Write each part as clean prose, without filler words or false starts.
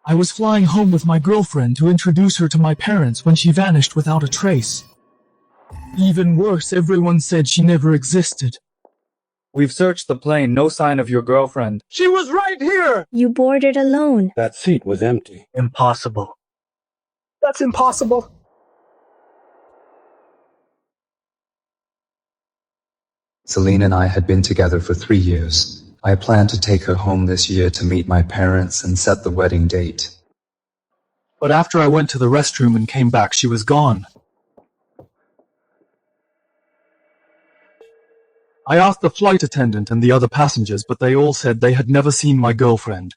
I was flying home with my girlfriend to introduce her to my parents when she vanished without a trace. Even worse, everyone said she never existed. We've searched the plane, no sign of your girlfriend. She was right here! You boarded alone. That seat was empty. Impossible. That's impossible. Selene and I had been together for 3 years. I planned to take her home this year to meet my parents and set the wedding date. But after I went to the restroom and came back, she was gone. I asked the flight attendant and the other passengers, but they all said they had never seen my girlfriend.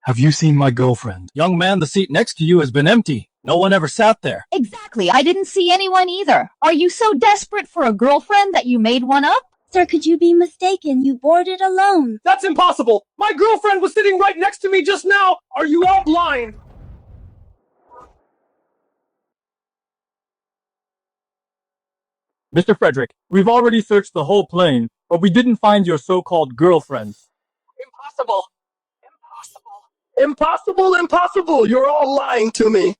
Have you seen my girlfriend? Young man, the seat next to you has been empty. No one ever sat there. Exactly, I didn't see anyone either. Are you so desperate for a girlfriend that you made one up? Sir, could you be mistaken? You boarded alone. That's impossible! My girlfriend was sitting right next to me just now! Are you all blind? Mr. Frederick, we've already searched the whole plane, but we didn't find your so-called girlfriend. Impossible! Impossible! Impossible! You're all lying to me!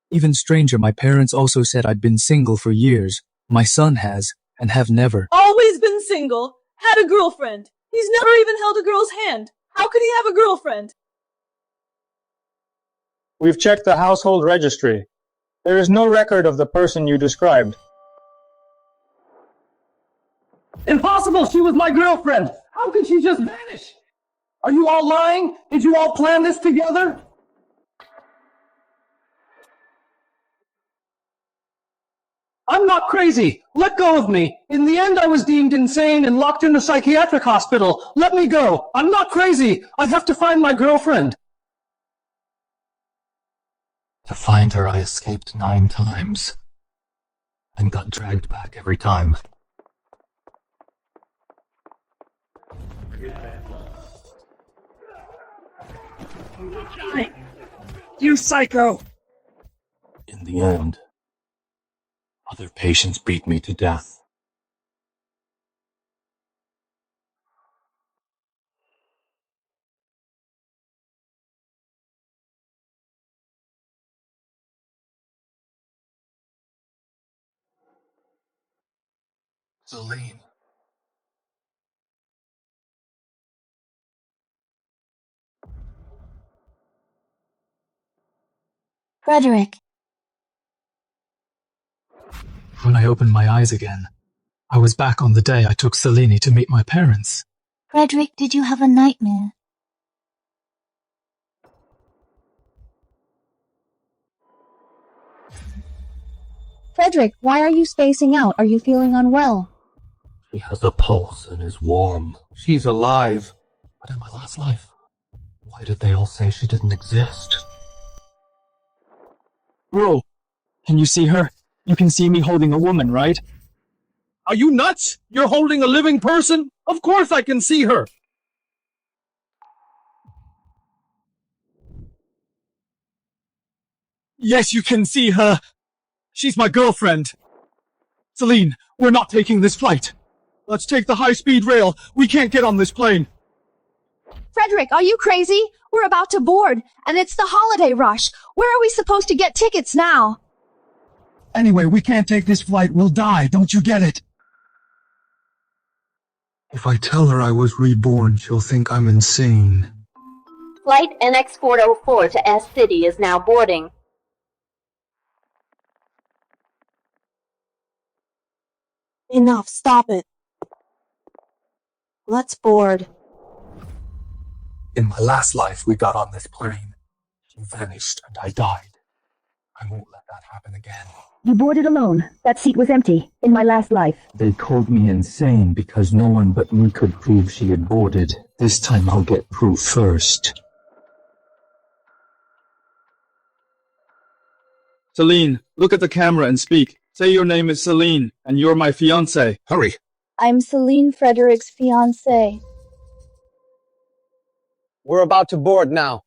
Even stranger, my parents also said I'd been single for years. My son has, and have never. Always been single. Had a girlfriend. He's never even held a girl's hand. How could he have a girlfriend? We've checked the household registry. There is no record of the person you described. Impossible! She was my girlfriend! How could she just vanish? Are you all lying? Did you all plan this together? I'm not crazy! Let go of me! In the end I was deemed insane and locked in a psychiatric hospital. Let me go! I'm not crazy! I have to find my girlfriend! To find her, I escaped 9 times. And got dragged back every time. You psycho! In the end, other patients beat me to death. Selene. Frederick. When I opened my eyes again, I was back on the day I took Selene to meet my parents. Frederick, did you have a nightmare? Frederick, why are you spacing out? Are you feeling unwell? She has a pulse and is warm. She's alive. But in my last life, why did they all say she didn't exist? Bro, can you see her? You can see me holding a woman, right? Are you nuts? You're holding a living person? Of course I can see her! Yes, you can see her. She's my girlfriend. Selene, we're not taking this flight. Let's take the high-speed rail. We can't get on this plane. Frederick, are you crazy? We're about to board, and it's the holiday rush. Where are we supposed to get tickets now? Anyway, we can't take this flight. We'll die. Don't you get it? If I tell her I was reborn, she'll think I'm insane. Flight NX404 to S City is now boarding. Enough, stop it. Let's board. In my last life, we got on this plane. She vanished and I died. I won't let that happen again. You boarded alone. That seat was empty. In my last life. They called me insane because no one but me could prove she had boarded. This time I'll get proof first. Selene, look at the camera and speak. Say your name is Selene, and you're my fiancé. Hurry! I'm Selene, Frederick's fiancée. We're about to board now.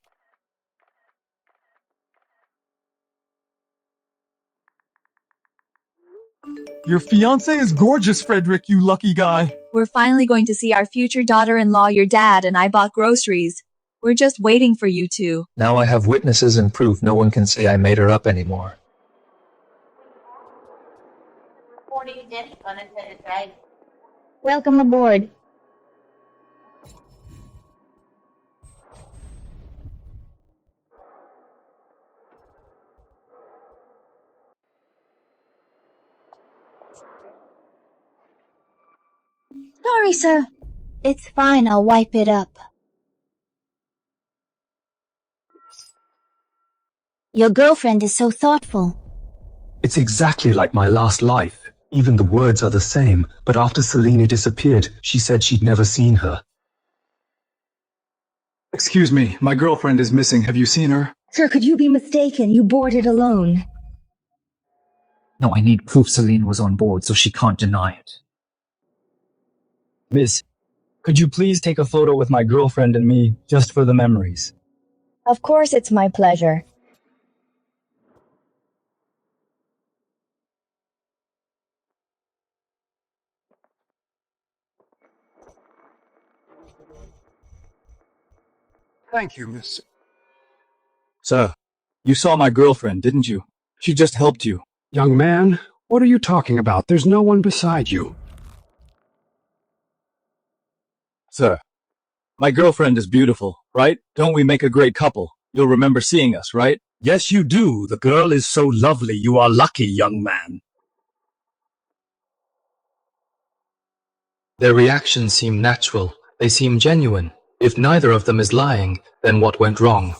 Your fiancé is gorgeous, Frederick, you lucky guy. We're finally going to see our future daughter-in-law. Your dad and I bought groceries. We're just waiting for you two. Now I have witnesses and proof no one can say I made her up anymore. Welcome aboard. Sorry, sir. It's fine, I'll wipe it up. Your girlfriend is so thoughtful. It's exactly like my last life. Even the words are the same, but after Selene disappeared, she said she'd never seen her. Excuse me, my girlfriend is missing. Have you seen her? Sir, could you be mistaken? You boarded alone. No, I need proof Selene was on board, so she can't deny it. Miss, could you please take a photo with my girlfriend and me, just for the memories? Of course, it's my pleasure. Thank you, miss. Sir, you saw my girlfriend, didn't you? She just helped you. Young man, what are you talking about? There's no one beside you. Sir, my girlfriend is beautiful, right? Don't we make a great couple? You'll remember seeing us, right? Yes, you do. The girl is so lovely. You are lucky, young man. Their reactions seem natural. They seem genuine. If neither of them is lying, then what went wrong?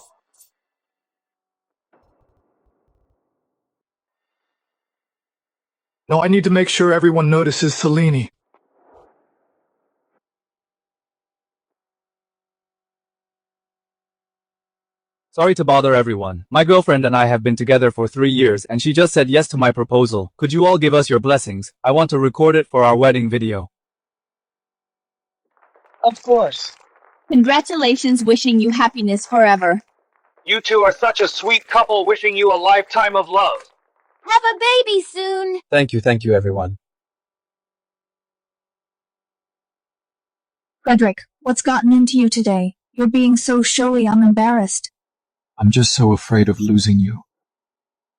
No, I need to make sure everyone notices Selene. Sorry to bother everyone. My girlfriend and I have been together for 3 years and she just said yes to my proposal. Could you all give us your blessings? I want to record it for our wedding video. Of course. Congratulations, wishing you happiness forever. You two are such a sweet couple, wishing you a lifetime of love. Have a baby soon. Thank you everyone. Frederick, what's gotten into you today? You're being so showy, I'm embarrassed. I'm just so afraid of losing you.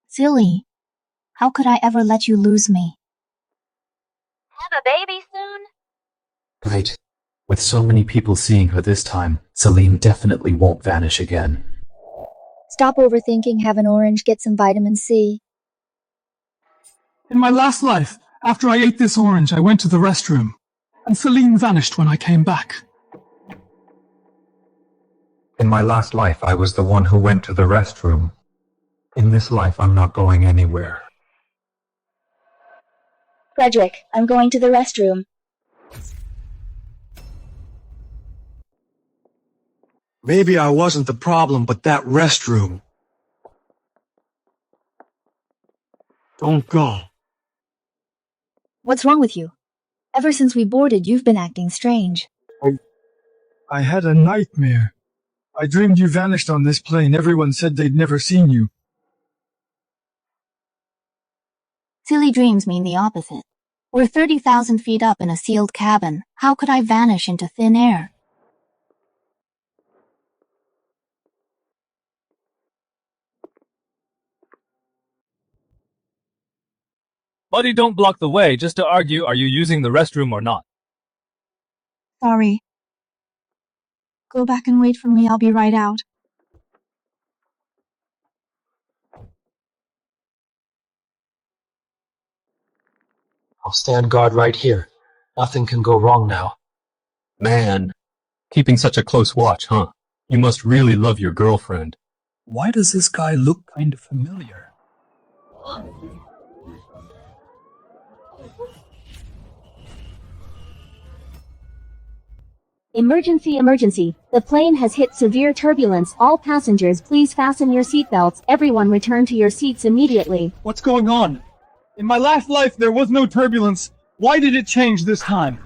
Silly. How could I ever let you lose me? Have a baby soon? Right. With so many people seeing her this time, Selene definitely won't vanish again. Stop overthinking, have an orange, get some vitamin C. In my last life, after I ate this orange, I went to the restroom, and Selene vanished when I came back. In my last life, I was the one who went to the restroom. In this life, I'm not going anywhere. Frederick, I'm going to the restroom. Maybe I wasn't the problem, but that restroom. Don't go. What's wrong with you? Ever since we boarded, you've been acting strange. I had a nightmare. I dreamed you vanished on this plane. Everyone said they'd never seen you. Silly dreams mean the opposite. We're 30,000 feet up in a sealed cabin. How could I vanish into thin air? Buddy, don't block the way. Just to argue, are you using the restroom or not? Sorry. Go back and wait for me, I'll be right out. I'll stand guard right here. Nothing can go wrong now. Man, keeping such a close watch, huh? You must really love your girlfriend. Why does this guy look kind of familiar? Emergency, emergency. The plane has hit severe turbulence. All passengers, please fasten your seatbelts. Everyone return to your seats immediately. What's going on? In my last life, there was no turbulence. Why did it change this time?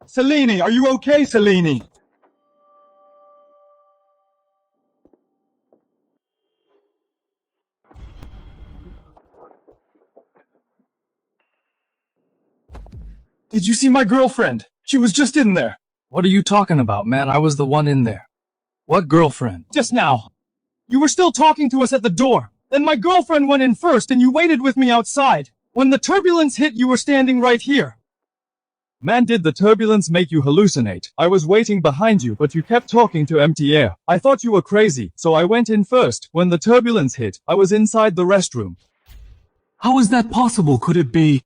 Selene, are you okay, Selene? Did you see my girlfriend? She was just in there. What are you talking about, man? I was the one in there. What girlfriend? Just now. You were still talking to us at the door. Then my girlfriend went in first and you waited with me outside. When the turbulence hit, you were standing right here. Man, did the turbulence make you hallucinate? I was waiting behind you, but you kept talking to empty air. I thought you were crazy, so I went in first. When the turbulence hit, I was inside the restroom. How is that possible? Could it be?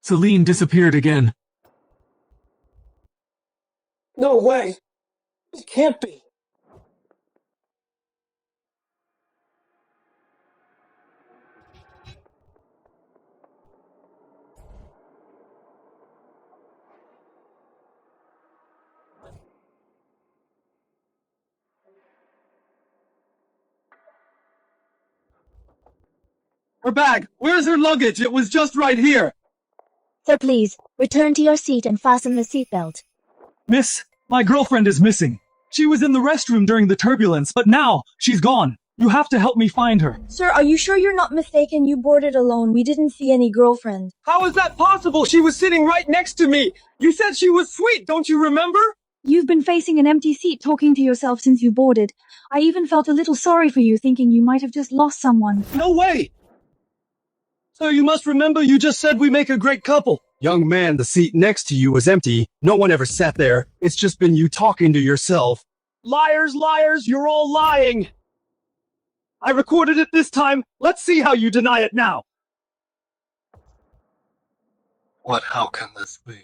Selene disappeared again. No way. It can't be. Her bag! Where's her luggage? It was just right here! Sir, please, return to your seat and fasten the seatbelt. Miss, my girlfriend is missing. She was in the restroom during the turbulence, but now she's gone. You have to help me find her. Sir, are you sure you're not mistaken? You boarded alone. We didn't see any girlfriend. How is that possible? She was sitting right next to me. You said she was sweet, don't you remember? You've been facing an empty seat talking to yourself since you boarded. I even felt a little sorry for you, thinking you might have just lost someone. No way! Sir, you must remember you just said we make a great couple. Young man, the seat next to you was empty. No one ever sat there. It's just been you talking to yourself. Liars, liars, you're all lying. I recorded it this time. Let's see how you deny it now. How can this be?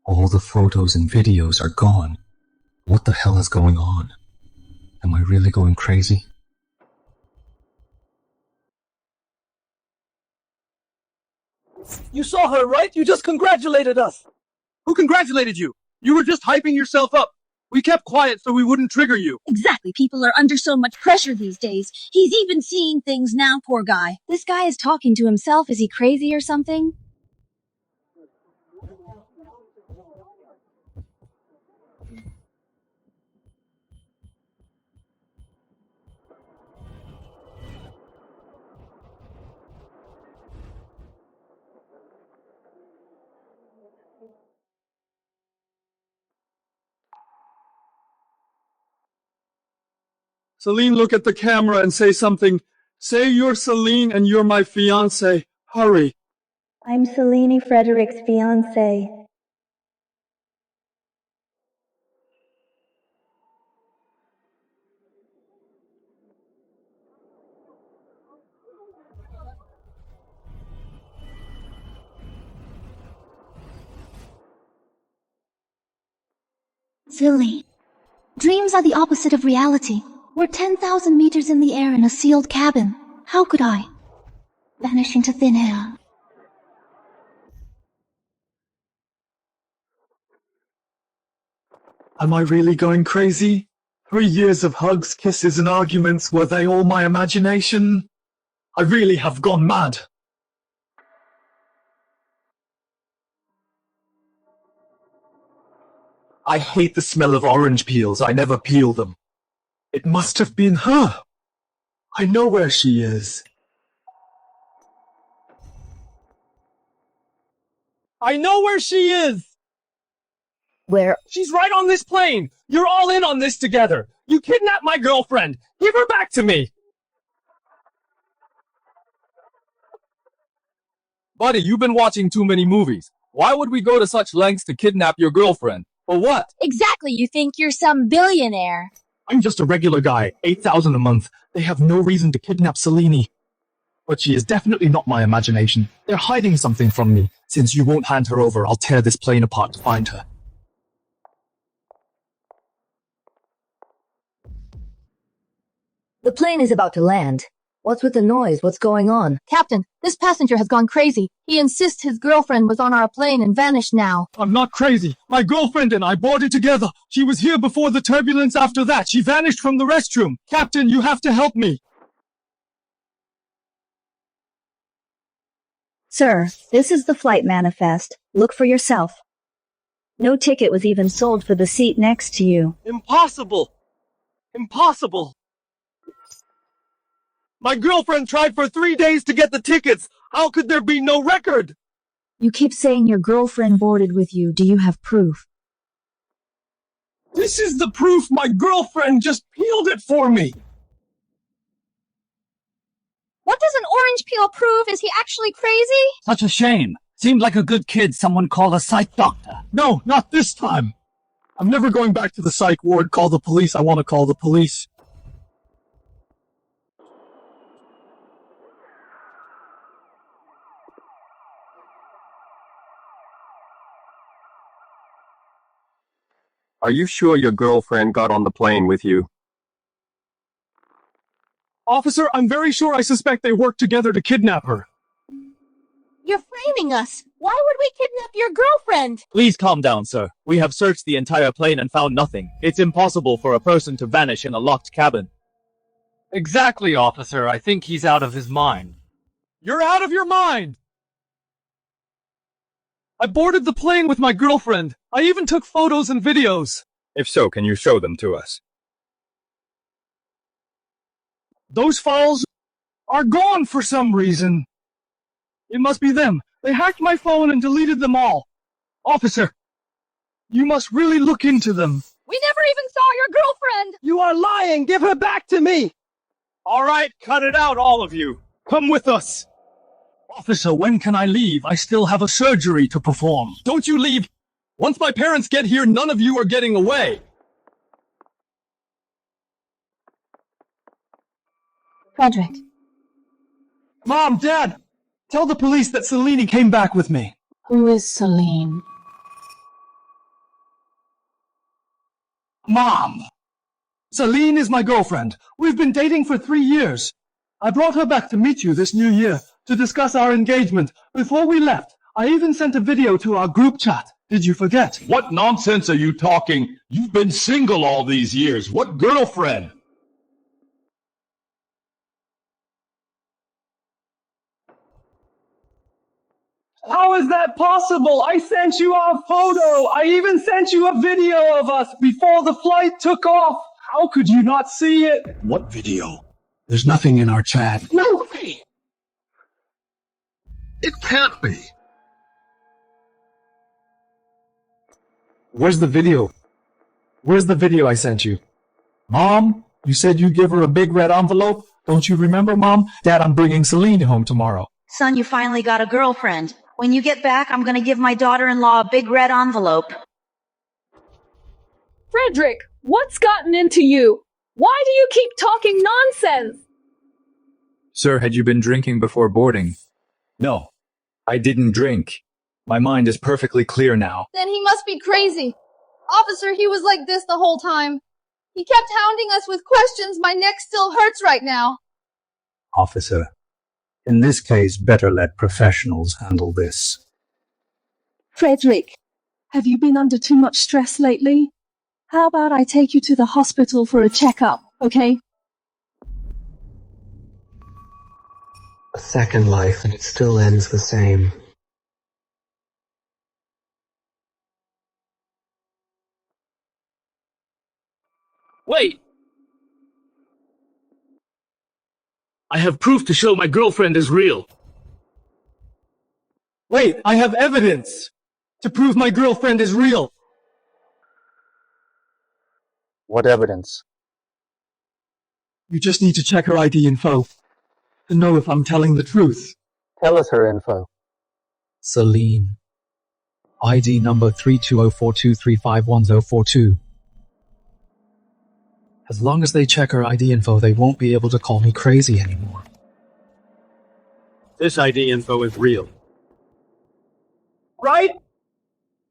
All the photos and videos are gone. What the hell is going on? Am I really going crazy? You saw her, right? You just congratulated us. Who congratulated you? You were just hyping yourself up. We kept quiet so we wouldn't trigger you. Exactly. People are under so much pressure these days. He's even seeing things now, poor guy. This guy is talking to himself. Is he crazy or something? Selene, look at the camera and say something. Say you're Selene and you're my fiancé. Hurry. I'm Selene, Frederick's fiancé. Silly. Dreams are the opposite of reality. We're 10,000 meters in the air in a sealed cabin. How could I vanish into thin air? Am I really going crazy? 3 years of hugs, kisses, and arguments, were they all my imagination? I really have gone mad. I hate the smell of orange peels. I never peel them. It must have been her. I know where she is. I know where she is. Where? She's right on this plane. You're all in on this together. You kidnapped my girlfriend. Give her back to me. Buddy, you've been watching too many movies. Why would we go to such lengths to kidnap your girlfriend? For what? Exactly. You think you're some billionaire. I'm just a regular guy, 8,000 a month. They have no reason to kidnap Selene. But she is definitely not my imagination. They're hiding something from me. Since you won't hand her over, I'll tear this plane apart to find her. The plane is about to land. What's with the noise? What's going on? Captain, this passenger has gone crazy. He insists his girlfriend was on our plane and vanished now. I'm not crazy. My girlfriend and I boarded together. She was here before the turbulence. After that, she vanished from the restroom. Captain, you have to help me. Sir, this is the flight manifest. Look for yourself. No ticket was even sold for the seat next to you. Impossible! Impossible! My girlfriend tried for 3 days to get the tickets! How could there be no record? You keep saying your girlfriend boarded with you. Do you have proof? This is the proof. My girlfriend just peeled it for me! What does an orange peel prove? Is he actually crazy? Such a shame. Seemed like a good kid someone called a psych doctor. No, not this time! I'm never going back to the psych ward. Call the police. I want to call the police. Are you sure your girlfriend got on the plane with you? Officer, I'm very sure I suspect they worked together to kidnap her. You're framing us. Why would we kidnap your girlfriend? Please calm down, sir. We have searched the entire plane and found nothing. It's impossible for a person to vanish in a locked cabin. Exactly, officer. I think he's out of his mind. You're out of your mind! I boarded the plane with my girlfriend. I even took photos and videos. If so, can you show them to us? Those files are gone for some reason. It must be them. They hacked my phone and deleted them all. Officer, you must really look into them. We never even saw your girlfriend! You are lying! Give her back to me! All right, cut it out, all of you. Come with us. Officer, when can I leave? I still have a surgery to perform. Don't you leave. Once my parents get here, none of you are getting away. Frederick. Mom, Dad, tell the police that Selene came back with me. Who is Selene? Mom! Selene is my girlfriend. We've been dating for 3 years. I brought her back to meet you this new year to discuss our engagement. Before we left, I even sent a video to our group chat. Did you forget? What nonsense are you talking? You've been single all these years. What girlfriend? How is that possible? I sent you our photo. I even sent you a video of us before the flight took off. How could you not see it? What video? There's nothing in our chat. No way! It can't be. Where's the video? Where's the video I sent you? Mom, you said you'd give her a big red envelope? Don't you remember, Mom? Dad, I'm bringing Selene home tomorrow. Son, you finally got a girlfriend. When you get back, I'm gonna give my daughter-in-law a big red envelope. Frederick, what's gotten into you? Why do you keep talking nonsense? Sir, had you been drinking before boarding? No, I didn't drink. My mind is perfectly clear now. Then he must be crazy. Officer, he was like this the whole time. He kept hounding us with questions. My neck still hurts right now. Officer, in this case, better let professionals handle this. Frederick, have you been under too much stress lately? How about I take you to the hospital for a checkup, okay? A second life and it still ends the same. Wait! I have proof to show my girlfriend is real. Wait, I have evidence to prove my girlfriend is real. What evidence? You just need to check her ID info to know if I'm telling the truth. Tell us her info. Selene. ID number 320423511042. As long as they check her ID info, they won't be able to call me crazy anymore. This ID info is real. Right?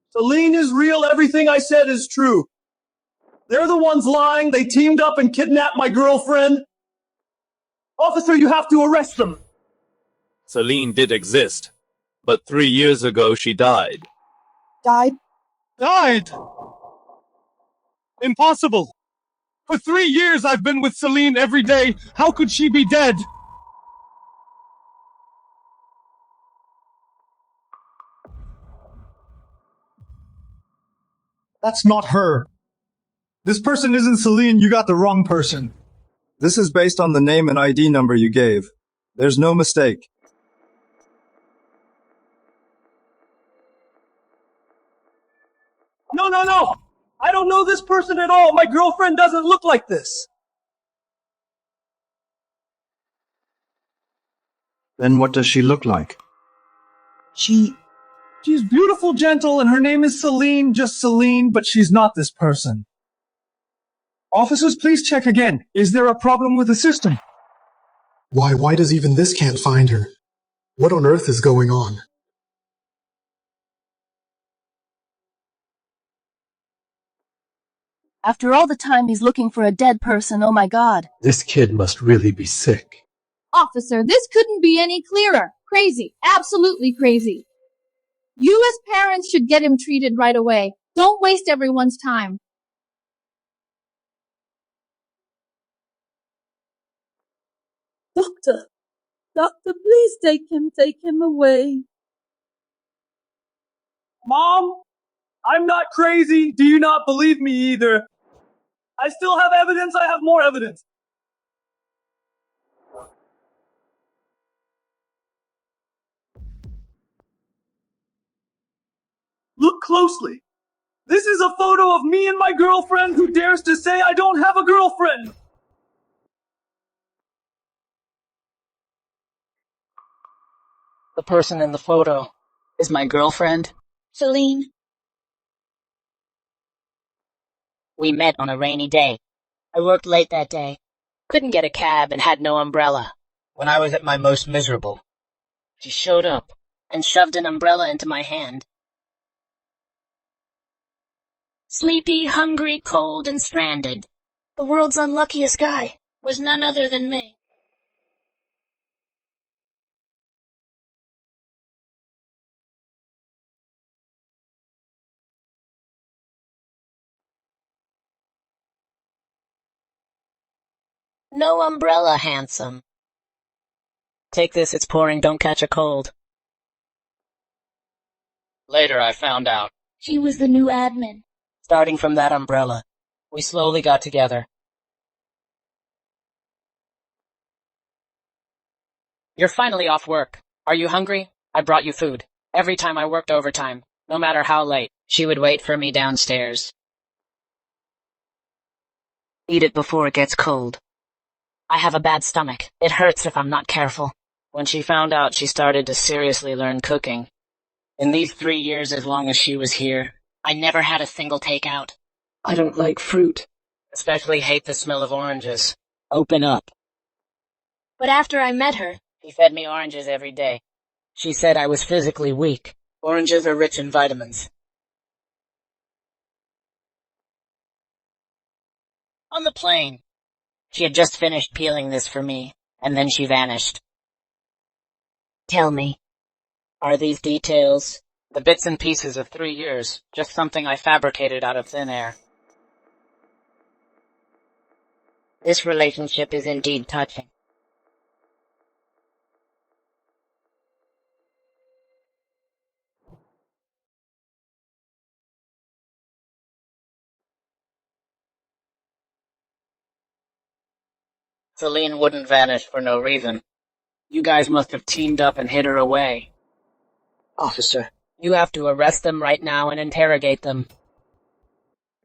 Selene is real. Everything I said is true. They're the ones lying. They teamed up and kidnapped my girlfriend. Officer, you have to arrest them! Selene did exist, but 3 years ago she died. Died? Died! Impossible! For 3 years I've been with Selene every day. How could she be dead? That's not her. This person isn't Selene, you got the wrong person. This is based on the name and ID number you gave. There's no mistake. No! I don't know this person at all! My girlfriend doesn't look like this! Then what does she look like? She's beautiful, gentle, and her name is Selene, just Selene, but she's not this person. Officers, please check again. Is there a problem with the system? Why does even this can't find her? What on earth is going on? After all the time he's looking for a dead person, oh my god. This kid must really be sick. Officer, this couldn't be any clearer. Crazy. Absolutely crazy. You as parents should get him treated right away. Don't waste everyone's time. Doctor, please take him away. Mom? I'm not crazy. Do you not believe me either? I still have evidence. I have more evidence. Look closely. This is a photo of me and my girlfriend who dares to say I don't have a girlfriend. The person in the photo is my girlfriend, Selene. We met on a rainy day. I worked late that day. Couldn't get a cab and had no umbrella. When I was at my most miserable, she showed up and shoved an umbrella into my hand. Sleepy, hungry, cold, and stranded, the world's unluckiest guy was none other than me. No umbrella, handsome. Take this, it's pouring, don't catch a cold. Later I found out. She was the new admin. Starting from that umbrella, we slowly got together. You're finally off work. Are you hungry? I brought you food. Every time I worked overtime, no matter how late, she would wait for me downstairs. Eat it before it gets cold. I have a bad stomach. It hurts if I'm not careful. When she found out, she started to seriously learn cooking. In these 3 years, as long as she was here, I never had a single takeout. I don't like fruit. Especially hate the smell of oranges. Open up. But after I met her, she fed me oranges every day. She said I was physically weak. Oranges are rich in vitamins. On the plane, she had just finished peeling this for me, and then she vanished. Tell me, are these details the bits and pieces of 3 years, just something I fabricated out of thin air? This relationship is indeed touching. Selene wouldn't vanish for no reason. You guys must have teamed up and hid her away. Officer, you have to arrest them right now and interrogate them.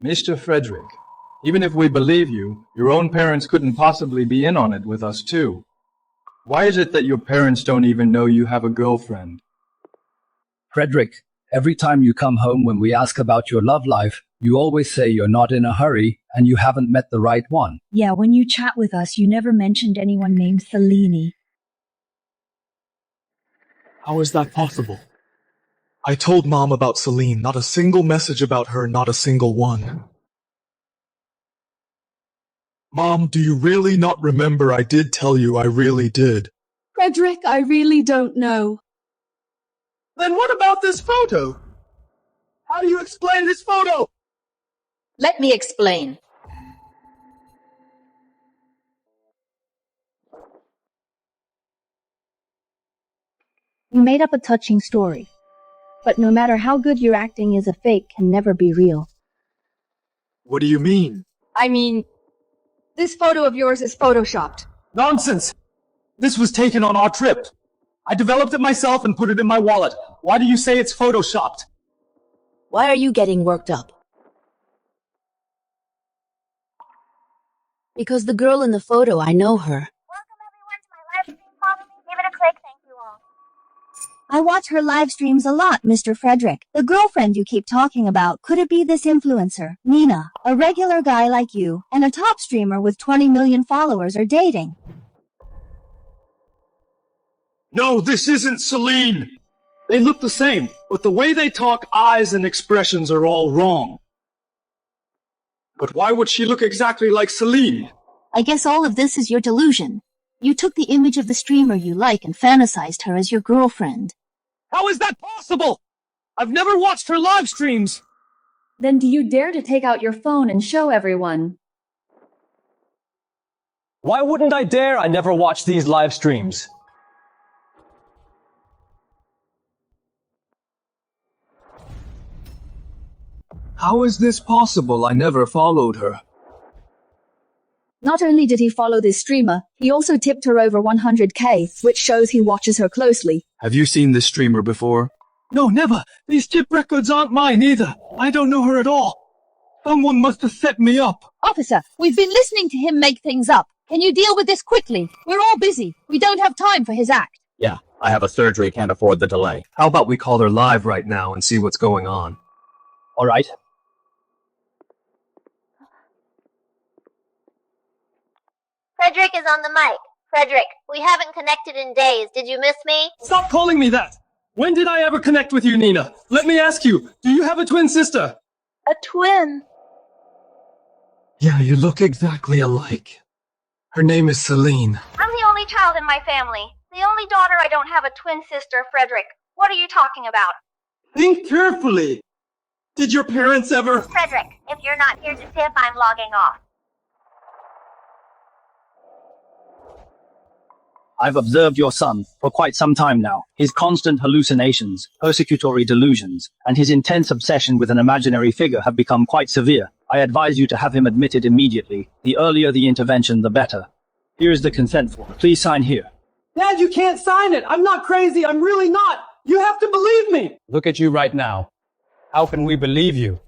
Mr. Frederick, even if we believe you, your own parents couldn't possibly be in on it with us too. Why is it that your parents don't even know you have a girlfriend? Frederick, every time you come home when we ask about your love life, you always say you're not in a hurry and you haven't met the right one. Yeah, when you chat with us, you never mentioned anyone named Selene. How is that possible? I told Mom about Selene, not a single message about her, not a single one. Mom, do you really not remember? I did tell you I really did. Frederick, I really don't know. Then what about this photo? How do you explain this photo? Let me explain. You made up a touching story. But no matter how good your acting is, a fake can never be real. What do you mean? I mean, this photo of yours is photoshopped. Nonsense! This was taken on our trip. I developed it myself and put it in my wallet. Why do you say it's photoshopped? Why are you getting worked up? Because the girl in the photo, I know her. I watch her live streams a lot, Mr. Frederick. The girlfriend you keep talking about, could it be this influencer, Nina? A regular guy like you, and a top streamer with 20 million followers are dating. No, this isn't Selene! They look the same, but the way they talk, eyes, and expressions are all wrong. But why would she look exactly like Selene? I guess all of this is your delusion. You took the image of the streamer you like and fantasized her as your girlfriend. How is that possible? I've never watched her live streams! Then do you dare to take out your phone and show everyone? Why wouldn't I dare? I never watch these live streams. How is this possible? I never followed her. Not only did he follow this streamer, he also tipped her over 100k, which shows he watches her closely. Have you seen this streamer before? No, never. These tip records aren't mine either. I don't know her at all. Someone must have set me up. Officer, we've been listening to him make things up. Can you deal with this quickly? We're all busy. We don't have time for his act. Yeah, I have a surgery, can't afford the delay. How about we call her live right now and see what's going on? All right. Frederick is on the mic. Frederick, we haven't connected in days. Did you miss me? Stop calling me that! When did I ever connect with you, Nina? Let me ask you, do you have a twin sister? A twin? Yeah, you look exactly alike. Her name is Selene. I'm the only child in my family. The only daughter I don't have a twin sister, Frederick. What are you talking about? Think carefully. Did your parents ever— Frederick, if you're not here to tip, I'm logging off. I've observed your son for quite some time now. His constant hallucinations, persecutory delusions, and his intense obsession with an imaginary figure have become quite severe. I advise you to have him admitted immediately. The earlier the intervention, the better. Here is the consent form. Please sign here. Dad, you can't sign it! I'm not crazy! I'm really not! You have to believe me! Look at you right now. How can we believe you?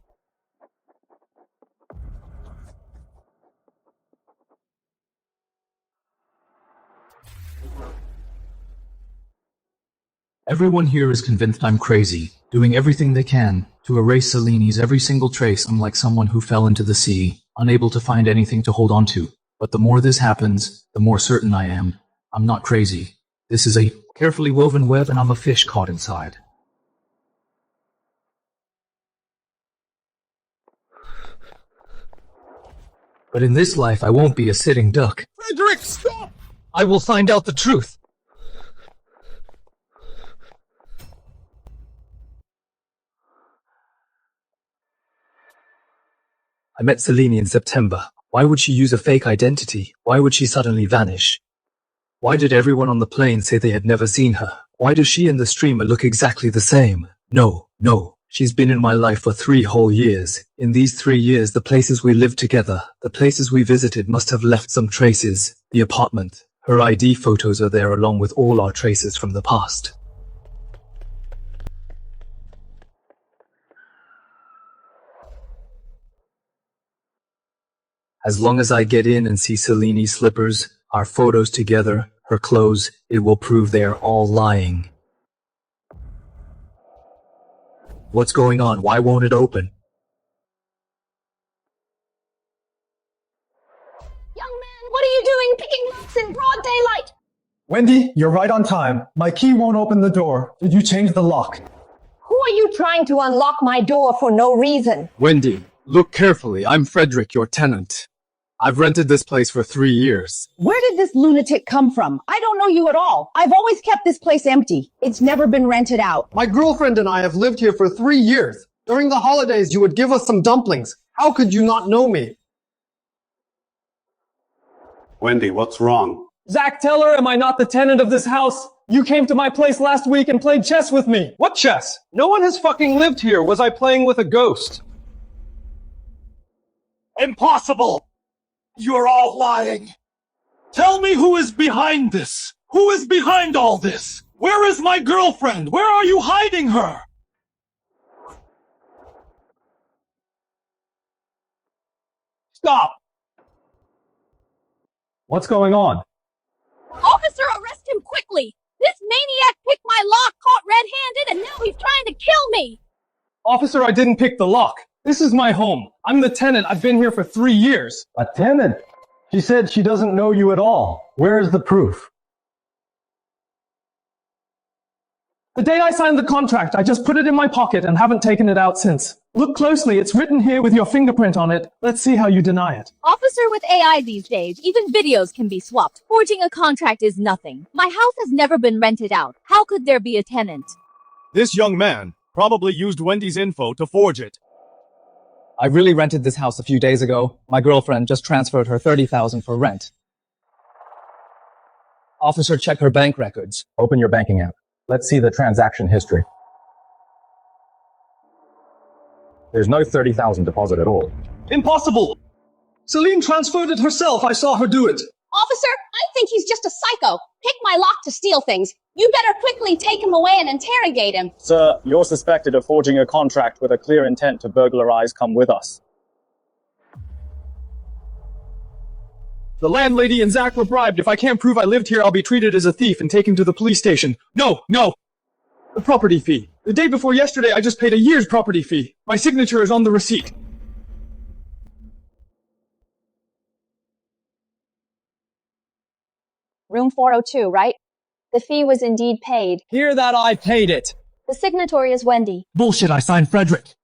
Everyone here is convinced I'm crazy, doing everything they can to erase Selene's every single trace. I'm like someone who fell into the sea, unable to find anything to hold on to. But the more this happens, the more certain I am. I'm not crazy. This is a carefully woven web and I'm a fish caught inside. But in this life, I won't be a sitting duck. Frederick, stop! I will find out the truth. I met Selene in September. Why would she use a fake identity? Why would she suddenly vanish? Why did everyone on the plane say they had never seen her? Why does she and the streamer look exactly the same? No. She's been in my life for 3 whole years. In these 3 years, the places we lived together, the places we visited must have left some traces. The apartment, her ID photos are there along with all our traces from the past. As long as I get in and see Selene's slippers, our photos together, her clothes, it will prove they are all lying. What's going on? Why won't it open? Young man, what are you doing picking locks in broad daylight? Wendy, you're right on time. My key won't open the door. Did you change the lock? Who are you trying to unlock my door for no reason? Wendy, look carefully. I'm Frederick, your tenant. I've rented this place for 3 years. Where did this lunatic come from? I don't know you at all. I've always kept this place empty. It's never been rented out. My girlfriend and I have lived here for 3 years. During the holidays, you would give us some dumplings. How could you not know me? Wendy, what's wrong? Zach, tell her, am I not the tenant of this house? You came to my place last week and played chess with me. What chess? No one has fucking lived here. Was I playing with a ghost? Impossible! You're all lying. Tell me who is behind this. Who is behind all this? Where is my girlfriend? Where are you hiding her? Stop! What's going on? Officer, arrest him quickly! This maniac picked my lock, caught red-handed, and now he's trying to kill me! Officer, I didn't pick the lock. This is my home. I'm the tenant. I've been here for 3 years. A tenant? She said she doesn't know you at all. Where is the proof? The day I signed the contract, I just put it in my pocket and haven't taken it out since. Look closely, it's written here with your fingerprint on it. Let's see how you deny it. Officer, with AI these days, even videos can be swapped. Forging a contract is nothing. My house has never been rented out. How could there be a tenant? This young man probably used Wendy's info to forge it. I really rented this house a few days ago. My girlfriend just transferred her $30,000 for rent. Officer, check her bank records. Open your banking app. Let's see the transaction history. There's no 30,000 deposit at all. Impossible! Selene transferred it herself. I saw her do it. Officer, I think he's just a psycho. Picked my lock to steal things. You better quickly take him away and interrogate him. Sir, you're suspected of forging a contract with a clear intent to burglarize. Come with us. The landlady and Zach were bribed. If I can't prove I lived here, I'll be treated as a thief and taken to the police station. No! The property fee. The day before yesterday, I just paid a year's property fee. My signature is on the receipt. Room 402, right? The fee was indeed paid. Hear that I paid it. The signatory is Wendy. Bullshit, I signed Frederick.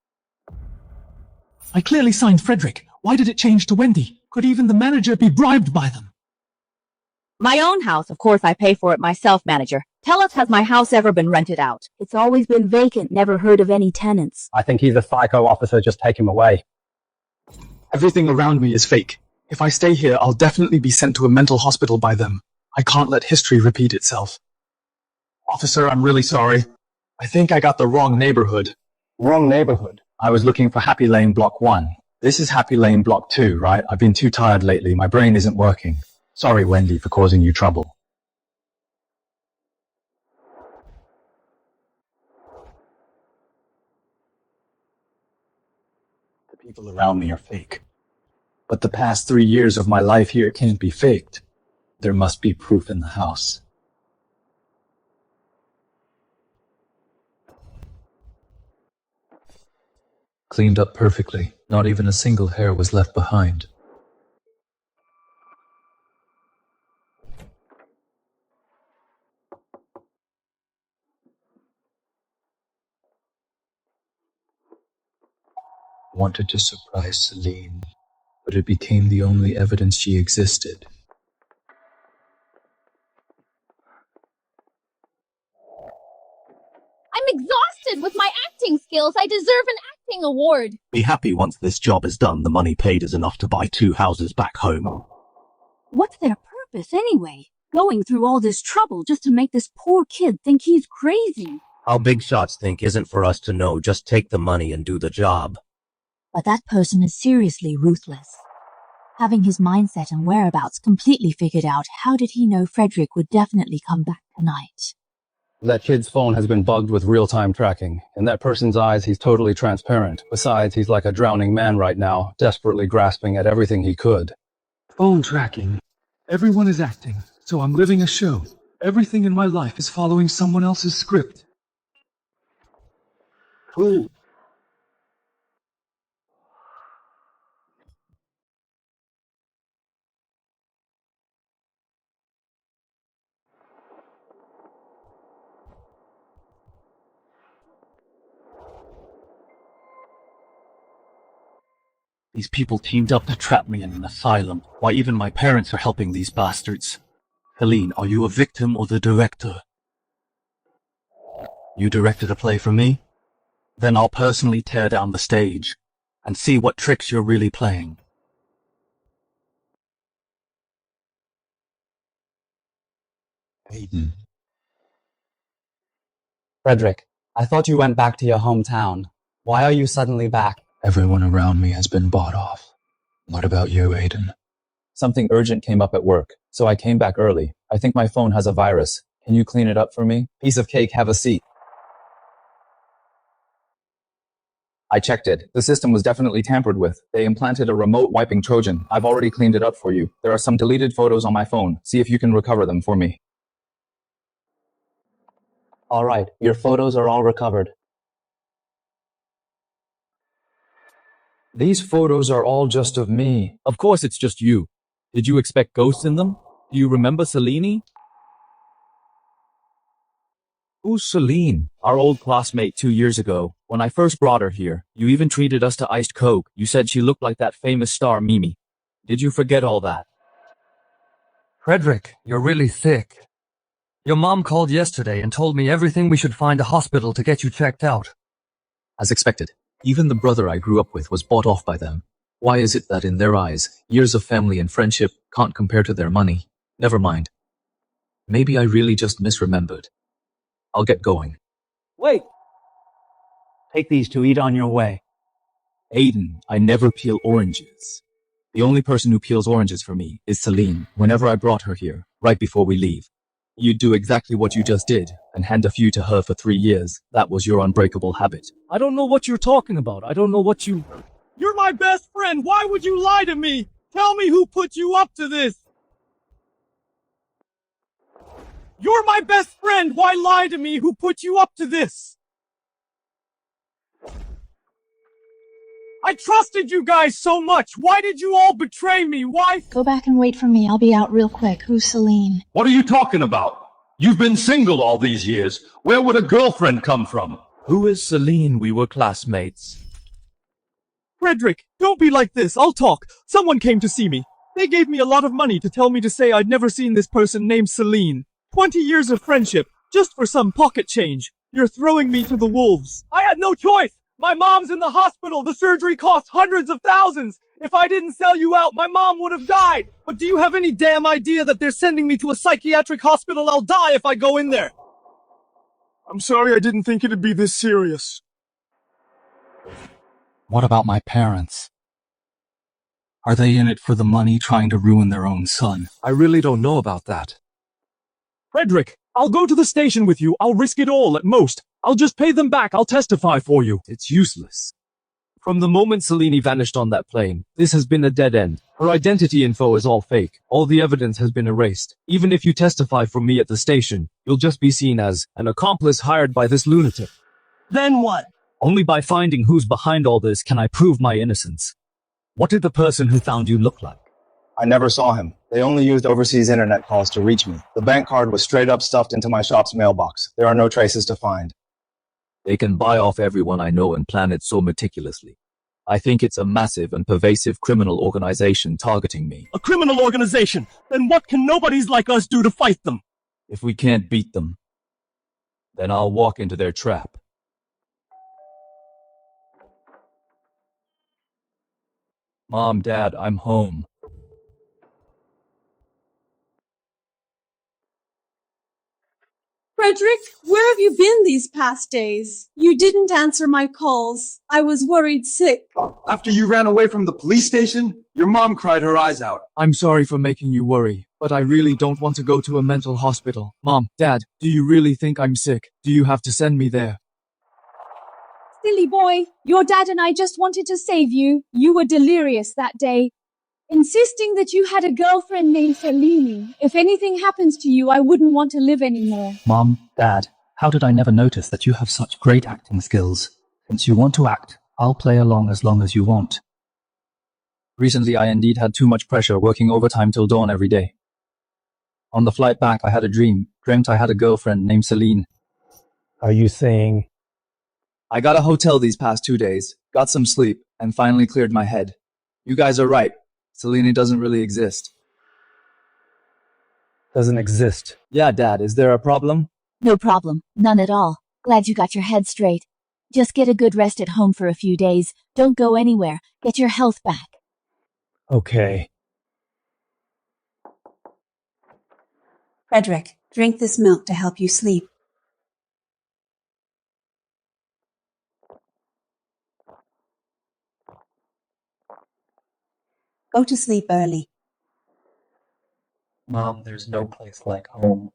I clearly signed Frederick. Why did it change to Wendy? Could even the manager be bribed by them? My own house, of course I pay for it myself, manager. Tell us, has my house ever been rented out? It's always been vacant, never heard of any tenants. I think he's a psycho, officer. Just take him away. Everything around me is fake. If I stay here, I'll definitely be sent to a mental hospital by them. I can't let history repeat itself. Officer, I'm really sorry. I think I got the wrong neighborhood. Wrong neighborhood? I was looking for Happy Lane Block 1. This is Happy Lane Block 2, right? I've been too tired lately. My brain isn't working. Sorry, Wendy, for causing you trouble. The people around me are fake. But the past 3 years of my life here can't be faked. There must be proof in the house. Cleaned up perfectly. Not even a single hair was left behind. Wanted to surprise Selene, but it became the only evidence she existed. I'm exhausted with my acting skills. I deserve an acting award. Be happy once this job is done. The money paid is enough to buy 2 houses back home. What's their purpose anyway? Going through all this trouble just to make this poor kid think he's crazy. How big shots think isn't for us to know. Just take the money and do the job. But that person is seriously ruthless. Having his mindset and whereabouts completely figured out, how did he know Frederick would definitely come back tonight? That kid's phone has been bugged with real-time tracking. In that person's eyes, he's totally transparent. Besides, he's like a drowning man right now, desperately grasping at everything he could. Phone tracking. Everyone is acting, so I'm living a show. Everything in my life is following someone else's script. Cool. These people teamed up to trap me in an asylum. Why, even my parents are helping these bastards. Selene, are you a victim or the director? You directed a play for me? Then I'll personally tear down the stage and see what tricks you're really playing. Aiden. Frederick, I thought you went back to your hometown. Why are you suddenly back? Everyone around me has been bought off. What about you, Aiden? Something urgent came up at work, so I came back early. I think my phone has a virus. Can you clean it up for me? Piece of cake, have a seat. I checked it. The system was definitely tampered with. They implanted a remote wiping Trojan. I've already cleaned it up for you. There are some deleted photos on my phone. See if you can recover them for me. All right, your photos are all recovered. These photos are all just of me. Of course it's just you. Did you expect ghosts in them? Do you remember Selene? Who's Selene? Our old classmate 2 years ago. When I first brought her here, you even treated us to iced Coke. You said she looked like that famous star Mimi. Did you forget all that? Frederick, you're really sick. Your mom called yesterday and told me everything we should find a hospital to get you checked out. As expected, even the brother I grew up with was bought off by them. Why is it that in their eyes, years of family and friendship can't compare to their money? Never mind. Maybe I really just misremembered. I'll get going. Wait! Take these to eat on your way. Aiden, I never peel oranges. The only person who peels oranges for me is Selene, whenever I brought her here, right before we leave. You'd do exactly what you just did, and hand a few to her for 3 years. That was your unbreakable habit. I don't know what you're talking about. I don't know what you... You're my best friend! Why would you lie to me? Tell me who put you up to this! You're my best friend! Why lie to me? Who put you up to this? I trusted you guys so much! Why did you all betray me? Why? Go back and wait for me. I'll be out real quick. Who's Selene? What are you talking about? You've been single all these years. Where would a girlfriend come from? Who is Selene? We were classmates. Frederick, don't be like this. I'll talk. Someone came to see me. They gave me a lot of money to tell me to say I'd never seen this person named Selene. 20 years of friendship, just for some pocket change. You're throwing me to the wolves. I had no choice! My mom's in the hospital! The surgery cost hundreds of thousands! If I didn't sell you out, my mom would have died! But do you have any damn idea that they're sending me to a psychiatric hospital? I'll die if I go in there! I'm sorry, I didn't think it'd be this serious. What about my parents? Are they in it for the money, trying to ruin their own son? I really don't know about that. Frederick, I'll go to the station with you. I'll risk it all at most. I'll just pay them back. I'll testify for you. It's useless. From the moment Selene vanished on that plane, this has been a dead end. Her identity info is all fake. All the evidence has been erased. Even if you testify for me at the station, you'll just be seen as an accomplice hired by this lunatic. Then what? Only by finding who's behind all this can I prove my innocence. What did the person who found you look like? I never saw him. They only used overseas internet calls to reach me. The bank card was straight up stuffed into my shop's mailbox. There are no traces to find. They can buy off everyone I know and plan it so meticulously. I think it's a massive and pervasive criminal organization targeting me. A criminal organization? Then what can nobodies like us do to fight them? If we can't beat them, then I'll walk into their trap. Mom, Dad, I'm home. Frederick, where have you been these past days? You didn't answer my calls. I was worried sick. After you ran away from the police station, your mom cried her eyes out. I'm sorry for making you worry, but I really don't want to go to a mental hospital. Mom, Dad, do you really think I'm sick? Do you have to send me there? Silly boy, your dad and I just wanted to save you. You were delirious that day, insisting that you had a girlfriend named Selene. If anything happens to you, I wouldn't want to live anymore. Mom, Dad, how did I never notice that you have such great acting skills? Since you want to act, I'll play along as you want. Recently, I indeed had too much pressure, working overtime till dawn every day. On the flight back, I had a dreamt I had a girlfriend named Selene. Are you saying... I got a hotel these past 2 days, got some sleep, and finally cleared my head. You guys are right. Selene doesn't really exist. Doesn't exist. Yeah, Dad, is there a problem? No problem. None at all. Glad you got your head straight. Just get a good rest at home for a few days. Don't go anywhere. Get your health back. Okay. Frederick, drink this milk to help you sleep. Go to sleep early. Mom, there's no place like home.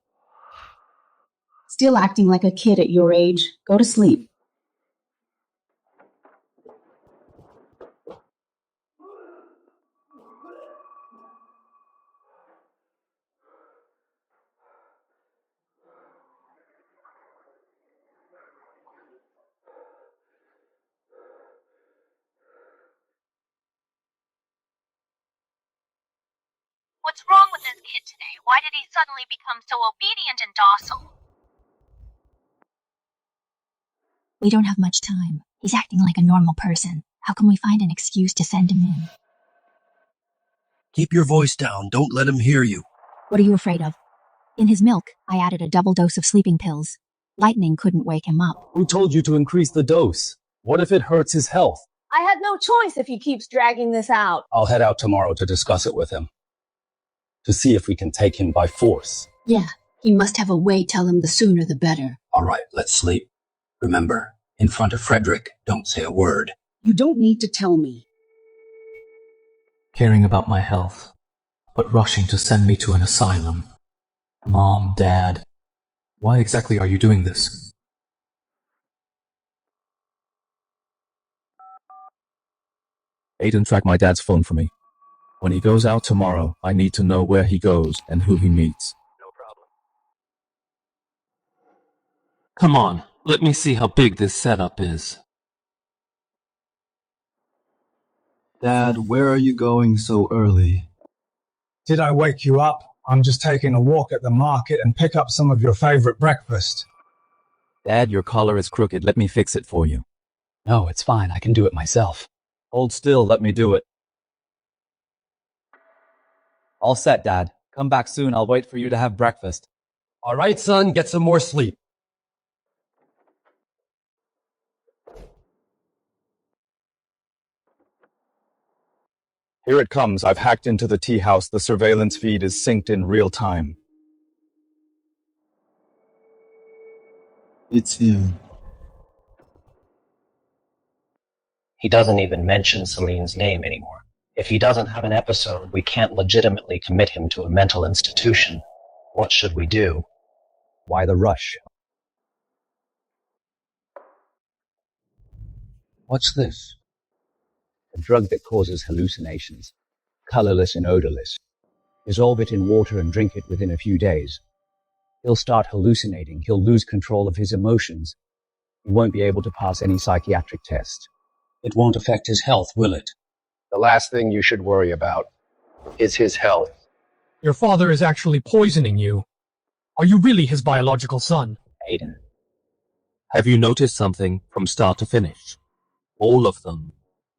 Still acting like a kid at your age. Go to sleep. What's wrong with this kid today? Why did he suddenly become so obedient and docile? We don't have much time. He's acting like a normal person. How can we find an excuse to send him in? Keep your voice down. Don't let him hear you. What are you afraid of? In his milk, I added a double dose of sleeping pills. Lightning couldn't wake him up. Who told you to increase the dose? What if it hurts his health? I had no choice if he keeps dragging this out. I'll head out tomorrow to discuss it with him. To see if we can take him by force. Yeah, he must have a way. Tell him the sooner the better. All right, let's sleep. Remember, in front of Frederick, don't say a word. You don't need to tell me. Caring about my health, but rushing to send me to an asylum. Mom, Dad, why exactly are you doing this? Aiden, track my dad's phone for me. When he goes out tomorrow, I need to know where he goes and who he meets. No problem. Come on, let me see how big this setup is. Dad, where are you going so early? Did I wake you up? I'm just taking a walk at the market and pick up some of your favorite breakfast. Dad, your collar is crooked. Let me fix it for you. No, it's fine. I can do it myself. Hold still. Let me do it. All set, Dad. Come back soon. I'll wait for you to have breakfast. All right, son, get some more sleep. Here it comes. I've hacked into the tea house. The surveillance feed is synced in real time. It's him. He doesn't even mention Selene's name anymore. If he doesn't have an episode, we can't legitimately commit him to a mental institution. What should we do? Why the rush? What's this? A drug that causes hallucinations. Colorless and odorless. Dissolve it in water and drink it within a few days. He'll start hallucinating. He'll lose control of his emotions. He won't be able to pass any psychiatric test. It won't affect his health, will it? The last thing you should worry about is his health. Your father is actually poisoning you. Are you really his biological son? Aiden. Have you noticed something from start to finish? All of them,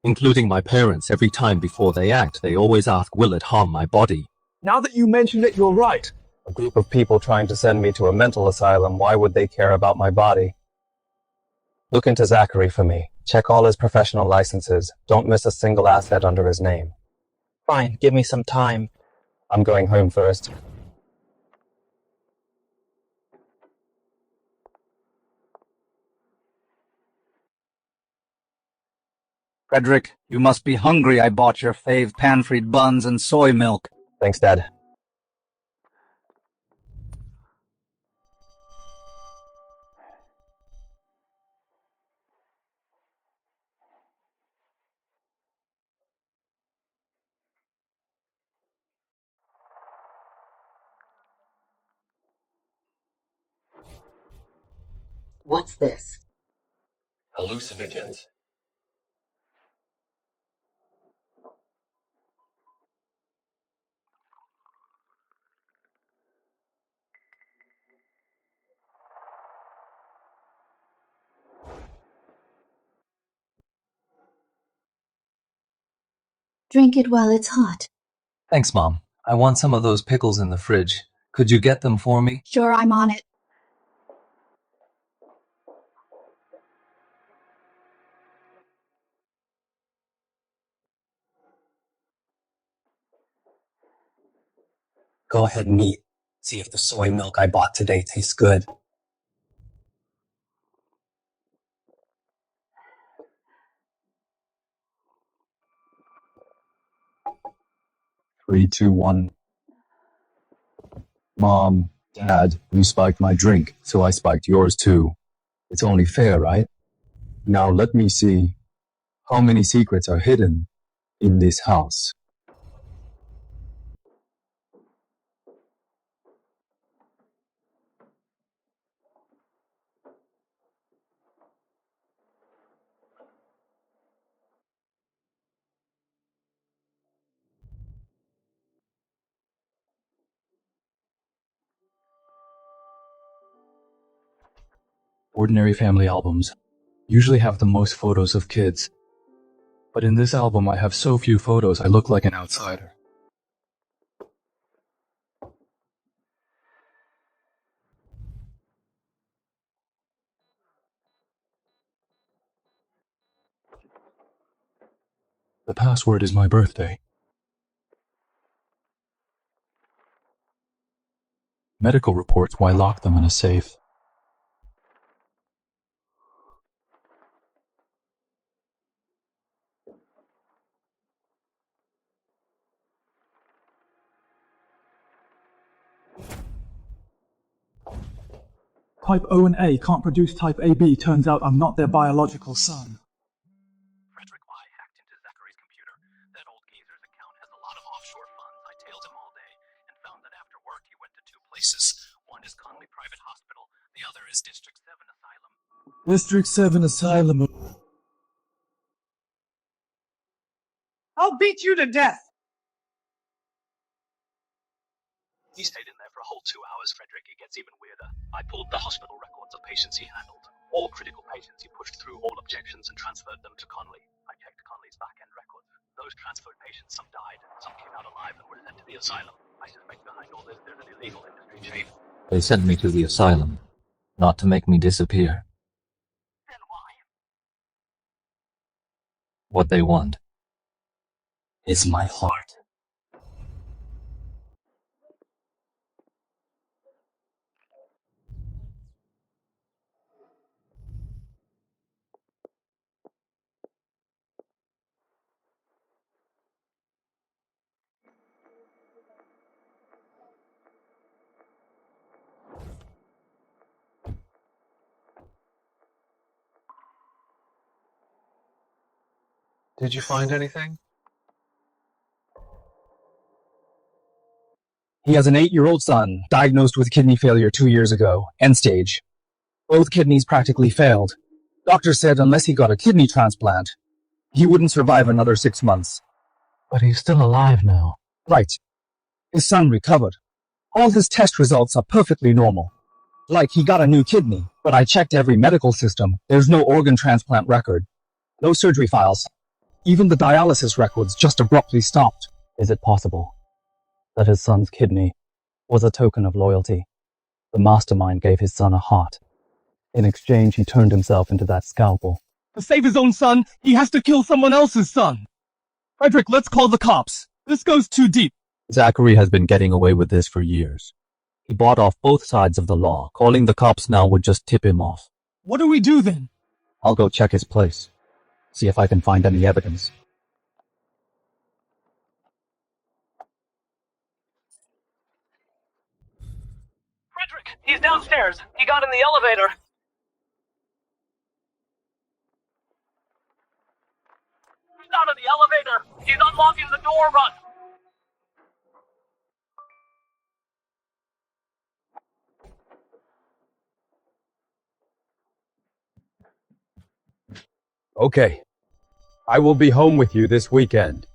including my parents, every time before they act, they always ask, will it harm my body? Now that you mention it, you're right. A group of people trying to send me to a mental asylum. Why would they care about my body? Look into Zachary for me. Check all his professional licenses. Don't miss a single asset under his name. Fine, give me some time. I'm going home first. Frederick, you must be hungry. I bought your fave pan-fried buns and soy milk. Thanks, Dad. What's this? Hallucinogens. Drink it while it's hot. Thanks, Mom. I want some of those pickles in the fridge. Could you get them for me? Sure, I'm on it. Go ahead and eat. See if the soy milk I bought today tastes good. Three, two, one. Mom, Dad, you spiked my drink, so I spiked yours too. It's only fair, right? Now let me see. How many secrets are hidden in this house? Ordinary family albums usually have the most photos of kids. But in this album I have so few photos I look like an outsider. The password is my birthday. Medical reports why lock them in a safe. Type O and A can't produce type AB. Turns out I'm not their biological son. Frederick Y hacked into Zachary's computer. That old geezer's account has a lot of offshore funds. I tailed him all day and found that after work he went to two places. One is Conley Private Hospital, the other is District 7 Asylum. District 7 Asylum. I'll beat you to death! He stayed in there for a whole 2 hours, Frederick. It gets even weirder. I pulled the hospital records of patients he handled. All critical patients he pushed through all objections and transferred them to Conley. I checked Conley's back-end records. Those transferred patients, some died, some came out alive and were sent to the asylum. I suspect behind all this there's an illegal industry chain. They sent me to the asylum, not to make me disappear. Then why? What they want is my heart. Did you find anything? He has an 8-year-old son, diagnosed with kidney failure 2 years ago, end stage. Both kidneys practically failed. Doctors said unless he got a kidney transplant, he wouldn't survive another 6 months. But he's still alive now. Right. His son recovered. All his test results are perfectly normal. Like he got a new kidney, but I checked every medical system. There's no organ transplant record. No surgery files. Even the dialysis records just abruptly stopped. Is it possible that his son's kidney was a token of loyalty? The mastermind gave his son a heart. In exchange, he turned himself into that scalpel. To save his own son, he has to kill someone else's son. Frederick, let's call the cops. This goes too deep. Zachary has been getting away with this for years. He bought off both sides of the law. Calling the cops now would just tip him off. What do we do then? I'll go check his place. See if I can find any evidence. Frederick, he's downstairs. He got in the elevator. He's out of the elevator. He's unlocking the door, run. Okay. I will be home with you this weekend.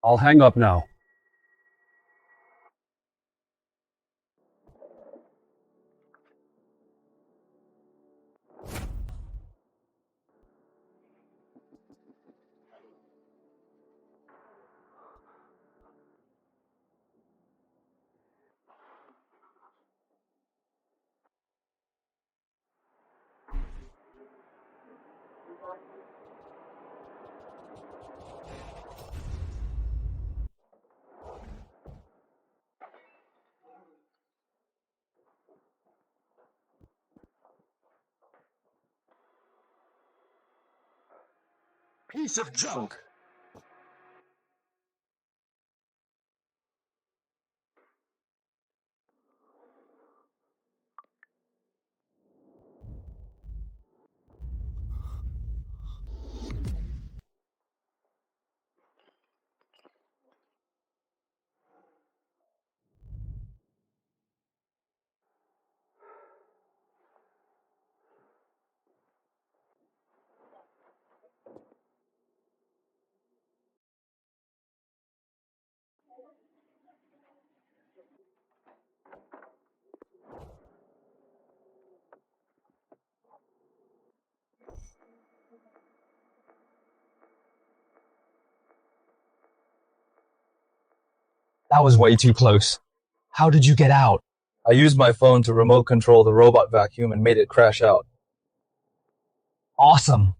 I'll hang up now. Piece of junk. That was way too close. How did you get out? I used my phone to remote control the robot vacuum and made it crash out. Awesome.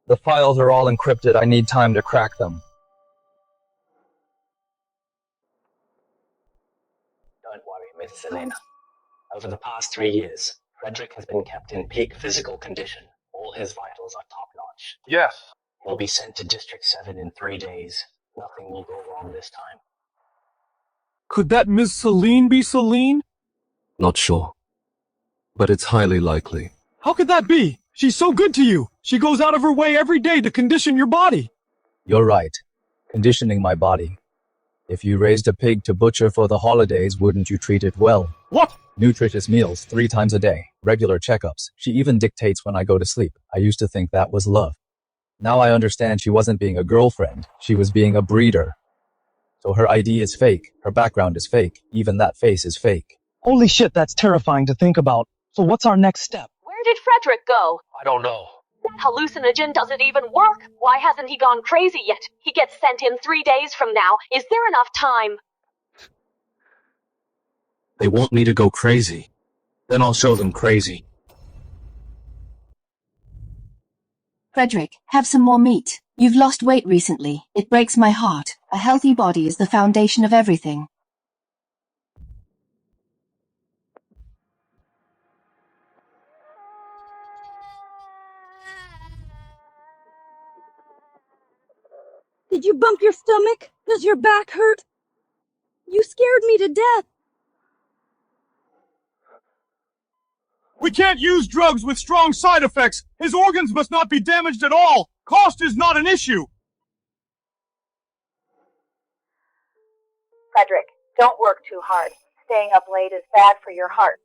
The files are all encrypted. I need time to crack them. Don't worry, Miss Selene. Over the past 3 years, Frederick has been kept in peak physical condition. All his vitals are top-notch. Yes. He'll be sent to District 7 in 3 days. Nothing will go wrong this time. Could that Miss Selene be Selene? Not sure. But it's highly likely. How could that be? She's so good to you. She goes out of her way every day to condition your body. You're right. Conditioning my body. If you raised a pig to butcher for the holidays, wouldn't you treat it well? What? Nutritious meals 3 times a day. Regular checkups. She even dictates when I go to sleep. I used to think that was love. Now I understand she wasn't being a girlfriend. She was being a breeder. So her ID is fake. Her background is fake. Even that face is fake. Holy shit, that's terrifying to think about. So what's our next step? Where did Frederick go? I don't know. That hallucinogen doesn't even work. Why hasn't he gone crazy yet? He gets sent in 3 days from now. Is there enough time? They want me to go crazy. Then I'll show them crazy. Frederick, have some more meat. You've lost weight recently. It breaks my heart. A healthy body is the foundation of everything. Did you bump your stomach? Does your back hurt? You scared me to death. We can't use drugs with strong side effects. His organs must not be damaged at all. Cost is not an issue. Frederick, don't work too hard. Staying up late is bad for your heart.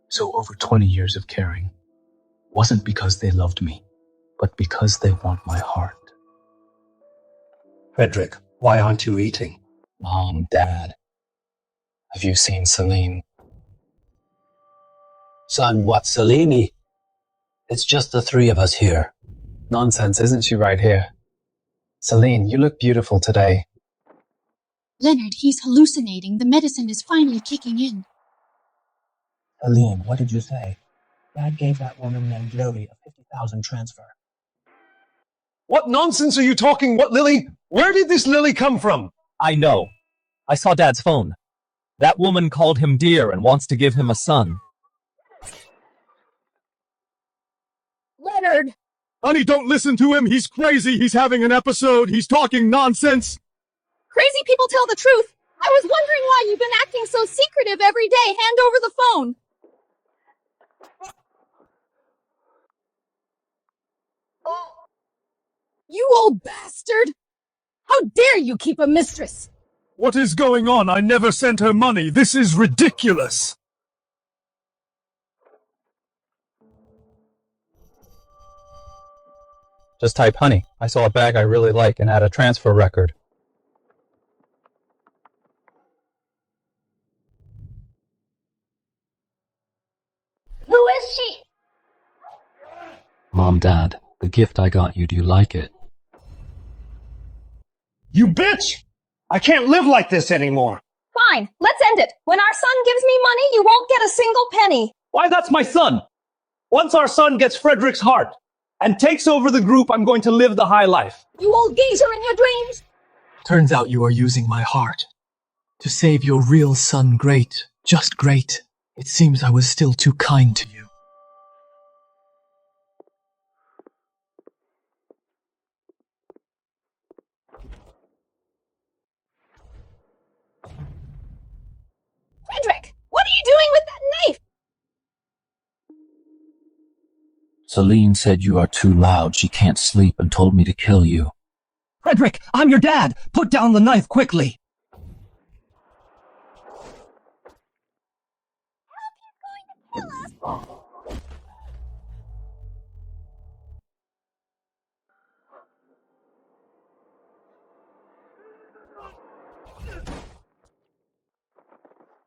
So over 20 years of caring wasn't because they loved me, but because they want my heart. Frederick, why aren't you eating? Mom, Dad. Have you seen Selene? Son, what, Selene? It's just the 3 of us here. Nonsense, isn't she right here? Selene, you look beautiful today. Leonard, he's hallucinating. The medicine is finally kicking in. Selene, what did you say? Dad gave that woman named Lily a 50,000 transfer. What nonsense are you talking? What Lily? Where did this Lily come from? I know. I saw Dad's phone. That woman called him dear and wants to give him a son. Leonard! Honey, don't listen to him. He's crazy. He's having an episode. He's talking nonsense. Crazy people tell the truth. I was wondering why you've been acting so secretive every day. Hand over the phone. You old bastard! How dare you keep a mistress? What is going on? I never sent her money. This is ridiculous. Just type honey. I saw a bag I really like and add a transfer record. Who is she? Mom, Dad, the gift I got you, do you like it? You bitch! I can't live like this anymore. Fine, let's end it. When our son gives me money, you won't get a single penny. Why, that's my son. Once our son gets Frederick's heart and takes over the group, I'm going to live the high life. You old geezer in your dreams. Turns out you are using my heart to save your real son great, just great. It seems I was still too kind to you. Frederick, what are you doing with that knife? Selene said you are too loud, she can't sleep, and told me to kill you. Frederick, I'm your dad. Put down the knife quickly.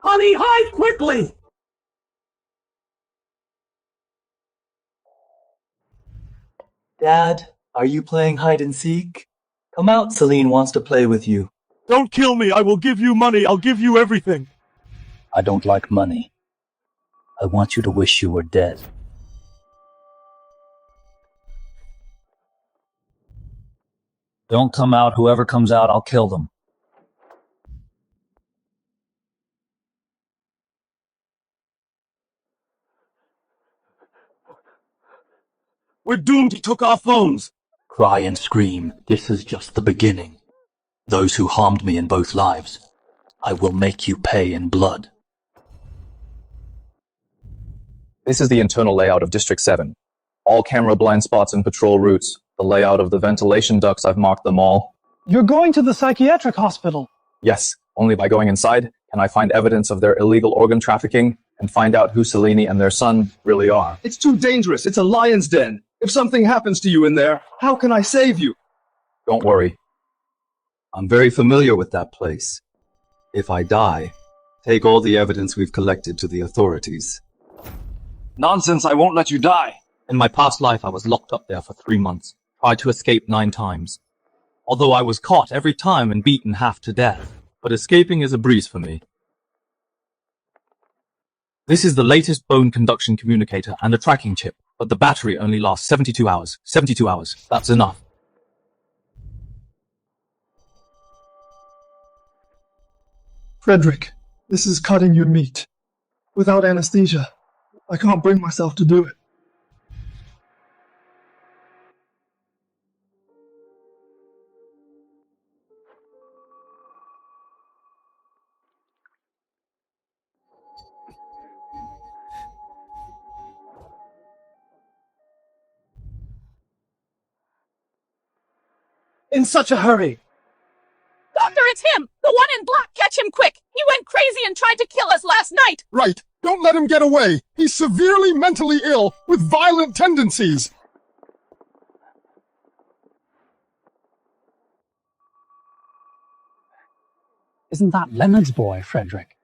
Honey, hide quickly! Dad, are you playing hide and seek? Come out, Selene wants to play with you. Don't kill me, I will give you money, I'll give you everything. I don't like money. I want you to wish you were dead. Don't come out. Whoever comes out, I'll kill them. We're doomed, he took our phones. Cry and scream. This is just the beginning. Those who harmed me in both lives, I will make you pay in blood. This is the internal layout of District 7. All camera blind spots and patrol routes. The layout of the ventilation ducts, I've marked them all. You're going to the psychiatric hospital. Yes, only by going inside can I find evidence of their illegal organ trafficking and find out who Selene and their son really are. It's too dangerous. It's a lion's den. If something happens to you in there, how can I save you? Don't worry. I'm very familiar with that place. If I die, take all the evidence we've collected to the authorities. Nonsense, I won't let you die. In my past life, I was locked up there for 3 months. Tried to escape 9 times. Although I was caught every time and beaten half to death. But escaping is a breeze for me. This is the latest bone conduction communicator and a tracking chip, but the battery only lasts 72 hours. 72 hours. That's enough. Frederick, this is cutting your meat. Without anesthesia, I can't bring myself to do it. In such a hurry. Doctor, it's him! The one in black! Catch him quick! He went crazy and tried to kill us last night! Right. Don't let him get away. He's severely mentally ill with violent tendencies. Isn't that Leonard's boy, Frederick?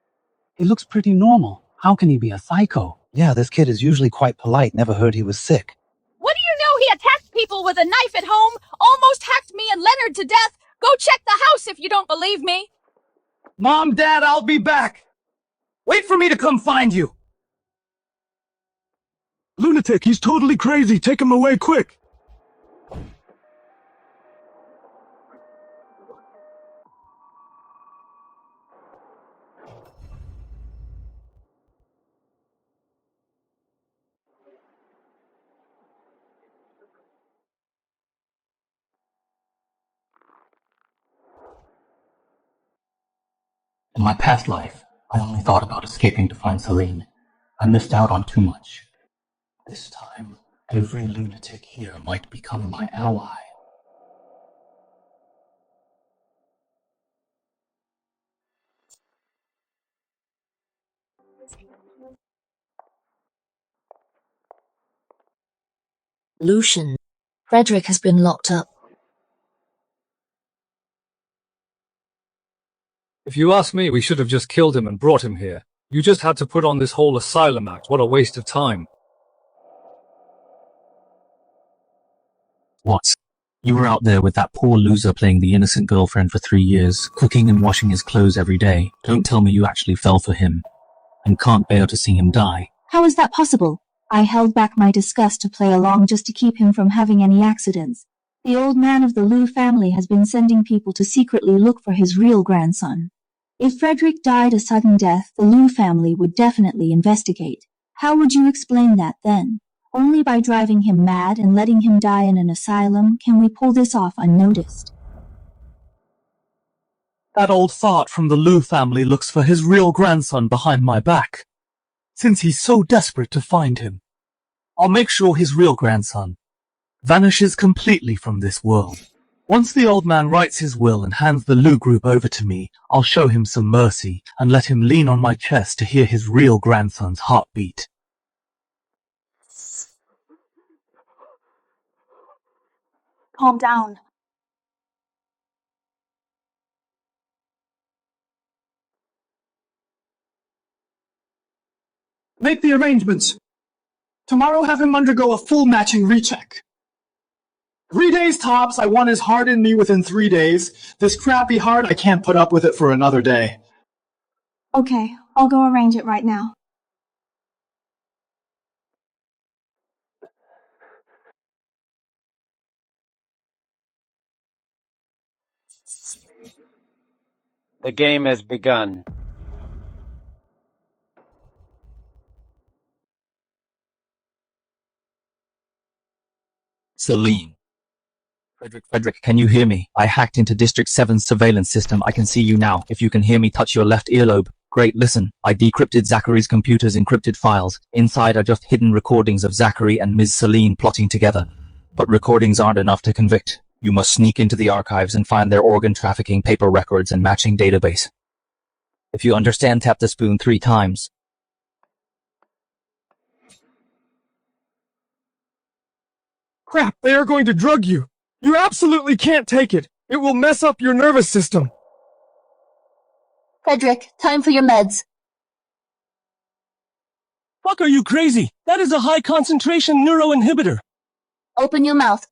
He looks pretty normal. How can he be a psycho? Yeah, this kid is usually quite polite. Never heard he was sick. What do you know? He attacked people with a knife at home, almost hacked me and Leonard to death. Go check the house if you don't believe me. Mom, Dad, I'll be back. Wait for me to come find you. Lunatic, he's totally crazy. Take him away quick. In my past life, I only thought about escaping to find Selene. I missed out on too much. This time, every lunatic here might become my ally. Lucian. Frederick has been locked up. If you ask me, we should have just killed him and brought him here. You just had to put on this whole asylum act. What a waste of time. What? You were out there with that poor loser playing the innocent girlfriend for 3 years, cooking and washing his clothes every day. Don't tell me you actually fell for him and can't bear to see him die. How is that possible? I held back my disgust to play along just to keep him from having any accidents. The old man of the Liu family has been sending people to secretly look for his real grandson. If Frederick died a sudden death, the Liu family would definitely investigate. How would you explain that then? Only by driving him mad and letting him die in an asylum can we pull this off unnoticed. That old fart from the Liu family looks for his real grandson behind my back. Since he's so desperate to find him, I'll make sure his real grandson vanishes completely from this world. Once the old man writes his will and hands the Liu group over to me, I'll show him some mercy and let him lean on my chest to hear his real grandson's heartbeat. Calm down. Make the arrangements. Tomorrow have him undergo a full matching recheck. 3 days tops, I want his heart in me within 3 days. This crappy heart, I can't put up with it for another day. Okay, I'll go arrange it right now. The game has begun. Selene. Frederick, can you hear me? I hacked into District 7's surveillance system. I can see you now. If you can hear me, touch your left earlobe. Great, listen. I decrypted Zachary's computer's encrypted files. Inside are just hidden recordings of Zachary and Ms. Selene plotting together. But recordings aren't enough to convict. You must sneak into the archives and find their organ trafficking paper records and matching database. If you understand, tap the spoon 3 times. Crap, they are going to drug you. You absolutely can't take it. It will mess up your nervous system. Frederick, time for your meds. Fuck, are you crazy? That is a high concentration neuroinhibitor. Open your mouth.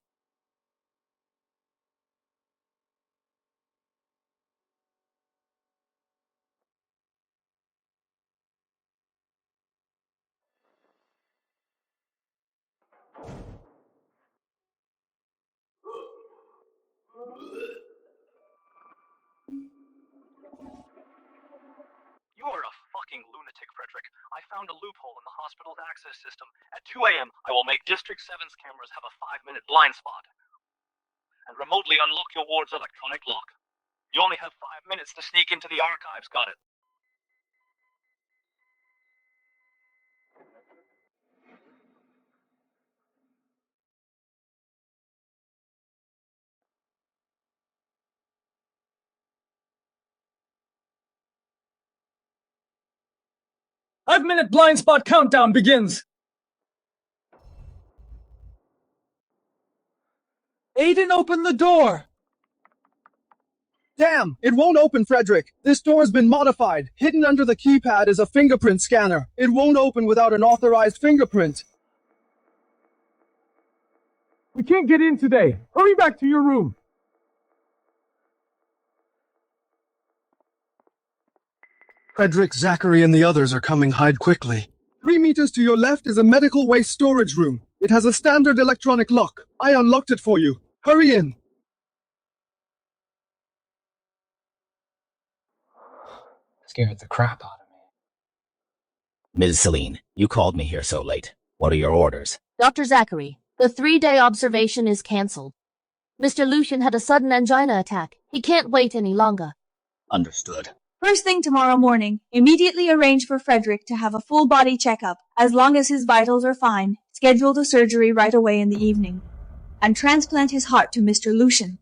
You are a fucking lunatic, Frederick. I found a loophole in the hospital's access system. At 2 a.m., I will make District 7's cameras have a 5-minute blind spot. And remotely unlock your ward's electronic lock. You only have 5 minutes to sneak into the archives, got it? Five-minute blind spot countdown begins. Aiden, open the door! Damn, it won't open, Frederick. This door's been modified. Hidden under the keypad is a fingerprint scanner. It won't open without an authorized fingerprint. We can't get in today. Hurry back to your room. Frederick, Zachary, and the others are coming. Hide quickly. 3 meters to your left is a medical waste storage room. It has a standard electronic lock. I unlocked it for you. Hurry in. Scared the crap out of me. Ms. Selene, you called me here so late. What are your orders? Dr. Zachary, the 3-day observation is cancelled. Mr. Lucian had a sudden angina attack. He can't wait any longer. Understood. First thing tomorrow morning, immediately arrange for Frederick to have a full body checkup. As long as his vitals are fine, schedule the surgery right away in the evening. And transplant his heart to Mr. Lucian.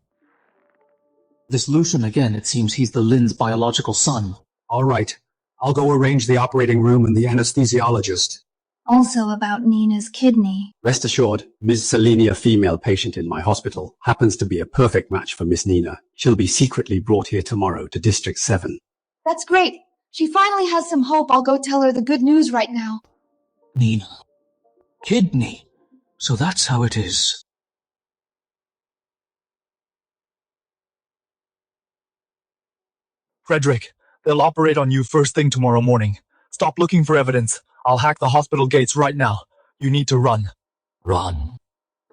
This Lucian again, it seems he's the Lin's biological son. All right. I'll go arrange the operating room and the anesthesiologist. Also about Nina's kidney. Rest assured, Ms. Selene, a female patient in my hospital, happens to be a perfect match for Miss Nina. She'll be secretly brought here tomorrow to District 7. That's great. She finally has some hope. I'll go tell her the good news right now. Nina. Kidney. So that's how it is. Frederick, they'll operate on you first thing tomorrow morning. Stop looking for evidence. I'll hack the hospital gates right now. You need to run. Run.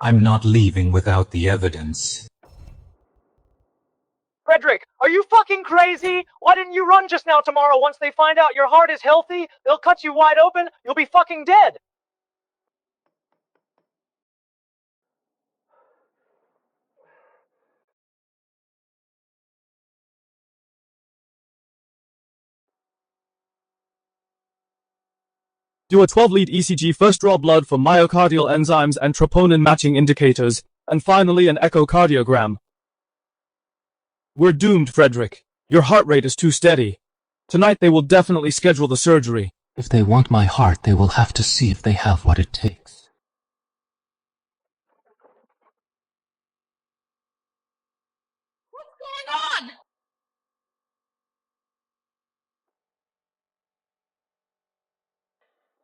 I'm not leaving without the evidence. Frederick, are you fucking crazy? Why didn't you run just now tomorrow? Once they find out your heart is healthy, they'll cut you wide open, you'll be fucking dead. Do a 12-lead ECG, first draw blood for myocardial enzymes and troponin matching indicators, and finally an echocardiogram. We're doomed, Frederick. Your heart rate is too steady. Tonight they will definitely schedule the surgery. If they want my heart, they will have to see if they have what it takes. What's going on?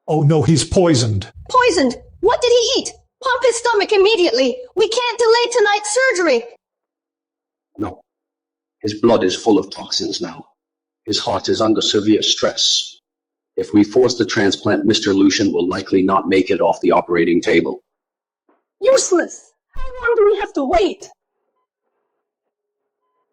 Oh no, he's poisoned. Poisoned! What did he eat? Pump his stomach immediately! We can't delay tonight's surgery! No. His blood is full of toxins now. His heart is under severe stress. If we force the transplant, Mr. Lucian will likely not make it off the operating table. Useless! How long do we have to wait?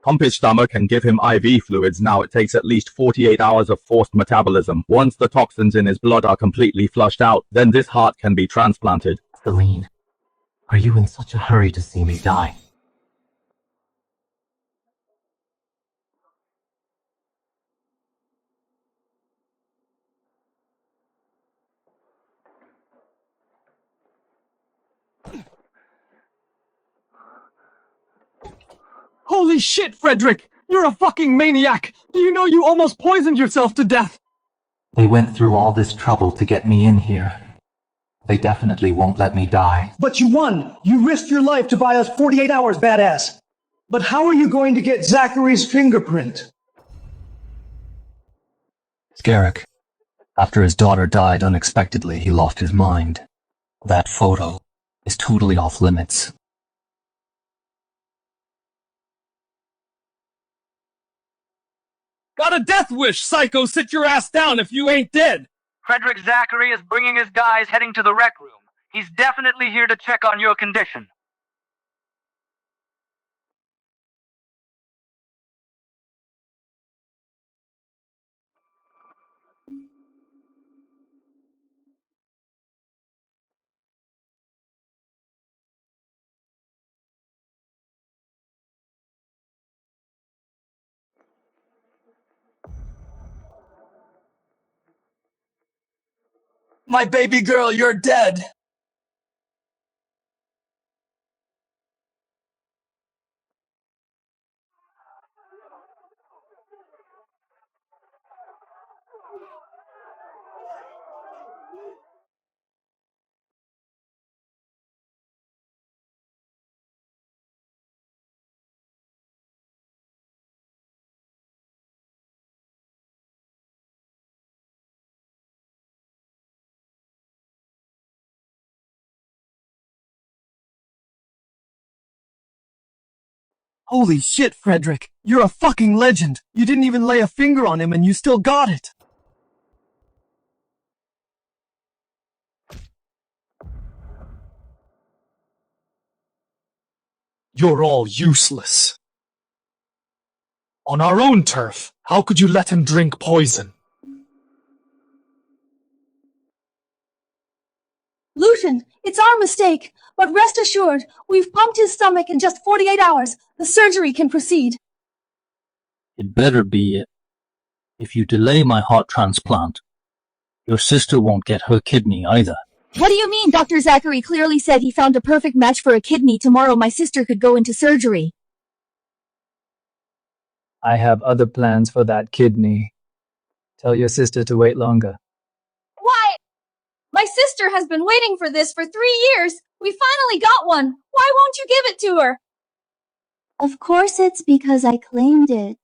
Pump his stomach and give him IV fluids. Now it takes at least 48 hours of forced metabolism. Once the toxins in his blood are completely flushed out, then this heart can be transplanted. Selene, are you in such a hurry to see me die? Holy shit, Frederick! You're a fucking maniac! Do you know you almost poisoned yourself to death? They went through all this trouble to get me in here. They definitely won't let me die. But you won! You risked your life to buy us 48 hours, badass! But how are you going to get Zachary's fingerprint? Frederick. After his daughter died unexpectedly, he lost his mind. That photo is totally off limits. Got a death wish, psycho! Sit your ass down if you ain't dead! Frederick Zachary is bringing his guys heading to the rec room. He's definitely here to check on your condition. My baby girl, you're dead! Holy shit, Frederick! You're a fucking legend! You didn't even lay a finger on him and you still got it! You're all useless. On our own turf, how could you let him drink poison? Lucian, it's our mistake, but rest assured, we've pumped his stomach in just 48 hours. The surgery can proceed. It better be it. If you delay my heart transplant, your sister won't get her kidney either. What do you mean? Dr. Zachary clearly said he found a perfect match for a kidney. Tomorrow my sister could go into surgery. I have other plans for that kidney. Tell your sister to wait longer. Why? My My sister has been waiting for this for 3 years. We finally got one. Why won't you give it to her? Of course it's because I claimed it.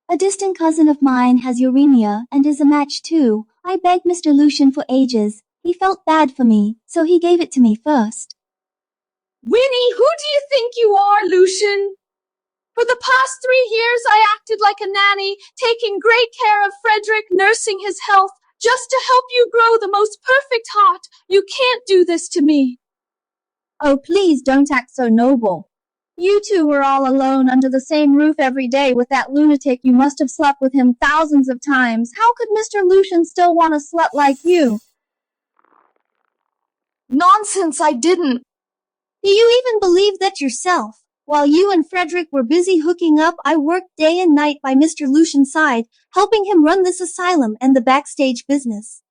A distant cousin of mine has uremia and is a match too. I begged Mr. Lucian for ages. He felt bad for me, so he gave it to me first. Winnie, who do you think you are, Lucian? For the past 3 years, I acted like a nanny, taking great care of Frederick, nursing his health, just to help you grow the most perfect heart. You can't do this to me. Oh, please don't act so noble. You two were all alone under the same roof every day with that lunatic. You must have slept with him thousands of times. How could Mr. Lucian still want a slut like you? Nonsense, I didn't. Do you even believe that yourself? While you and Frederick were busy hooking up, I worked day and night by Mr. Lucian's side, helping him run this asylum and the backstage business.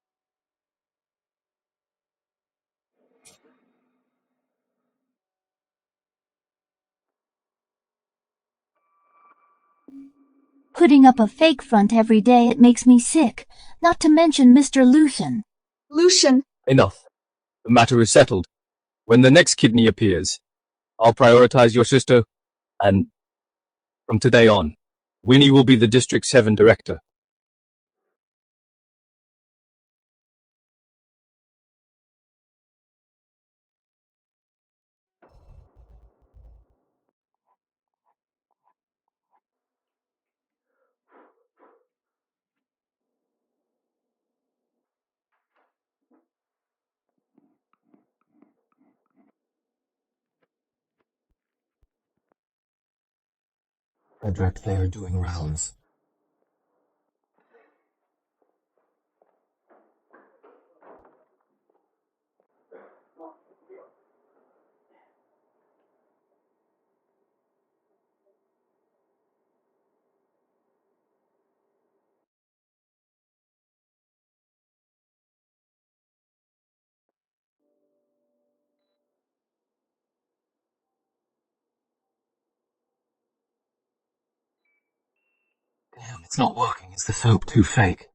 Putting up a fake front every day, it makes me sick. Not to mention Mr. Lucian. Lucian. Enough. The matter is settled. When the next kidney appears, I'll prioritize your sister, and from today on, Winnie will be the District 7 director. Frederick, they are doing rounds. Damn, it's not working. Is the soap too fake?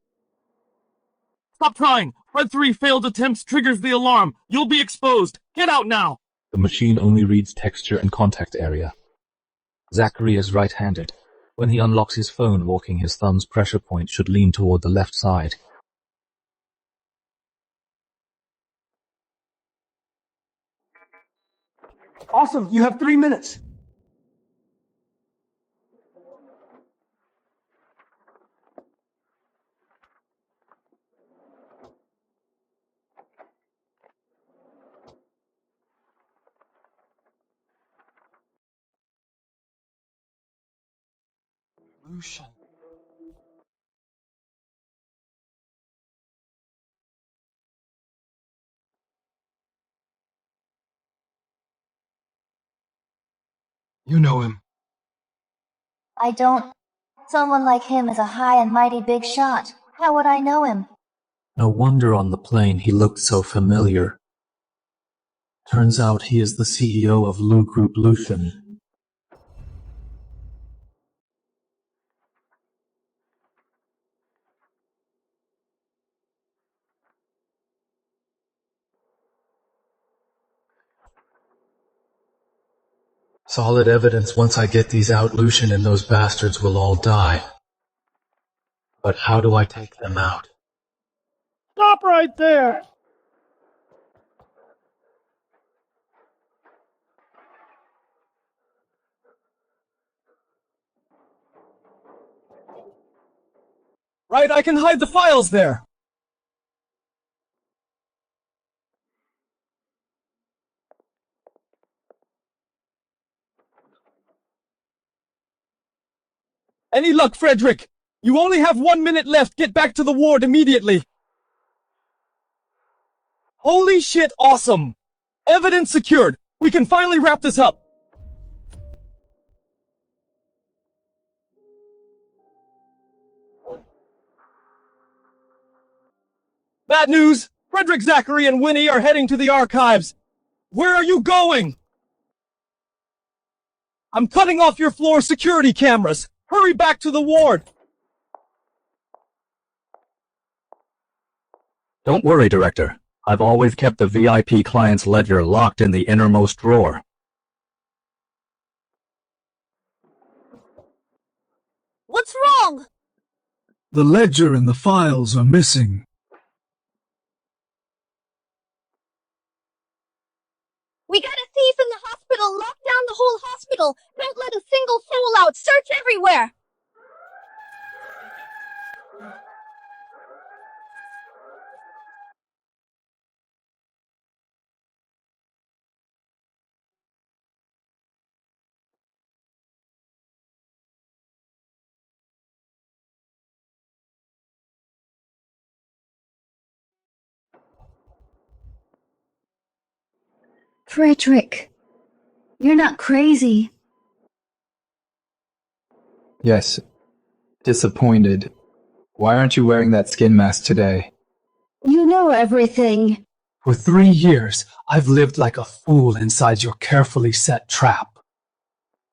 Stop trying! Fred 3 failed attempts triggers the alarm. You'll be exposed. Get out now! The machine only reads texture and contact area. Zachary is right-handed. When he unlocks his phone, walking his thumb's pressure point should lean toward the left side. Awesome, you have 3 minutes. Lucian. You know him. I don't. Someone like him is a high and mighty big shot. How would I know him? No wonder on the plane he looked so familiar. Turns out he is the CEO of Lu Group Lucian. Solid evidence. Once I get these out, Lucian and those bastards will all die. But how do I take them out? Stop right there! Right, I can hide the files there! Any luck, Frederick? You only have 1 minute left. Get back to the ward immediately. Holy shit, awesome! Evidence secured. We can finally wrap this up. Bad news! Frederick, Zachary, and Winnie are heading to the archives. Where are you going? I'm cutting off your floor security cameras. Hurry back to the ward. Don't worry, Director. I've always kept the VIP client's ledger locked in the innermost drawer. What's wrong? The ledger and the files are missing. We got a thief in the hospital! Lock down the whole hospital! Don't let a single soul out! Search everywhere! Frederick, you're not crazy. Yes. Disappointed. Why aren't you wearing that skin mask today? You know everything. For 3 years, I've lived like a fool inside your carefully set trap.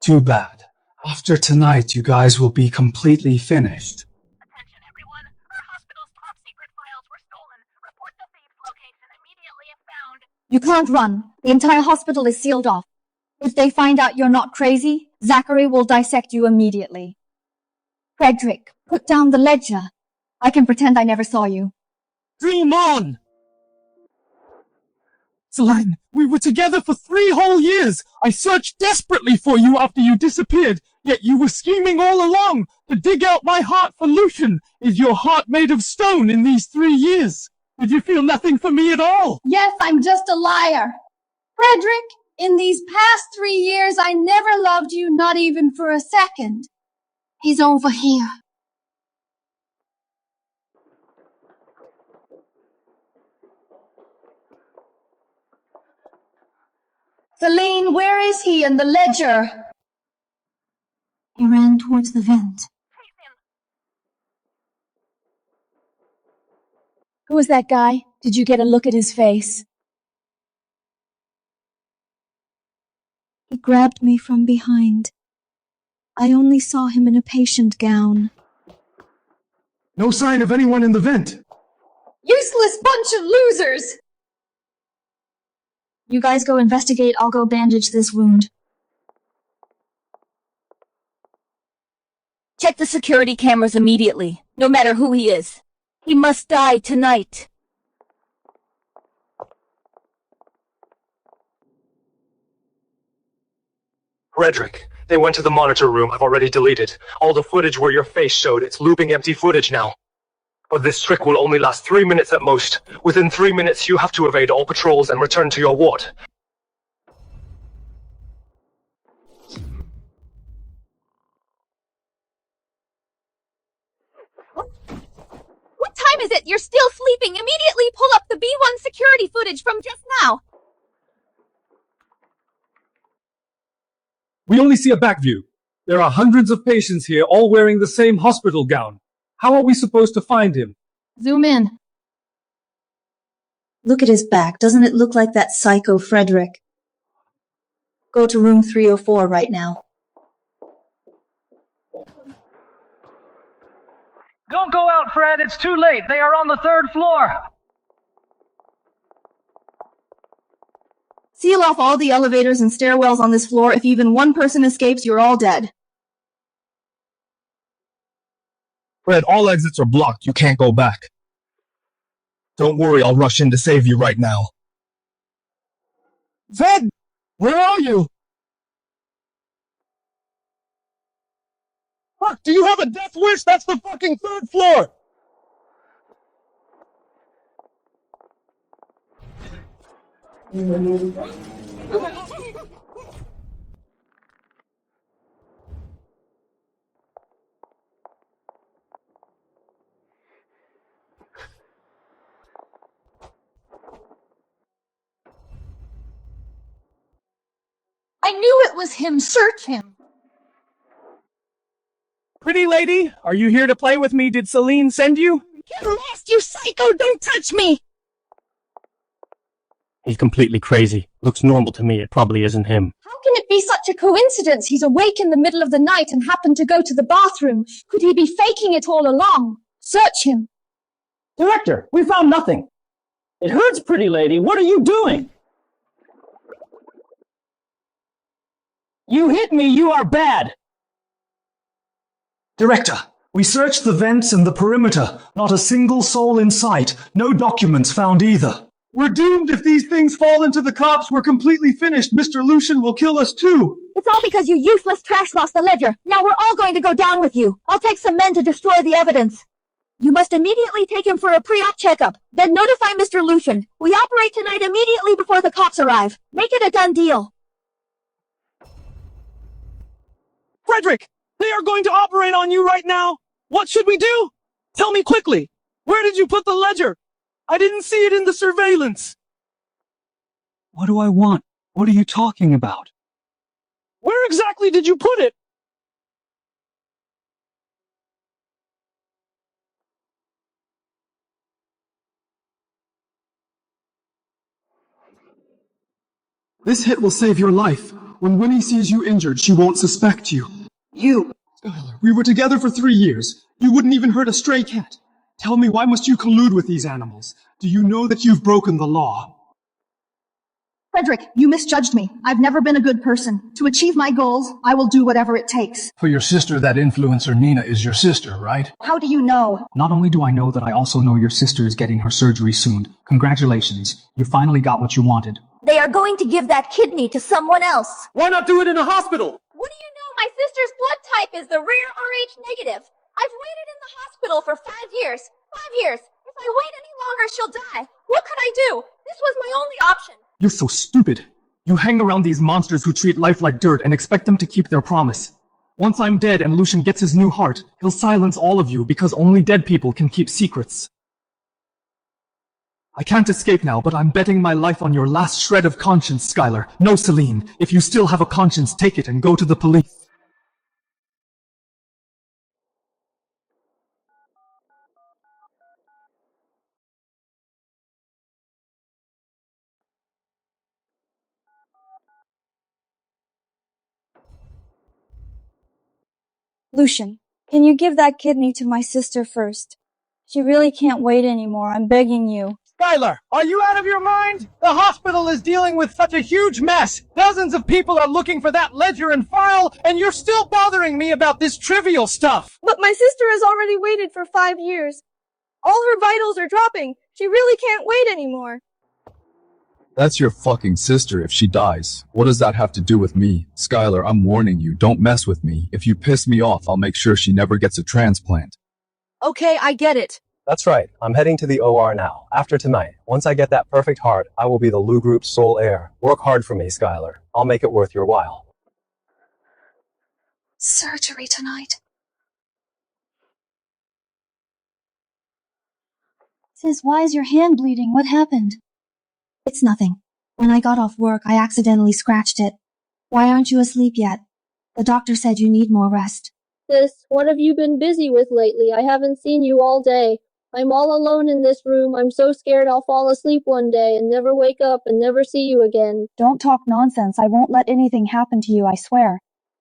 Too bad. After tonight, you guys will be completely finished. Attention everyone! Our hospital's top secret files were stolen. Report the thief's location immediately if found. You can't run. The entire hospital is sealed off. If they find out you're not crazy, Zachary will dissect you immediately. Frederick, put down the ledger. I can pretend I never saw you. Dream on! Selene, we were together for 3 whole years. I searched desperately for you after you disappeared, yet you were scheming all along to dig out my heart for Lucian. Is your heart made of stone in these 3 years? Did you feel nothing for me at all? Yes, I'm just a liar. Frederick, in these past 3 years, I never loved you, not even for a second. He's over here. Selene, where is he and the ledger? He ran towards the vent. Who was that guy? Did you get a look at his face? He grabbed me from behind. I only saw him in a patient gown. No sign of anyone in the vent. Useless bunch of losers! You guys go investigate, I'll go bandage this wound. Check the security cameras immediately, no matter who he is. He must die tonight. Frederick, they went to the monitor room. I've already deleted. All the footage where your face showed, it's looping empty footage now. But this trick will only last 3 minutes at most. Within 3 minutes, you have to evade all patrols and return to your ward. What time is it? You're still sleeping. Immediately pull up the B1 security footage from just now. We only see a back view. There are hundreds of patients here, all wearing the same hospital gown. How are we supposed to find him? Zoom in. Look at his back. Doesn't it look like that psycho Frederick? Go to room 304 right now. Don't go out, Fred. It's too late. They are on the 3rd floor. Seal off all the elevators and stairwells on this floor. If even one person escapes, you're all dead. Fred, all exits are blocked. You can't go back. Don't worry, I'll rush in to save you right now. Fred! Where are you? Fuck, do you have a death wish? That's the fucking 3rd floor! I knew it was him. Search him. Pretty lady, are you here to play with me? Did Selene send you? Get lost, you psycho! Don't touch me! He's completely crazy. Looks normal to me. It probably isn't him. How can it be such a coincidence? He's awake in the middle of the night and happened to go to the bathroom. Could he be faking it all along? Search him. Director, we found nothing. It hurts, pretty lady. What are you doing? You hit me. You are bad. Director, we searched the vents and the perimeter. Not a single soul in sight. No documents found either. We're doomed if these things fall into the cops. We're completely finished. Mr. Lucian will kill us too. It's all because you useless trash lost the ledger. Now we're all going to go down with you. I'll take some men to destroy the evidence. You must immediately take him for a pre-op checkup. Then notify Mr. Lucian. We operate tonight immediately before the cops arrive. Make it a done deal. Frederick, they are going to operate on you right now. What should we do? Tell me quickly. Where did you put the ledger? I didn't see it in the surveillance. What do I want? What are you talking about? Where exactly did you put it? This hit will save your life. When Winnie sees you injured, she won't suspect you. You! Skylar, we were together for 3 years. You wouldn't even hurt a stray cat. Tell me, why must you collude with these animals? Do you know that you've broken the law? Frederick, you misjudged me. I've never been a good person. To achieve my goals, I will do whatever it takes. For your sister, that influencer Nina is your sister, right? How do you know? Not only do I know that, I also know your sister is getting her surgery soon. Congratulations. You finally got what you wanted. They are going to give that kidney to someone else. Why not do it in a hospital? What do you know? My sister's blood type is the rare Rh negative. I've waited in the hospital for 5 years. 5 years. If I wait any longer, she'll die. What could I do? This was my only option. You're so stupid. You hang around these monsters who treat life like dirt and expect them to keep their promise. Once I'm dead and Lucian gets his new heart, he'll silence all of you because only dead people can keep secrets. I can't escape now, but I'm betting my life on your last shred of conscience, Skylar. No, Selene. If you still have a conscience, take it and go to the police. Lucian, can you give that kidney to my sister first? She really can't wait anymore. I'm begging you. Skylar, are you out of your mind? The hospital is dealing with such a huge mess. Dozens of people are looking for that ledger and file, and you're still bothering me about this trivial stuff. But my sister has already waited for 5 years. All her vitals are dropping. She really can't wait anymore. That's your fucking sister if she dies. What does that have to do with me? Skylar, I'm warning you, don't mess with me. If you piss me off, I'll make sure she never gets a transplant. Okay, I get it. That's right. I'm heading to the OR now. After tonight, once I get that perfect heart, I will be the Lou Group's sole heir. Work hard for me, Skylar. I'll make it worth your while. Surgery tonight. Sis, why is your hand bleeding? What happened? It's nothing. When I got off work, I accidentally scratched it. Why aren't you asleep yet? The doctor said you need more rest. Sis, what have you been busy with lately? I haven't seen you all day. I'm all alone in this room. I'm so scared I'll fall asleep one day and never wake up and never see you again. Don't talk nonsense. I won't let anything happen to you, I swear.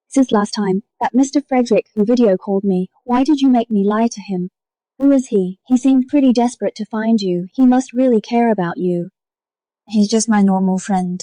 Since last time, that Mr. Frederick who video called me, why did you make me lie to him? Who is he? He seemed pretty desperate to find you. He must really care about you. He's just my normal friend.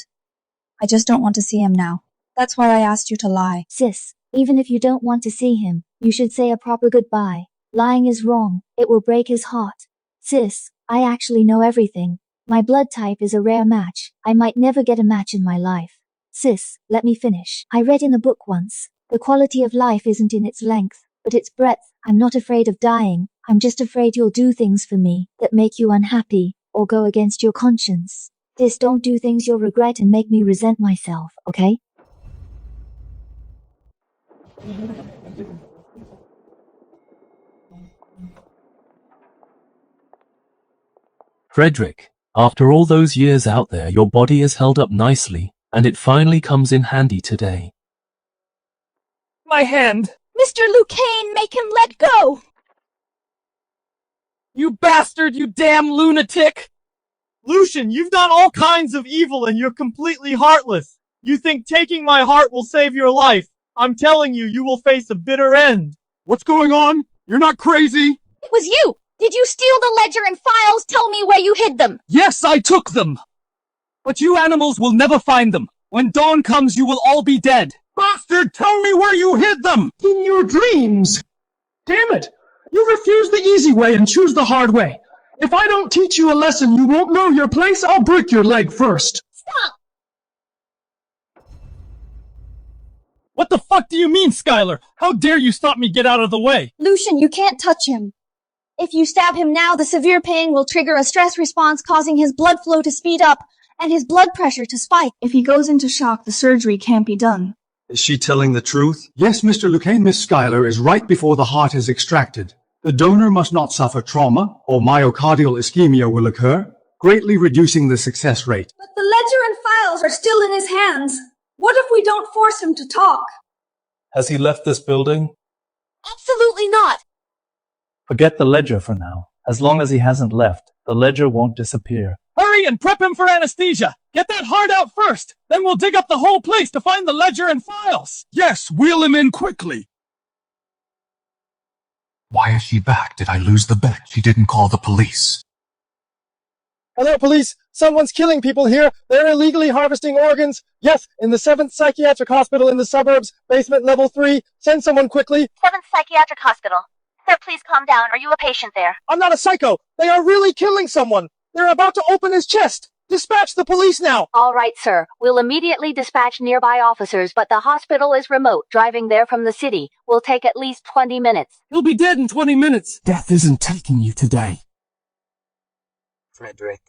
I just don't want to see him now. That's why I asked you to lie. Sis, even if you don't want to see him, you should say a proper goodbye. Lying is wrong. It will break his heart. Sis, I actually know everything. My blood type is a rare match. I might never get a match in my life. Sis, let me finish. I read in a book once, the quality of life isn't in its length, but its breadth. I'm not afraid of dying. I'm just afraid you'll do things for me that make you unhappy or go against your conscience. Sis, don't do things you'll regret and make me resent myself, okay? Frederick, after all those years out there, your body is held up nicely, and it finally comes in handy today. My hand! Mr. Lucaine, make him let go! You bastard, you damn lunatic! Lucian, you've done all kinds of evil and you're completely heartless. You think taking my heart will save your life. I'm telling you, you will face a bitter end. What's going on? You're not crazy? It was you! Did you steal the ledger and files? Tell me where you hid them. Yes, I took them. But you animals will never find them. When dawn comes, you will all be dead. Bastard, tell me where you hid them! In your dreams! Damn it! You refuse the easy way and choose the hard way. If I don't teach you a lesson you won't know your place, I'll break your leg first. Stop! What the fuck do you mean, Skylar? How dare you stop me? Get out of the way! Lucian, you can't touch him. If you stab him now, the severe pain will trigger a stress response causing his blood flow to speed up and his blood pressure to spike. If he goes into shock, the surgery can't be done. Is she telling the truth? Yes, Mr. Lucain, Miss Schuyler is right before the heart is extracted. The donor must not suffer trauma, or myocardial ischemia will occur, greatly reducing the success rate. But the ledger and files are still in his hands. What if we don't force him to talk? Has he left this building? Absolutely not. Forget the ledger for now. As long as he hasn't left, the ledger won't disappear. Hurry and prep him for anesthesia! Get that heart out first! Then we'll dig up the whole place to find the ledger and files! Yes, wheel him in quickly! Why is she back? Did I lose the bet? She didn't call the police. Hello, police! Someone's killing people here! They're illegally harvesting organs! Yes, in the 7th Psychiatric Hospital in the suburbs, basement level 3. Send someone quickly! 7th Psychiatric Hospital. Sir, please calm down. Are you a patient there? I'm not a psycho! They are really killing someone! They're about to open his chest! Dispatch the police now! All right, sir. We'll immediately dispatch nearby officers, but the hospital is remote. Driving there from the city will take at least 20 minutes. He'll be dead in 20 minutes! Death isn't taking you today. Frederick.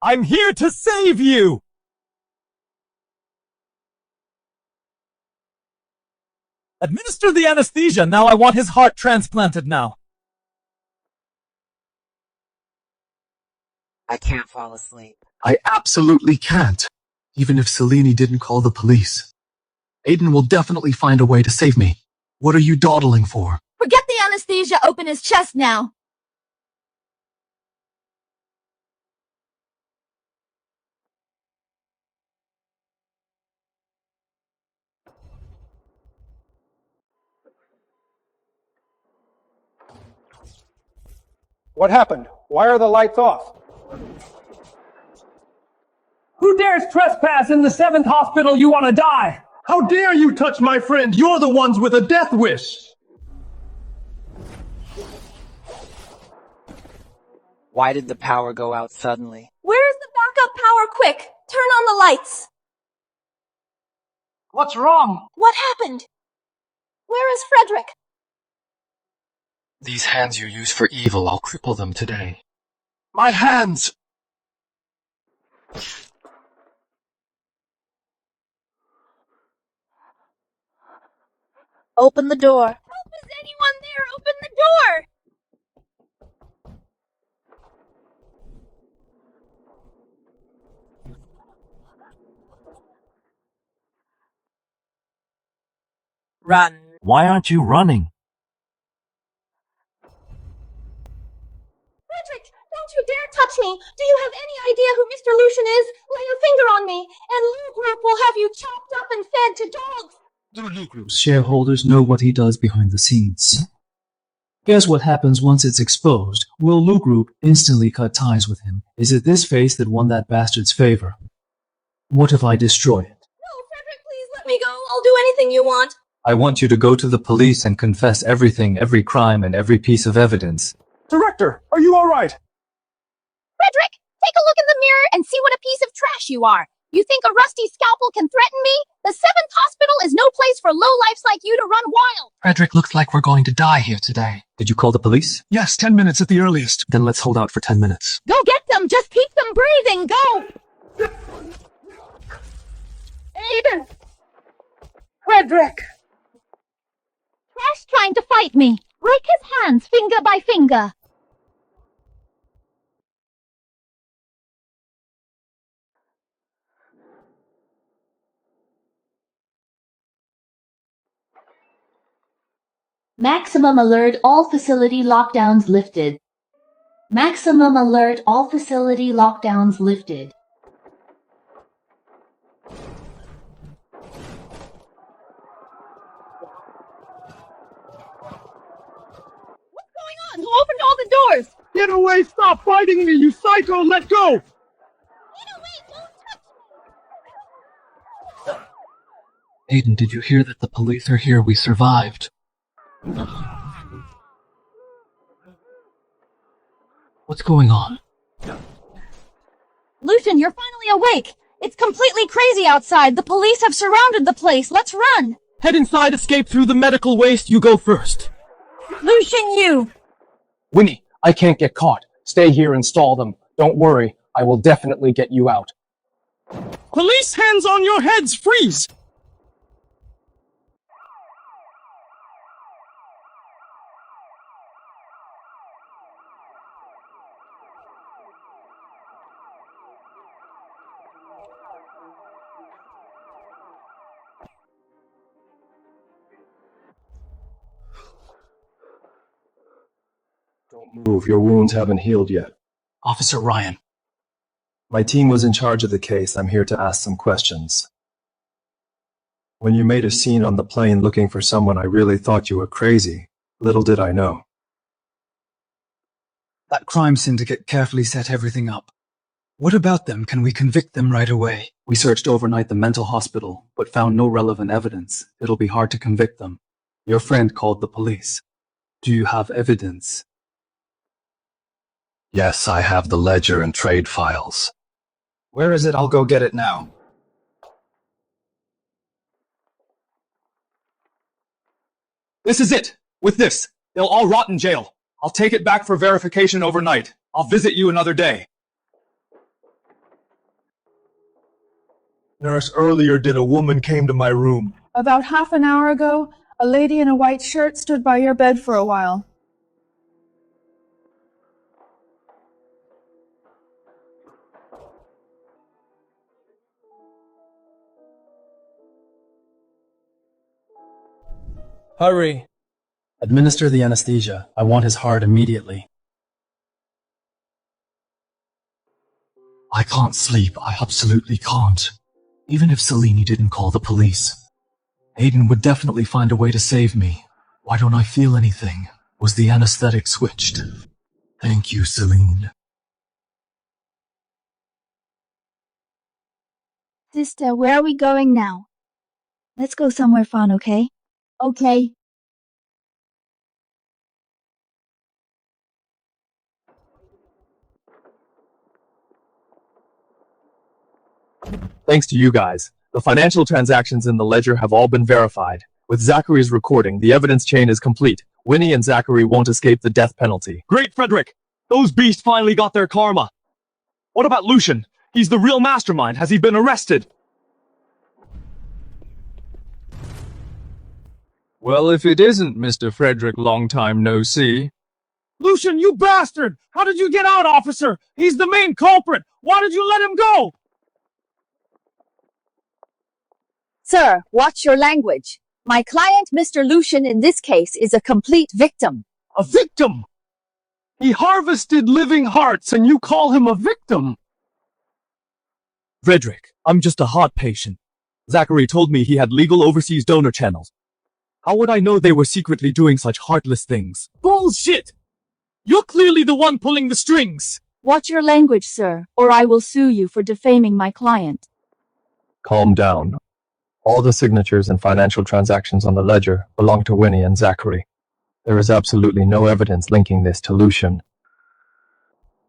I'm here to save you! Administer the anesthesia. Now I want his heart transplanted now. I can't fall asleep. I absolutely can't. Even if Selene didn't call the police. Aiden will definitely find a way to save me. What are you dawdling for? Forget the anesthesia. Open his chest now. What happened? Why are the lights off? Who dares trespass in the 7th hospital? You want to die? How dare you touch my friend? You're the ones with a death wish! Why did the power go out suddenly? Where is the backup power? Quick! Turn on the lights! What's wrong? What happened? Where is Frederick? These hands you use for evil, I'll cripple them today. My hands! Open the door. Help! Is anyone there? Open the door! Run. Why aren't you running? Frederick, don't you dare touch me! Do you have any idea who Mr. Lucian is? Lay a finger on me, and Lou Group will have you chopped up and fed to dogs! Shareholders know what he does behind the scenes. Guess what happens once it's exposed? Will Lu Group instantly cut ties with him? Is it this face that won that bastard's favor? What if I destroy it? No, Frederick, please let me go. I'll do anything you want. I want you to go to the police and confess everything, every crime, and every piece of evidence. Director, are you alright? Frederick, take a look in the mirror and see what a piece of trash you are. You think a rusty scalpel can threaten me? The 7th hospital is no place for lowlifes like you to run wild. Frederick, looks like we're going to die here today. Did you call the police? Yes, 10 minutes at the earliest. Then let's hold out for 10 minutes. Go get them. Just keep them breathing. Go. Aiden! Frederick! Trash trying to fight me. Break his hands finger by finger. Maximum alert, all facility lockdowns lifted. Maximum alert, all facility lockdowns lifted. What's going on? Who opened all the doors? Get away! Stop fighting me, you psycho! Let go! Aiden, did you hear that the police are here? We survived. What's going on? Lucian, you're finally awake! It's completely crazy outside! The police have surrounded the place! Let's run! Head inside, escape through the medical waste, you go first. Lucian, you! Winnie, I can't get caught. Stay here and stall them. Don't worry, I will definitely get you out. Police, hands on your heads! Freeze! Don't move, your wounds haven't healed yet. Officer Ryan. My team was in charge of the case. I'm here to ask some questions. When you made a scene on the plane looking for someone, I really thought you were crazy. Little did I know. That crime syndicate carefully set everything up. What about them? Can we convict them right away? We searched overnight the mental hospital, but found no relevant evidence. It'll be hard to convict them. Your friend called the police. Do you have evidence? Yes, I have the ledger and trade files. Where is it? I'll go get it now. This is it. With this, they'll all rot in jail. I'll take it back for verification overnight. I'll visit you another day. Nurse, earlier a woman came to my room. About half an hour ago, a lady in a white shirt stood by your bed for a while. Hurry. Administer the anesthesia. I want his heart immediately. I can't sleep. I absolutely can't. Even if Selene didn't call the police. Aiden would definitely find a way to save me. Why don't I feel anything? Was the anesthetic switched? Thank you, Selene. Sister, where are we going now? Let's go somewhere fun, okay? Okay. Thanks to you guys, the financial transactions in the ledger have all been verified. With Zachary's recording, the evidence chain is complete. Winnie and Zachary won't escape the death penalty. Great, Frederick! Those beasts finally got their karma. What about Lucian? He's the real mastermind. Has he been arrested? Well, if it isn't Mr. Frederick, long time no see. Lucian, you bastard! How did you get out, officer? He's the main culprit! Why did you let him go? Sir, watch your language. My client, Mr. Lucian, in this case, is a complete victim. A victim? He harvested living hearts and you call him a victim? Frederick, I'm just a heart patient. Zachary told me he had legal overseas donor channels. How would I know they were secretly doing such heartless things? Bullshit! You're clearly the one pulling the strings. Watch your language, sir, or I will sue you for defaming my client. Calm down. All the signatures and financial transactions on the ledger belong to Winnie and Zachary. There is absolutely no evidence linking this to Lucian.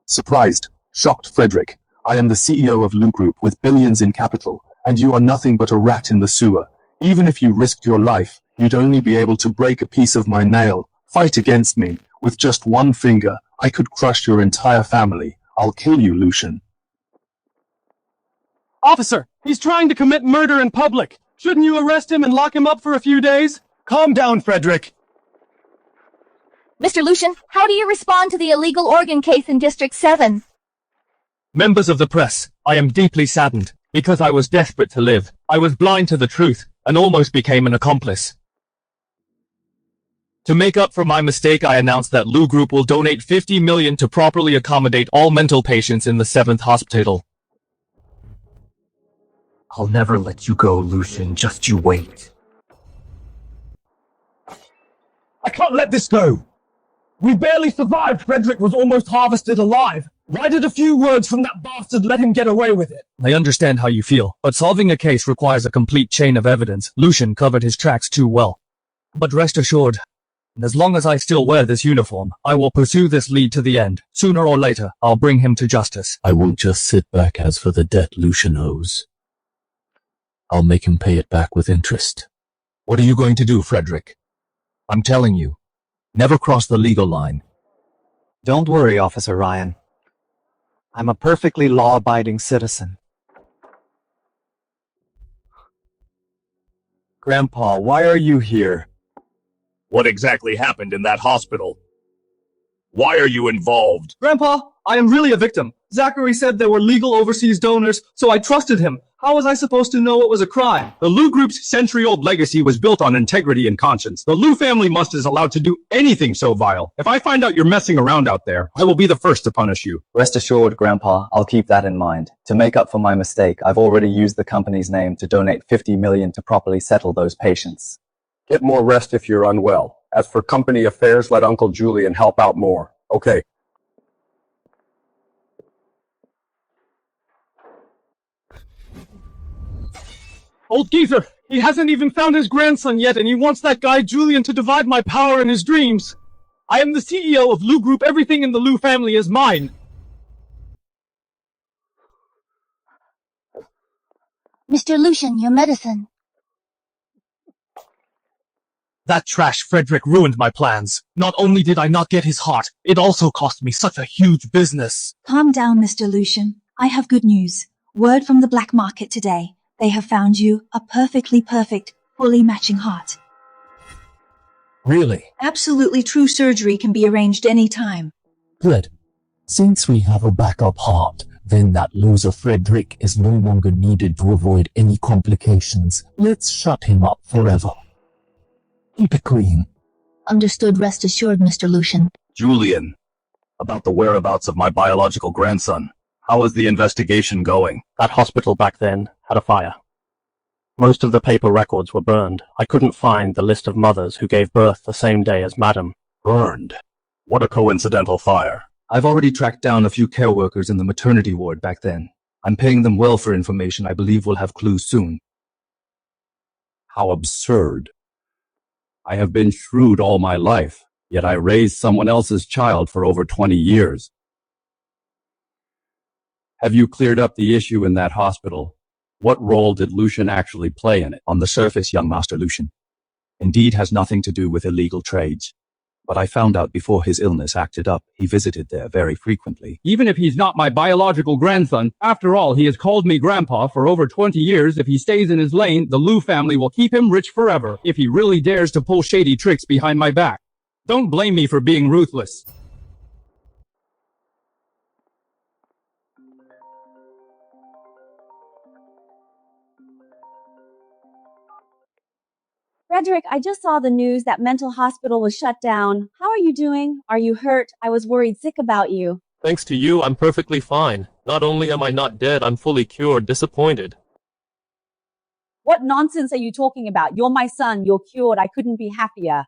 Surprised, shocked Frederick. I am the CEO of Loot Group with billions in capital, and you are nothing but a rat in the sewer. Even if you risked your life, you'd only be able to break a piece of my nail. Fight against me. With just one finger, I could crush your entire family. I'll kill you, Lucian. Officer, he's trying to commit murder in public. Shouldn't you arrest him and lock him up for a few days? Calm down, Frederick. Mr. Lucian, how do you respond to the illegal organ case in District 7? Members of the press, I am deeply saddened, because I was desperate to live. I was blind to the truth, and almost became an accomplice. To make up for my mistake, I announced that Loot Group will donate $50 million to properly accommodate all mental patients in the 7th hospital. I'll never let you go, Lucian. Just you wait. I can't let this go! We barely survived. Frederick was almost harvested alive. Why did a few words from that bastard let him get away with it? I understand how you feel, but solving a case requires a complete chain of evidence. Lucian covered his tracks too well. But rest assured, as long as I still wear this uniform, I will pursue this lead to the end. Sooner or later, I'll bring him to justice. I won't just sit back. As for the debt Lucian owes, I'll make him pay it back with interest. What are you going to do, Frederick? I'm telling you, never cross the legal line. Don't worry, Officer Ryan. I'm a perfectly law-abiding citizen. Grandpa, why are you here? What exactly happened in that hospital? Why are you involved? Grandpa, I am really a victim. Zachary said there were legal overseas donors, so I trusted him. How was I supposed to know it was a crime? The Lu Group's century-old legacy was built on integrity and conscience. The Lu family must is allowed to do anything so vile. If I find out you're messing around out there, I will be the first to punish you. Rest assured, Grandpa, I'll keep that in mind. To make up for my mistake, I've already used the company's name to donate $50 million to properly settle those patients. Get more rest if you're unwell. As for company affairs, let Uncle Julian help out more. Okay. Old geezer, he hasn't even found his grandson yet, and he wants that guy Julian to divide my power in his dreams. I am the CEO of Lu Group. Everything in the Lu family is mine. Mr. Lucian, your medicine. That trash Frederick ruined my plans. Not only did I not get his heart, it also cost me such a huge business. Calm down, Mr. Lucian. I have good news. Word from the black market today. They have found you a perfectly perfect, fully matching heart. Really? Absolutely true. Surgery can be arranged any time. Good. Since we have a backup heart, then that loser Frederick is no longer needed to avoid any complications. Let's shut him up forever. Keep it clean. Understood. Rest assured, Mr. Lucian. Julian, about the whereabouts of my biological grandson. How is the investigation going? That hospital back then had a fire. Most of the paper records were burned. I couldn't find the list of mothers who gave birth the same day as Madam. Burned? What a coincidental fire. I've already tracked down a few care workers in the maternity ward back then. I'm paying them well for information I believe will have clues soon. How absurd. I have been shrewd all my life, yet I raised someone else's child for over 20 years. Have you cleared up the issue in that hospital? What role did Lucian actually play in it? On the surface, young Master Lucian, indeed has nothing to do with illegal trades. But I found out before his illness acted up, he visited there very frequently. Even if he's not my biological grandson, after all, he has called me Grandpa for over 20 years. If he stays in his lane, the Lu family will keep him rich forever, if he really dares to pull shady tricks behind my back. Don't blame me for being ruthless. Frederick, I just saw the news that mental hospital was shut down. How are you doing? Are you hurt? I was worried sick about you. Thanks to you, I'm perfectly fine. Not only am I not dead, I'm fully cured. Disappointed. What nonsense are you talking about? You're my son. You're cured. I couldn't be happier.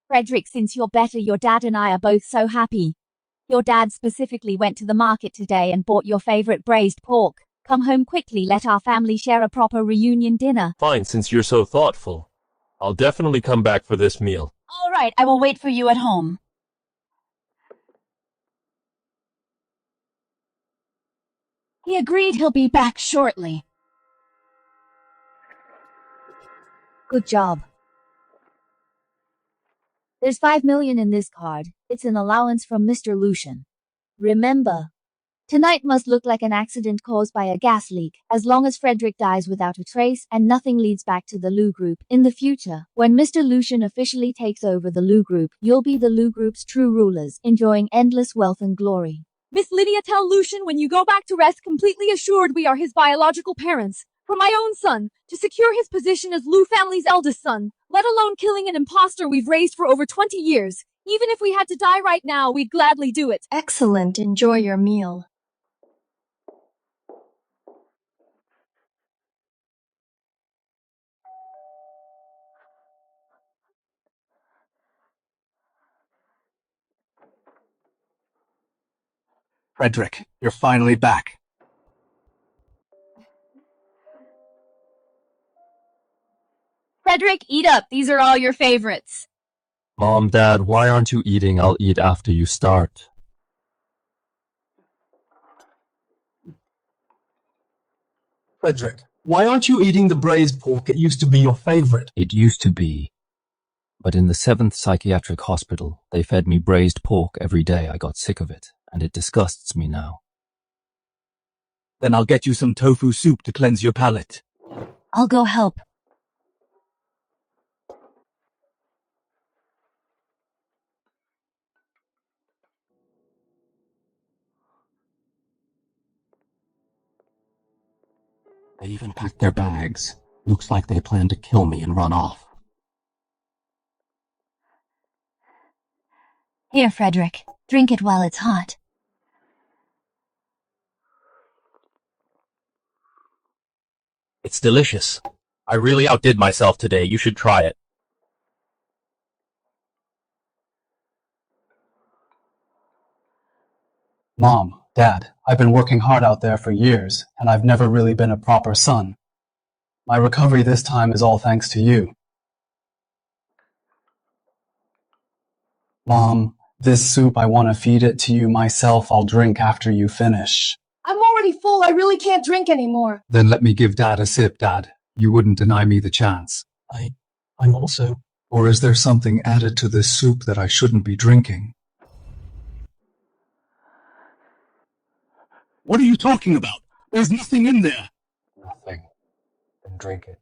Frederick, since you're better, your dad and I are both so happy. Your dad specifically went to the market today and bought your favorite braised pork. Come home quickly. Let our family share a proper reunion dinner. Fine, since you're so thoughtful. I'll definitely come back for this meal. All right, I will wait for you at home. He agreed he'll be back shortly. Good job. There's $5 million in this card. It's an allowance from Mr. Lucian. Remember, tonight must look like an accident caused by a gas leak, as long as Frederick dies without a trace and nothing leads back to the Lu Group. In the future, when Mr. Lucian officially takes over the Lu Group, you'll be the Lu Group's true rulers, enjoying endless wealth and glory. Miss Lydia, tell Lucian when you go back to rest, completely assured we are his biological parents. For my own son, to secure his position as Lu family's eldest son, let alone killing an imposter we've raised for over 20 years. Even if we had to die right now, we'd gladly do it. Excellent. Enjoy your meal. Frederick, you're finally back. Frederick, eat up. These are all your favorites. Mom, Dad, why aren't you eating? I'll eat after you start. Frederick, why aren't you eating the braised pork? It used to be your favorite. It used to be. But in the 7th psychiatric hospital, they fed me braised pork every day. I got sick of it, and it disgusts me now. Then I'll get you some tofu soup to cleanse your palate. I'll go help. They even packed their bags. Looks like they plan to kill me and run off. Here, Frederick. Drink it while it's hot. It's delicious. I really outdid myself today. You should try it. Mom, Dad, I've been working hard out there for years, and I've never really been a proper son. My recovery this time is all thanks to you. Mom, this soup, I want to feed it to you myself. I'll drink after you finish. I'm already full. I really can't drink anymore. Then let me give Dad a sip, Dad. You wouldn't deny me the chance. I'm also... Or is there something added to this soup that I shouldn't be drinking? What are you talking about? There's nothing in there. Nothing. Then drink it.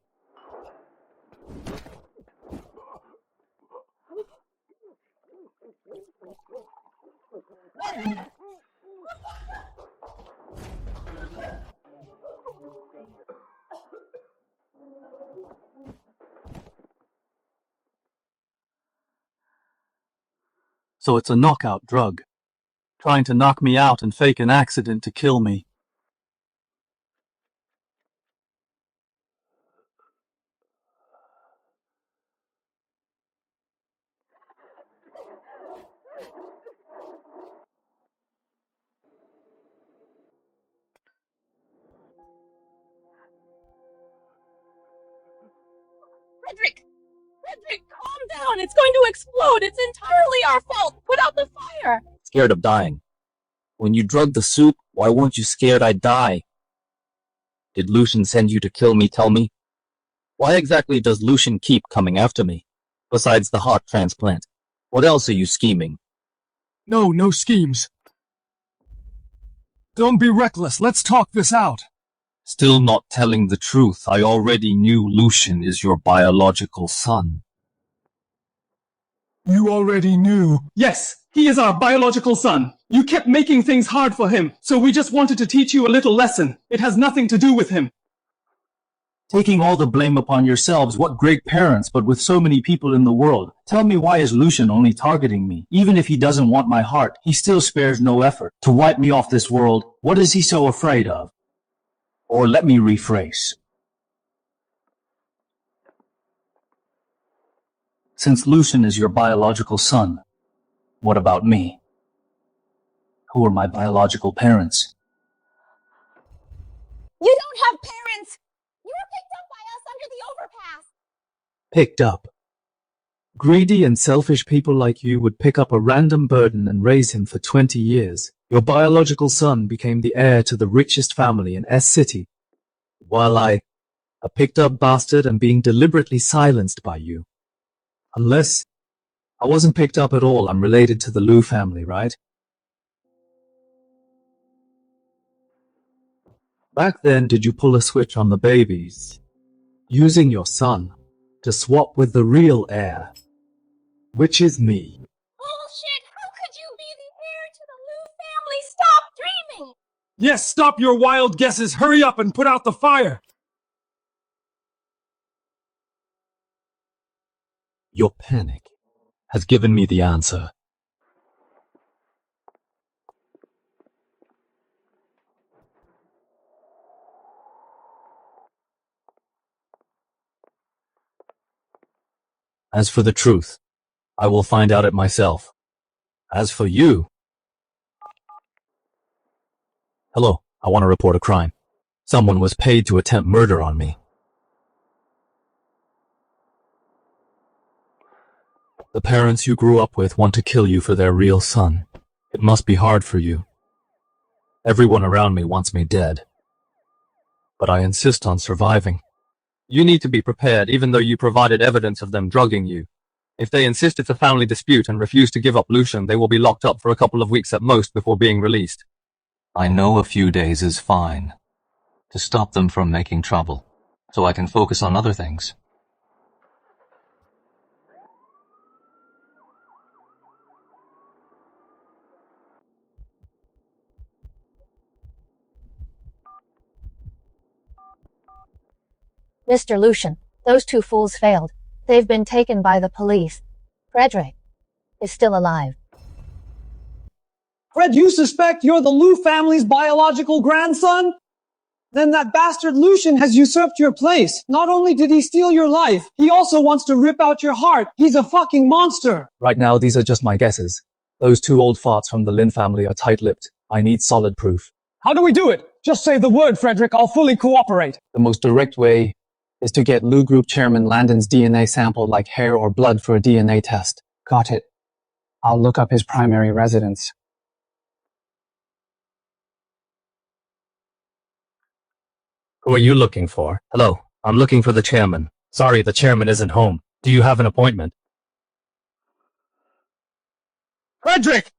So it's a knockout drug. Trying to knock me out and fake an accident to kill me. Frederick! Frederick, calm down! It's going to explode! It's entirely our fault! Put out the fire! Scared of dying. When you drugged the soup, why weren't you scared I'd die? Did Lucian send you to kill me, tell me? Why exactly does Lucian keep coming after me? Besides the heart transplant, what else are you scheming? No schemes. Don't be reckless. Let's talk this out. Still not telling the truth. I already knew Lucian is your biological son. You already knew. Yes, he is our biological son. You kept making things hard for him, so we just wanted to teach you a little lesson. It has nothing to do with him. Taking all the blame upon yourselves, what great parents, but with so many people in the world. Tell me, why is Lucian only targeting me? Even if he doesn't want my heart, he still spares no effort to wipe me off this world. What is he so afraid of? Or let me rephrase. Since Lucian is your biological son, what about me? Who are my biological parents? You don't have parents! You were picked up by us under the overpass! Picked up. Greedy and selfish people like you would pick up a random burden and raise him for 20 years. Your biological son became the heir to the richest family in S-City, while I, a picked-up bastard, am being deliberately silenced by you. Unless I wasn't picked up at all, I'm related to the Lu family, right? Back then, did you pull a switch on the babies, using your son to swap with the real heir, which is me? Bullshit! How could you be the heir to the Lu family? Stop dreaming! Yes, stop your wild guesses. Hurry up and put out the fire. Your panic has given me the answer. As for the truth, I will find out it myself. As for you, Hello, I want to report a crime. Someone was paid to attempt murder on me. The parents you grew up with want to kill you for their real son. It must be hard for you. Everyone around me wants me dead. But I insist on surviving. You need to be prepared even though you provided evidence of them drugging you. If they insist it's a family dispute and refuse to give up Lucian, they will be locked up for a couple of weeks at most before being released. I know a few days is fine. To stop them from making trouble, so I can focus on other things. Mr. Lucian, those two fools failed. They've been taken by the police. Frederick is still alive. Fred, you suspect you're the Lu family's biological grandson? Then that bastard Lucian has usurped your place. Not only did he steal your life, he also wants to rip out your heart. He's a fucking monster. Right now, these are just my guesses. Those two old farts from the Lin family are tight-lipped. I need solid proof. How do we do it? Just say the word, Frederick. I'll fully cooperate. The most direct way is to get Lu Group Chairman Landon's DNA sample like hair or blood for a DNA test. Got it. I'll look up his primary residence. Who are you looking for? Hello, I'm looking for the chairman. Sorry, the chairman isn't home. Do you have an appointment? Frederick!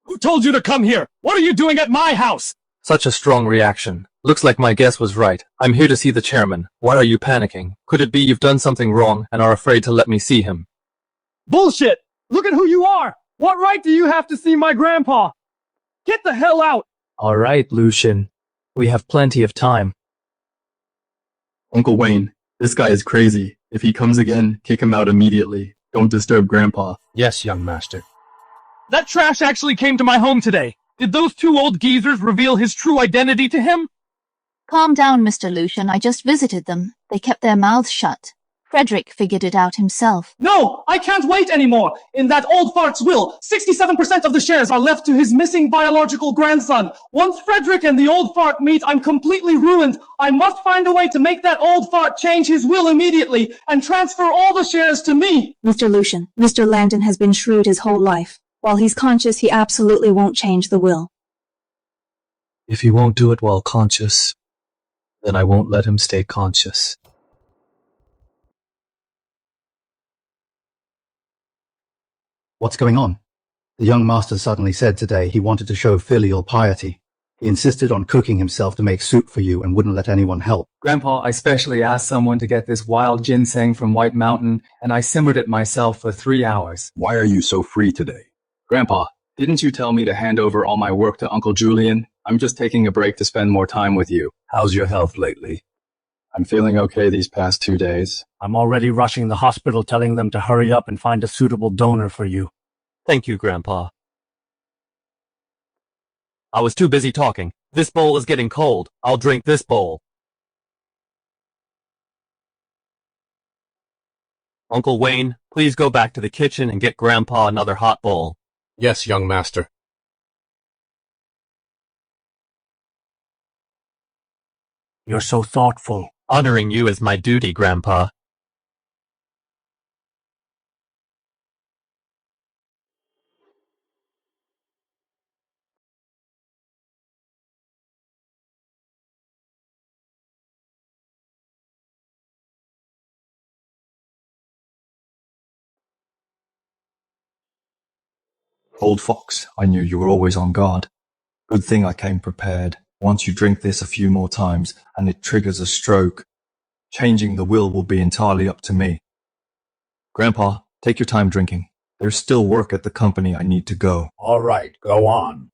Who told you to come here? What are you doing at my house? Such a strong reaction. Looks like my guess was right. I'm here to see the chairman. Why are you panicking? Could it be you've done something wrong and are afraid to let me see him? Bullshit! Look at who you are! What right do you have to see my grandpa? Get the hell out! All right, Lucian. We have plenty of time. Uncle Wayne, this guy is crazy. If he comes again, kick him out immediately. Don't disturb Grandpa. Yes, young master. That trash actually came to my home today. Did those two old geezers reveal his true identity to him? Calm down, Mr. Lucian. I just visited them. They kept their mouths shut. Frederick figured it out himself. No! I can't wait anymore! In that old fart's will, 67% of the shares are left to his missing biological grandson. Once Frederick and the old fart meet, I'm completely ruined. I must find a way to make that old fart change his will immediately and transfer all the shares to me. Mr. Lucian, Mr. Landon has been shrewd his whole life. While he's conscious, he absolutely won't change the will. If he won't do it while conscious, then I won't let him stay conscious. What's going on? The young master suddenly said today he wanted to show filial piety. He insisted on cooking himself to make soup for you and wouldn't let anyone help. Grandpa, I specially asked someone to get this wild ginseng from White Mountain, and I simmered it myself for 3 hours. Why are you so free today? Grandpa, didn't you tell me to hand over all my work to Uncle Julian? I'm just taking a break to spend more time with you. How's your health lately? I'm feeling okay these past 2 days. I'm already rushing the hospital telling them to hurry up and find a suitable donor for you. Thank you, Grandpa. I was too busy talking. This bowl is getting cold. I'll drink this bowl. Uncle Wayne, please go back to the kitchen and get Grandpa another hot bowl. Yes, young master. You're so thoughtful. Honoring you is my duty, Grandpa. Old fox, I knew you were always on guard. Good thing I came prepared. Once you drink this a few more times, and it triggers a stroke, changing the will be entirely up to me. Grandpa, take your time drinking. There's still work at the company I need to go. All right, go on.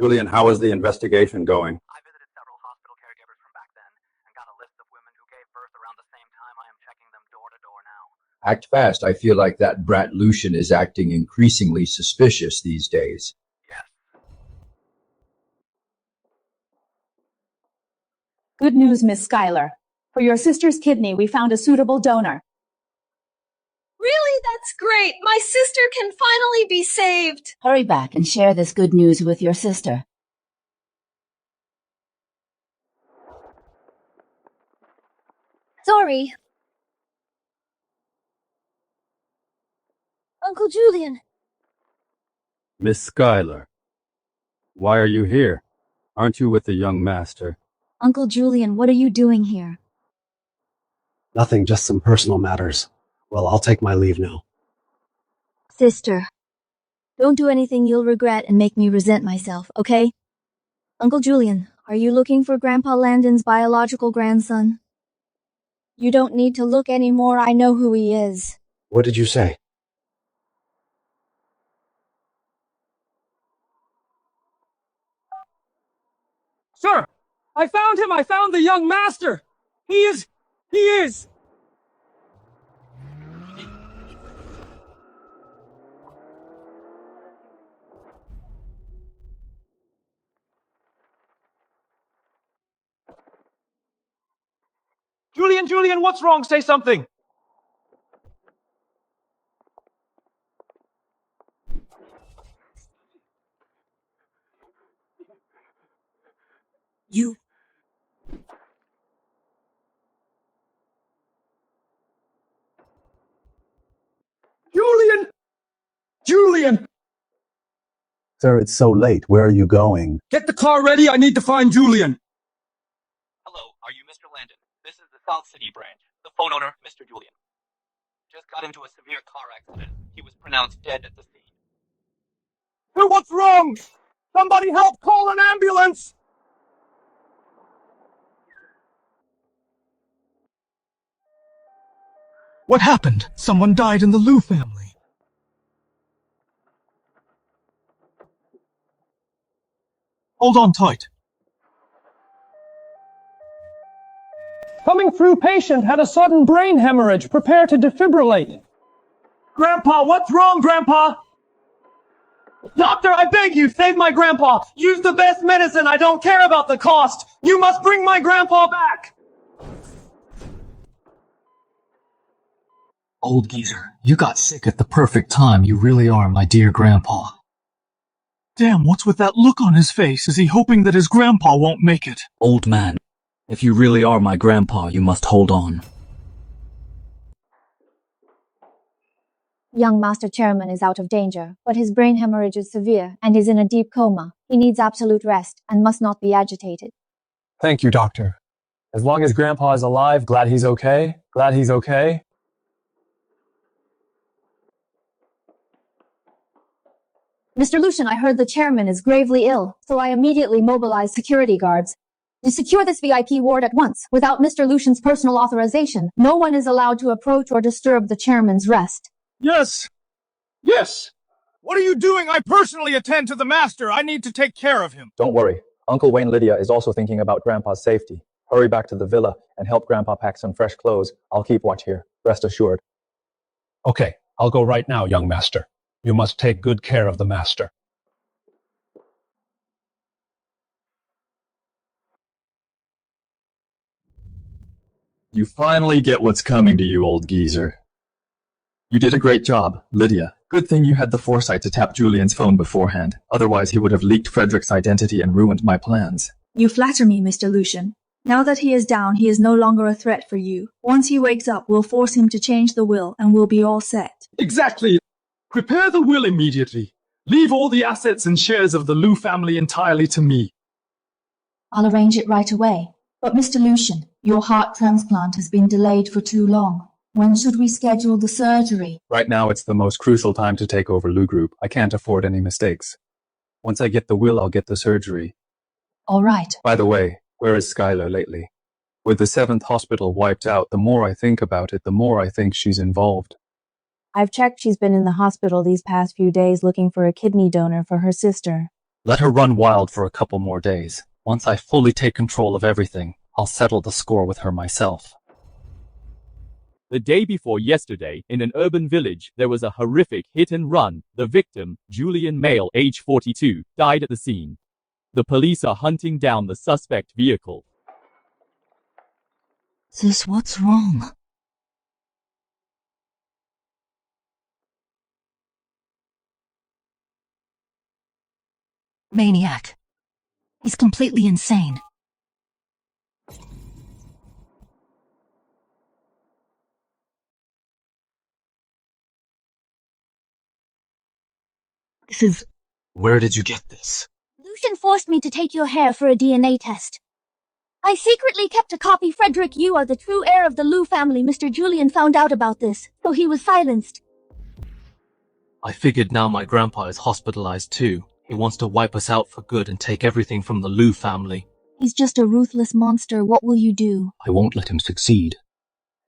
Julian, how is the investigation going? I visited several hospital caregivers from back then and got a list of women who gave birth around the same time. I am checking them door to door now. Act fast. I feel like that brat Lucian is acting increasingly suspicious these days. Good news, Miss Schuyler. For your sister's kidney, we found a suitable donor. Really, that's great. My sister can finally be saved. Hurry back and share this good news with your sister. Sorry. Uncle Julian. Miss Schuyler, why are you here? Aren't you with the young master? Uncle Julian, what are you doing here? Nothing, just some personal matters. Well, I'll take my leave now. Sister, don't do anything you'll regret and make me resent myself, okay? Uncle Julian, are you looking for Grandpa Landon's biological grandson? You don't need to look anymore, I know who he is. What did you say? Sir, I found him! I found the young master! He is... Julian, what's wrong? Say something! You... Julian! Sir, it's so late. Where are you going? Get the car ready, I need to find Julian! Hello, are you Mr. Landon? This is the South City branch. The phone owner, Mr. Julian. Just got into a severe car accident. He was pronounced dead at the scene. Hey, what's wrong? Somebody help! Call an ambulance! What happened? Someone died in the Liu family. Hold on tight. Coming through patient had a sudden brain hemorrhage. Prepare to defibrillate. Grandpa, what's wrong, Grandpa? Doctor, I beg you, save my grandpa. Use the best medicine. I don't care about the cost. You must bring my grandpa back. Old geezer, you got sick at the perfect time. You really are my dear grandpa. Damn, what's with that look on his face? Is he hoping that his grandpa won't make it? Old man, if you really are my grandpa, you must hold on. Young Master Chairman is out of danger, but his brain hemorrhage is severe and is in a deep coma. He needs absolute rest and must not be agitated. Thank you, Doctor. As long as Grandpa is alive, glad he's okay. Glad he's okay. Mr. Lucian, I heard the chairman is gravely ill, so I immediately mobilized security guards. To secure this VIP ward at once, without Mr. Lucian's personal authorization, no one is allowed to approach or disturb the chairman's rest. Yes! Yes! What are you doing? I personally attend to the master. I need to take care of him. Don't worry. Uncle Wayne Lydia is also thinking about Grandpa's safety. Hurry back to the villa and help Grandpa pack some fresh clothes. I'll keep watch here. Rest assured. Okay, I'll go right now, young master. You must take good care of the master. You finally get what's coming to you, old geezer. You did a great job, Lydia. Good thing you had the foresight to tap Julian's phone beforehand. Otherwise, he would have leaked Frederick's identity and ruined my plans. You flatter me, Mr. Lucian. Now that he is down, he is no longer a threat for you. Once he wakes up, we'll force him to change the will, and we'll be all set. Exactly. Prepare the will immediately. Leave all the assets and shares of the Liu family entirely to me. I'll arrange it right away. But Mr. Lucian, your heart transplant has been delayed for too long. When should we schedule the surgery? Right now, it's the most crucial time to take over Liu Group. I can't afford any mistakes. Once I get the will, I'll get the surgery. All right. By the way, where is Schuyler lately? With the 7th hospital wiped out, the more I think about it, the more I think she's involved. I've checked she's been in the hospital these past few days looking for a kidney donor for her sister. Let her run wild for a couple more days. Once I fully take control of everything, I'll settle the score with her myself. The day before yesterday, in an urban village, there was a horrific hit and run. The victim, Julian male, age 42, died at the scene. The police are hunting down the suspect vehicle. Sis, what's wrong? Maniac. He's completely insane. This is... Where did you get this? Lucian forced me to take your hair for a DNA test. I secretly kept a copy. Frederick, you are the true heir of the Lu family. Mr. Julian found out about this, so he was silenced. I figured now my grandpa is hospitalized too. He wants to wipe us out for good and take everything from the Lu family. He's just a ruthless monster. What will you do? I won't let him succeed.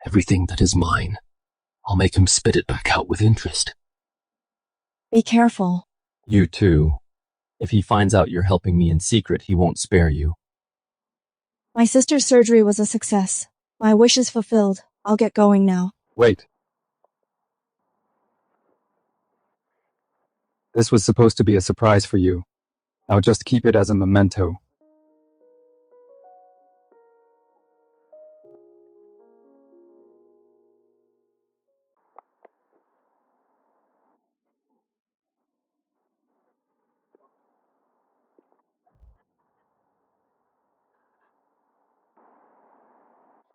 Everything that is mine, I'll make him spit it back out with interest. Be careful. You too. If he finds out you're helping me in secret, he won't spare you. My sister's surgery was a success. My wish is fulfilled. I'll get going now. Wait. This was supposed to be a surprise for you. Now just keep it as a memento.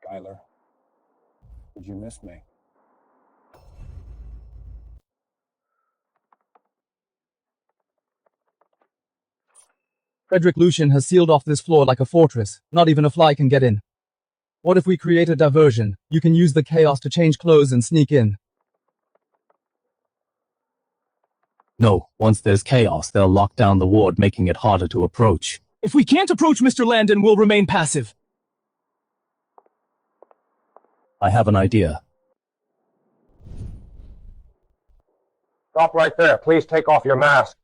Skylar, did you miss me? Frederick Lucian has sealed off this floor like a fortress. Not even a fly can get in. What if we create a diversion? You can use the chaos to change clothes and sneak in. No, once there's chaos, they'll lock down the ward, making it harder to approach. If we can't approach Mr. Landon, we'll remain passive. I have an idea. Stop right there. Please take off your mask.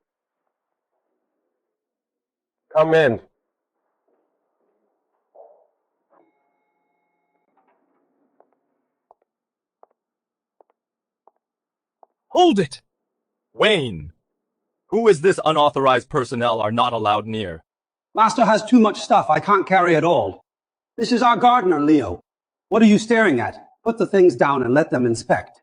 Come in. Hold it! Wayne! Who is this unauthorized personnel are not allowed near? Master has too much stuff. I can't carry it all. This is our gardener, Leo. What are you staring at? Put the things down and let them inspect.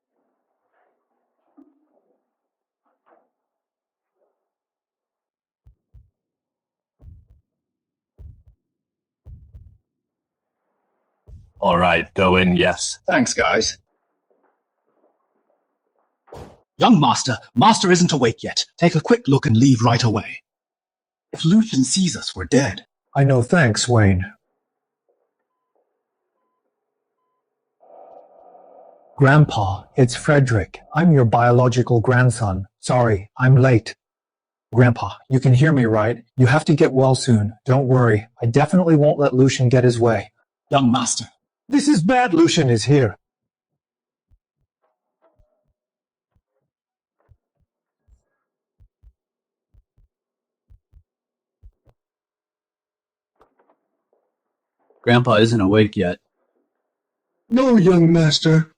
All right, go in, yes. Thanks, guys. Young Master, Master isn't awake yet. Take a quick look and leave right away. If Lucian sees us, we're dead. I know, thanks, Wayne. Grandpa, it's Frederick. I'm your biological grandson. Sorry, I'm late. Grandpa, you can hear me, right? You have to get well soon. Don't worry. I definitely won't let Lucian get his way. Young Master. This is bad. Lucian is here. Grandpa isn't awake yet. No, young master.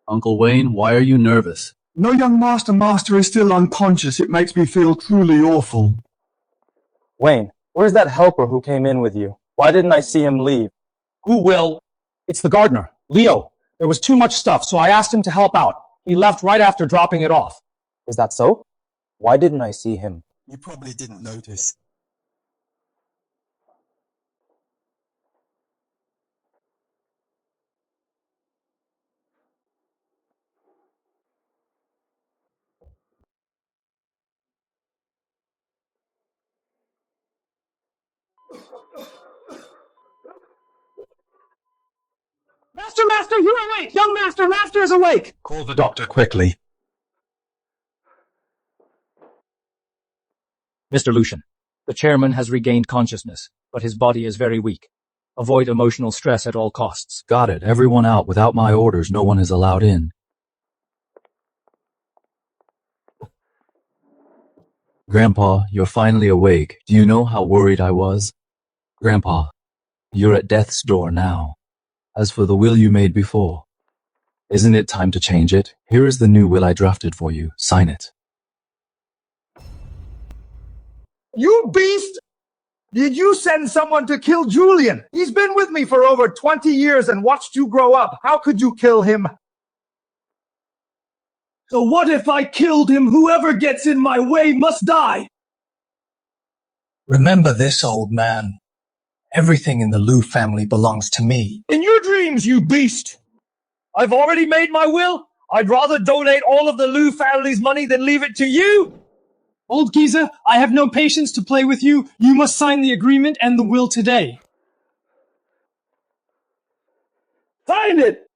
Uncle Wayne, why are you nervous? No, young master. Master is still unconscious. It makes me feel truly awful. Wayne, where's that helper who came in with you? Why didn't I see him leave? Who will? It's the gardener, Leo. There was too much stuff, so I asked him to help out. He left right after dropping it off. Is that so? Why didn't I see him? You probably didn't notice. Master, you're awake! Young Master is awake! Call the doctor quickly. Mr. Lucian, the chairman has regained consciousness, but his body is very weak. Avoid emotional stress at all costs. Got it. Everyone out. Without my orders, no one is allowed in. Grandpa, you're finally awake. Do you know how worried I was? Grandpa, you're at death's door now. As for the will you made before, isn't it time to change it? Here is the new will I drafted for you. Sign it. You beast! Did you send someone to kill Julian? He's been with me for over 20 years and watched you grow up. How could you kill him? So what if I killed him? Whoever gets in my way must die. Remember this, old man. Everything in the Lu family belongs to me. In your dreams, you beast! I've already made my will. I'd rather donate all of the Lu family's money than leave it to you. Old geezer, I have no patience to play with you. You must sign the agreement and the will today. Sign it!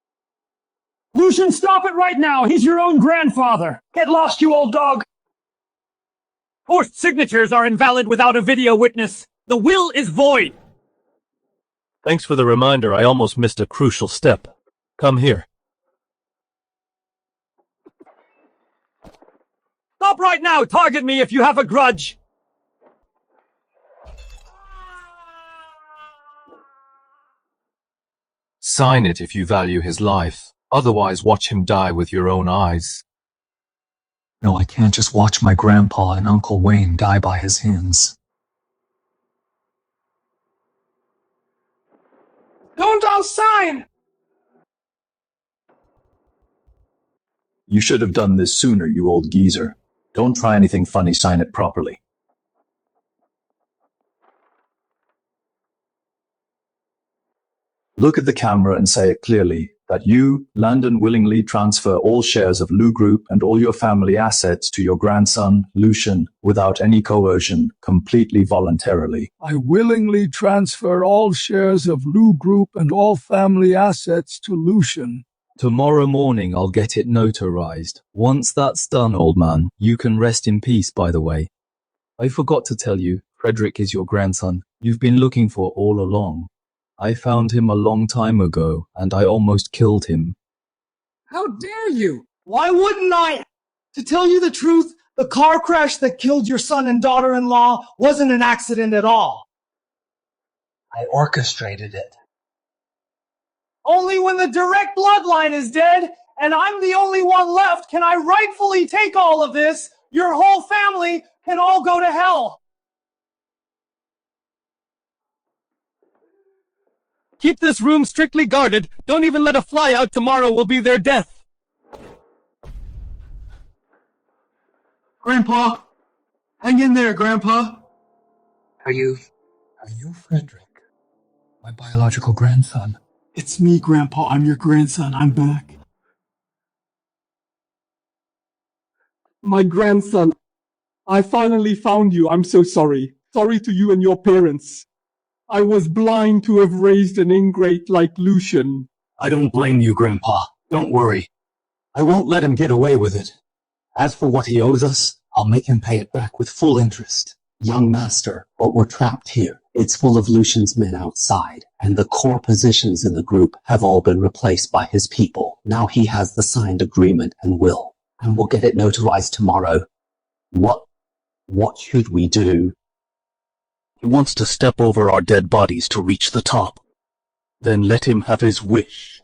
Lucian, stop it right now. He's your own grandfather. Get lost, you old dog. Forced signatures are invalid without a video witness. The will is void. Thanks for the reminder. I almost missed a crucial step. Come here. Stop right now. Target me if you have a grudge. Sign it if you value his life. Otherwise, watch him die with your own eyes. No, I can't just watch my grandpa and Uncle Wayne die by his hands. Don't all sign! You should have done this sooner, you old geezer. Don't try anything funny, sign it properly. Look at the camera and say it clearly, that you, Landon, willingly transfer all shares of Lu Group and all your family assets to your grandson, Lucian, without any coercion, completely voluntarily. I willingly transfer all shares of Lu Group and all family assets to Lucian. Tomorrow morning I'll get it notarized. Once that's done, old man, you can rest in peace, by the way. I forgot to tell you, Frederick is your grandson. You've been looking for all along. I found him a long time ago, and I almost killed him. How dare you? Why wouldn't I? To tell you the truth, the car crash that killed your son and daughter-in-law wasn't an accident at all. I orchestrated it. Only when the direct bloodline is dead, and I'm the only one left, can I rightfully take all of this. Your whole family can all go to hell. Keep this room strictly guarded. Don't even let a fly out. Tomorrow will be their death. Grandpa! Hang in there, Grandpa. Are you Frederick? My biological grandson. It's me, Grandpa. I'm your grandson. I'm back. My grandson. I finally found you. I'm so sorry. Sorry to you and your parents. I was blind to have raised an ingrate like Lucian. I don't blame you, Grandpa. Don't worry. I won't let him get away with it. As for what he owes us, I'll make him pay it back with full interest. Young master, but we're trapped here. It's full of Lucian's men outside, and the core positions in the group have all been replaced by his people. Now he has the signed agreement and will, and we'll get it notarized tomorrow. What should we do? He wants to step over our dead bodies to reach the top. Then let him have his wish.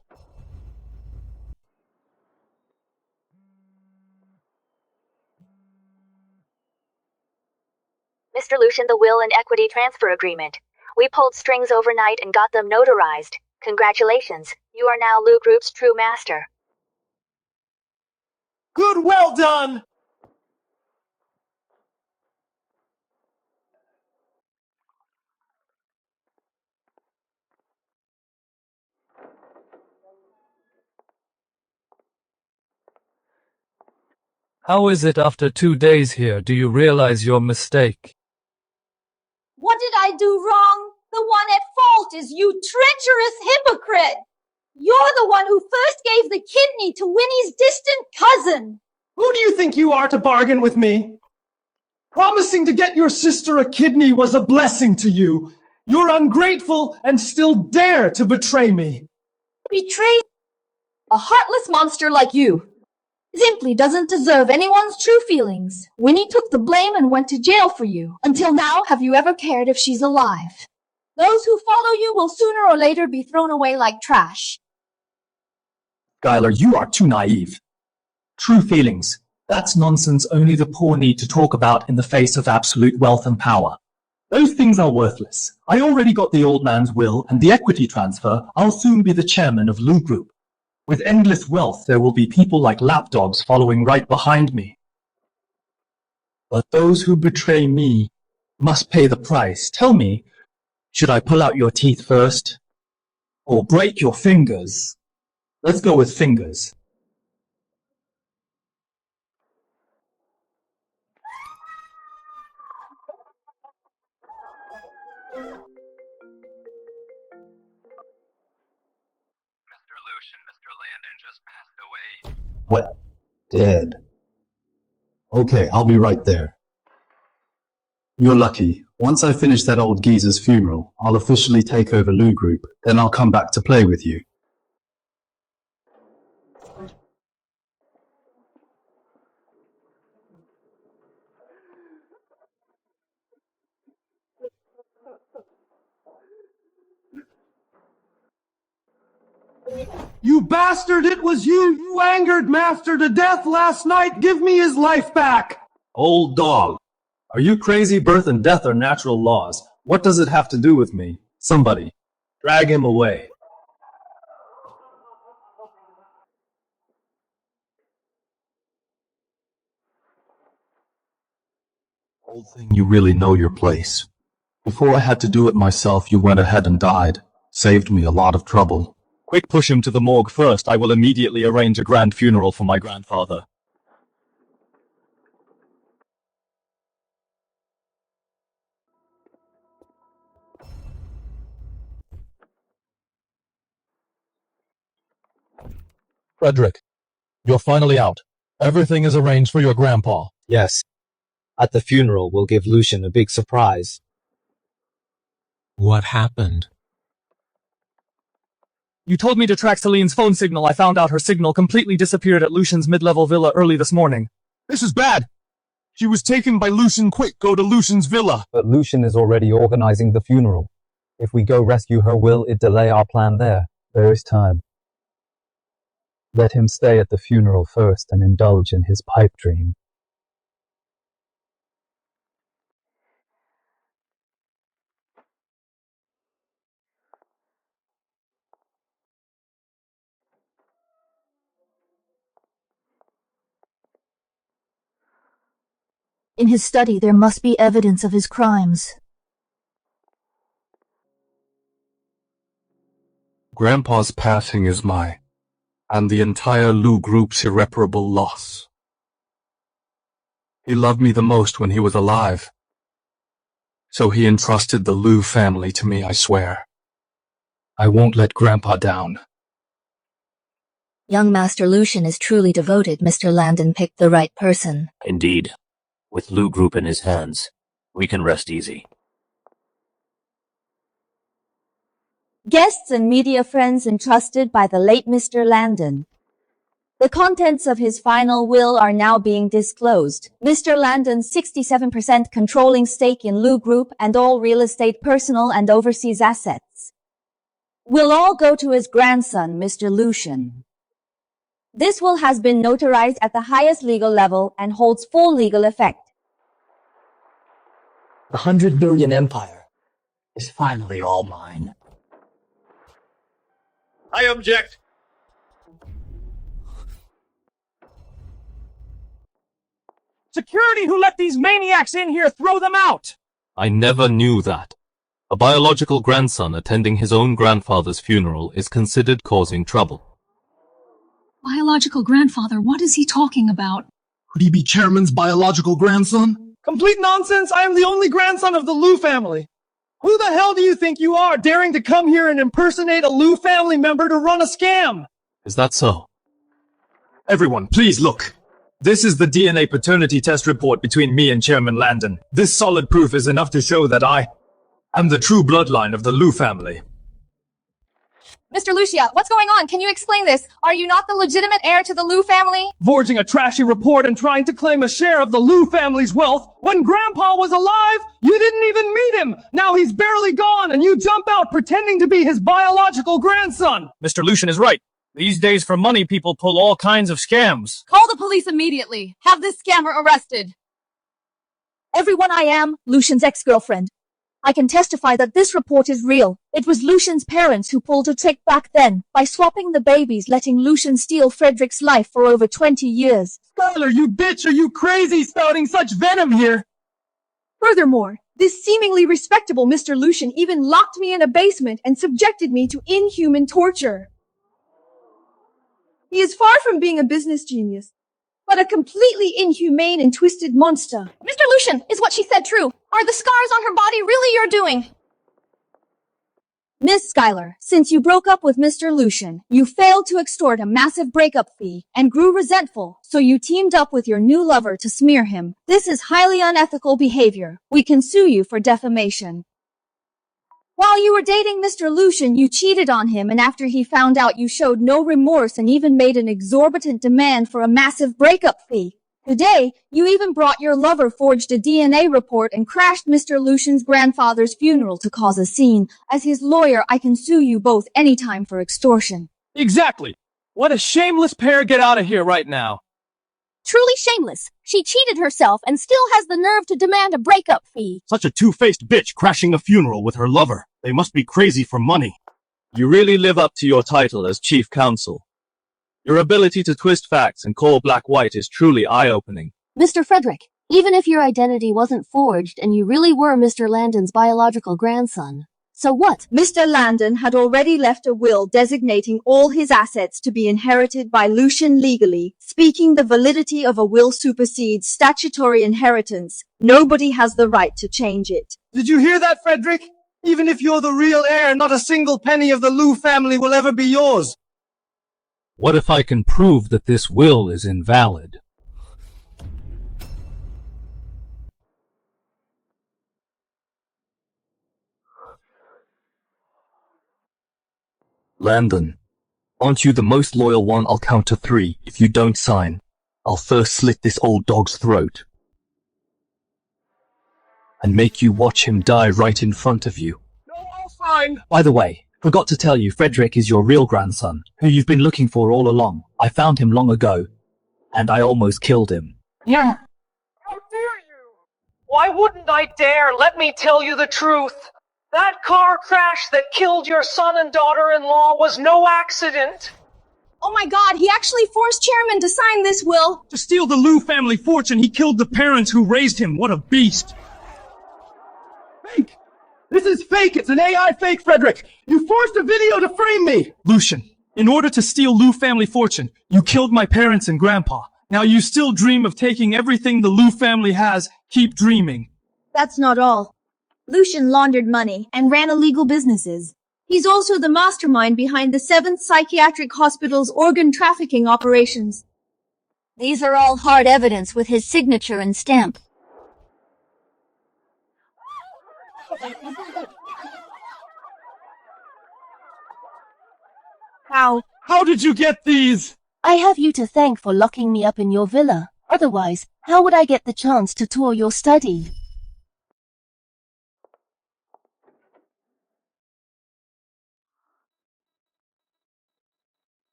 Mr. Lucian, the will and equity transfer agreement. We pulled strings overnight and got them notarized. Congratulations. You are now Lu Group's true master. Good, well done! How is it after 2 days here? Do you realize your mistake? What did I do wrong? The one at fault is you treacherous hypocrite! You're the one who first gave the kidney to Winnie's distant cousin! Who do you think you are to bargain with me? Promising to get your sister a kidney was a blessing to you. You're ungrateful and still dare to betray me. Betray a heartless monster like you. Simply doesn't deserve anyone's true feelings. Winnie took the blame and went to jail for you. Until now, have you ever cared if she's alive? Those who follow you will sooner or later be thrown away like trash. Skylar, you are too naive. True feelings. That's nonsense only the poor need to talk about in the face of absolute wealth and power. Those things are worthless. I already got the old man's will and the equity transfer. I'll soon be the chairman of Lu Group. With endless wealth, there will be people like lapdogs following right behind me. But those who betray me must pay the price. Tell me, should I pull out your teeth first? Or break your fingers? Let's go with fingers. Well, dead. Okay, I'll be right there. You're lucky. Once I finish that old geezer's funeral, I'll officially take over Lou Group. Then I'll come back to play with you. You bastard, it was you! You angered Master to death last night! Give me his life back! Old dog. Are you crazy? Birth and death are natural laws. What does it have to do with me? Somebody, drag him away. Old thing, you really know your place. Before I had to do it myself, you went ahead and died. Saved me a lot of trouble. Quick, push him to the morgue first. I will immediately arrange a grand funeral for my grandfather. Frederick, you're finally out. Everything is arranged for your grandpa. Yes. At the funeral, we'll give Lucian a big surprise. What happened? You told me to track Selene's phone signal. I found out her signal completely disappeared at Lucian's mid-level villa early this morning. This is bad! She was taken by Lucian. Quick, go to Lucian's villa! But Lucian is already organizing the funeral. If we go rescue her, will it delay our plan there? There is time. Let him stay at the funeral first and indulge in his pipe dream. In his study, there must be evidence of his crimes. Grandpa's passing is and the entire Lou Group's irreparable loss. He loved me the most when he was alive. So he entrusted the Lou family to me, I swear. I won't let Grandpa down. Young Master Lucian is truly devoted. Mr. Landon picked the right person. Indeed. With Lou Group in his hands, we can rest easy. Guests and media friends entrusted by the late Mr. Landon. The contents of his final will are now being disclosed. Mr. Landon's 67% controlling stake in Lou Group and all real estate, personal and overseas assets will all go to his grandson, Mr. Lucian. This will has been notarized at the highest legal level and holds full legal effect. The 100 billion empire is finally all mine. I object. Security who let these maniacs in here, throw them out! I never knew that. A biological grandson attending his own grandfather's funeral is considered causing trouble. Biological grandfather, what is he talking about? Could he be Chairman's biological grandson? Complete nonsense! I am the only grandson of the Lou family. Who the hell do you think you are, daring to come here and impersonate a Lou family member to run a scam? Is that so? Everyone, please look. This is the DNA paternity test report between me and Chairman Landon. This solid proof is enough to show that I am the true bloodline of the Lou family. Mr. Lucia, what's going on? Can you explain this? Are you not the legitimate heir to the Lou family? Forging a trashy report and trying to claim a share of the Lou family's wealth. When Grandpa was alive, you didn't even meet him. Now he's barely gone and you jump out pretending to be his biological grandson. Mr. Lucian is right. These days for money, people pull all kinds of scams. Call the police immediately. Have this scammer arrested. Everyone, I am Lucian's ex-girlfriend. I can testify that this report is real. It was Lucian's parents who pulled a trick back then, by swapping the babies, letting Lucian steal Frederick's life for over 20 years. Skylar, you bitch! Are you crazy spouting such venom here? Furthermore, this seemingly respectable Mr. Lucian even locked me in a basement and subjected me to inhuman torture. He is far from being a business genius, but a completely inhumane and twisted monster. Mr. Lucian, is what she said true? Are the scars on her body really your doing? Miss Skylar, since you broke up with Mr. Lucian, you failed to extort a massive breakup fee and grew resentful, so you teamed up with your new lover to smear him. This is highly unethical behavior. We can sue you for defamation. While you were dating Mr. Lucian, you cheated on him, and after he found out, you showed no remorse and even made an exorbitant demand for a massive breakup fee. Today, you even brought your lover, forged a DNA report, and crashed Mr. Lucian's grandfather's funeral to cause a scene. As his lawyer, I can sue you both anytime for extortion. Exactly! What a shameless pair! Get out of here right now! Truly shameless. She cheated herself and still has the nerve to demand a breakup fee. Such a two-faced bitch crashing a funeral with her lover. They must be crazy for money. You really live up to your title as chief counsel. Your ability to twist facts and call black white is truly eye-opening. Mr. Frederick, even if your identity wasn't forged and you really were Mr. Landon's biological grandson, so what? Mr. Landon had already left a will designating all his assets to be inherited by Lucian legally. Speaking, the validity of a will supersedes statutory inheritance. Nobody has the right to change it. Did you hear that, Frederick? Even if you're the real heir, not a single penny of the Lu family will ever be yours. What if I can prove that this will is invalid? Landon, aren't you the most loyal one? I'll count to 3. If you don't sign, I'll first slit this old dog's throat and make you watch him die right in front of you. No, I'll sign! By the way, forgot to tell you, Frederick is your real grandson, who you've been looking for all along. I found him long ago, and I almost killed him. Yeah. How dare you? Why wouldn't I dare? Let me tell you the truth. That car crash that killed your son and daughter-in-law was no accident. Oh my God, he actually forced Chairman to sign this will. To steal the Lu family fortune, he killed the parents who raised him. What a beast. Fake! This is fake! It's an AI fake, Frederick! You forced a video to frame me! Lucian, in order to steal Lu family fortune, you killed my parents and grandpa. Now you still dream of taking everything the Lu family has. Keep dreaming. That's not all. Lucian laundered money and ran illegal businesses. He's also the mastermind behind the 7th Psychiatric Hospital's organ trafficking operations. These are all hard evidence with his signature and stamp. How did you get these? I have you to thank for locking me up in your villa. Otherwise, how would I get the chance to tour your study?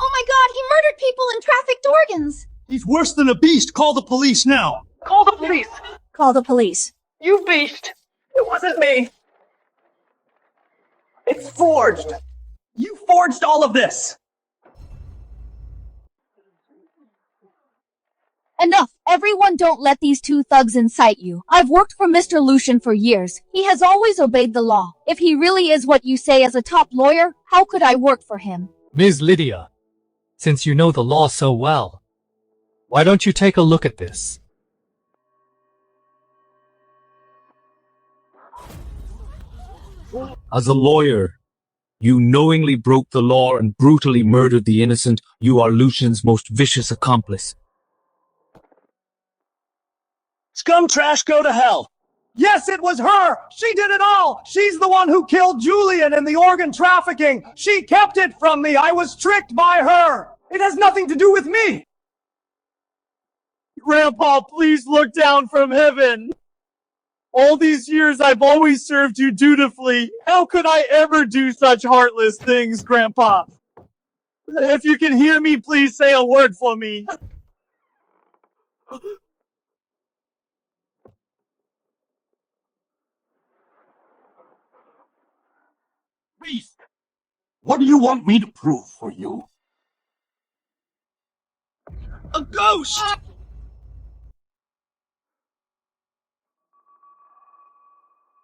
Oh my God, he murdered people and trafficked organs! He's worse than a beast. Call the police now. Call the police. Call the police. You beast. It wasn't me. It's forged. You forged all of this. Enough! Everyone, don't let these 2 thugs incite you. I've worked for Mr. Lucian for years. He has always obeyed the law. If he really is what you say as a top lawyer, how could I work for him? Ms. Lydia, since you know the law so well, why don't you take a look at this? As a lawyer, you knowingly broke the law and brutally murdered the innocent. You are Lucian's most vicious accomplice. Scum trash, go to hell. Yes, it was her. She did it all. She's the one who killed Julian in the organ trafficking. She kept it from me. I was tricked by her. It has nothing to do with me. Grandpa, please look down from heaven. All these years I've always served you dutifully. How could I ever do such heartless things, Grandpa? If you can hear me, please say a word for me. Beast, what do you want me to prove for you? A ghost!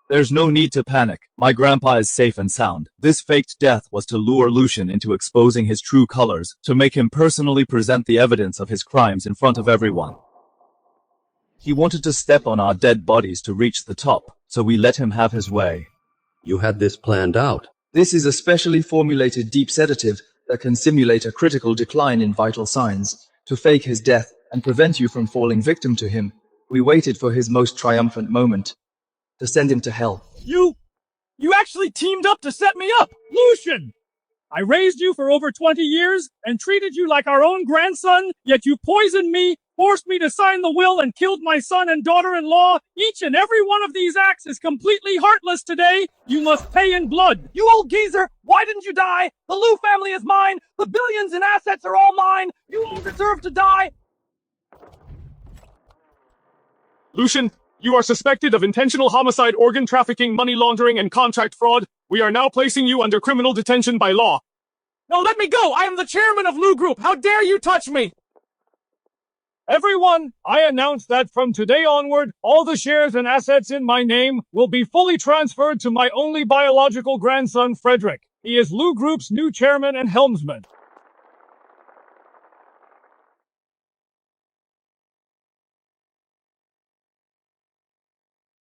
There's no need to panic. My grandpa is safe and sound. This faked death was to lure Lucian into exposing his true colors, to make him personally present the evidence of his crimes in front of everyone. He wanted to step on our dead bodies to reach the top, so we let him have his way. You had this planned out. This is a specially formulated deep sedative that can simulate a critical decline in vital signs, to fake his death and prevent you from falling victim to him. We waited for his most triumphant moment, to send him to hell. You actually teamed up to set me up! Lucian! I raised you for over 20 years and treated you like our own grandson, yet you poisoned me, forced me to sign the will, and killed my son and daughter-in-law. Each and every one of these acts is completely heartless today. You must pay in blood. You old geezer, why didn't you die? The Lu family is mine. The billions in assets are all mine. You all deserve to die. Lucian, you are suspected of intentional homicide, organ trafficking, money laundering, and contract fraud. We are now placing you under criminal detention by law. No, let me go! I am the chairman of Lu Group! How dare you touch me! Everyone, I announce that from today onward, all the shares and assets in my name will be fully transferred to my only biological grandson, Frederick. He is Lu Group's new chairman and helmsman.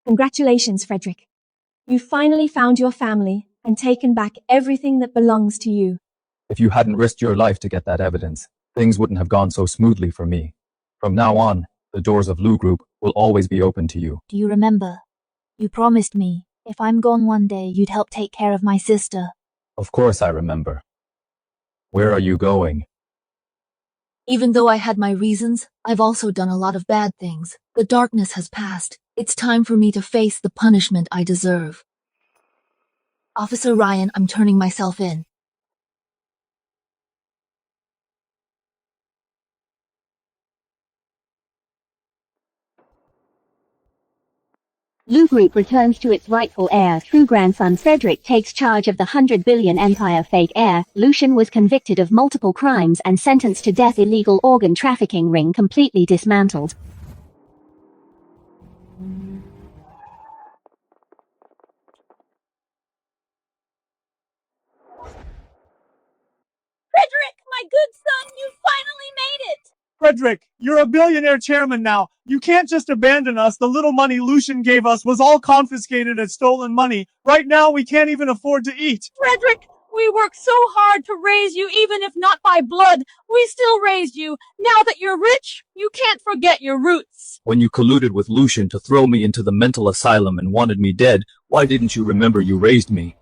Congratulations, Frederick. You finally found your family and taken back everything that belongs to you. If you hadn't risked your life to get that evidence, things wouldn't have gone so smoothly for me. From now on, the doors of Lu Group will always be open to you. Do you remember? You promised me, if I'm gone one day, you'd help take care of my sister. Of course I remember. Where are you going? Even though I had my reasons, I've also done a lot of bad things. The darkness has passed. It's time for me to face the punishment I deserve. Officer Ryan, I'm turning myself in. Lu Group returns to its rightful heir. True grandson Frederick takes charge of the 100 billion empire. Fake heir. Lucian was convicted of multiple crimes and sentenced to death. Illegal organ trafficking ring completely dismantled. Frederick, my good son, you finally made it! Frederick, you're a billionaire chairman now. You can't just abandon us. The little money Lucian gave us was all confiscated as stolen money. Right now, we can't even afford to eat. Frederick, we worked so hard to raise you, even if not by blood. We still raised you. Now that you're rich, you can't forget your roots. When you colluded with Lucian to throw me into the mental asylum and wanted me dead, why didn't you remember you raised me?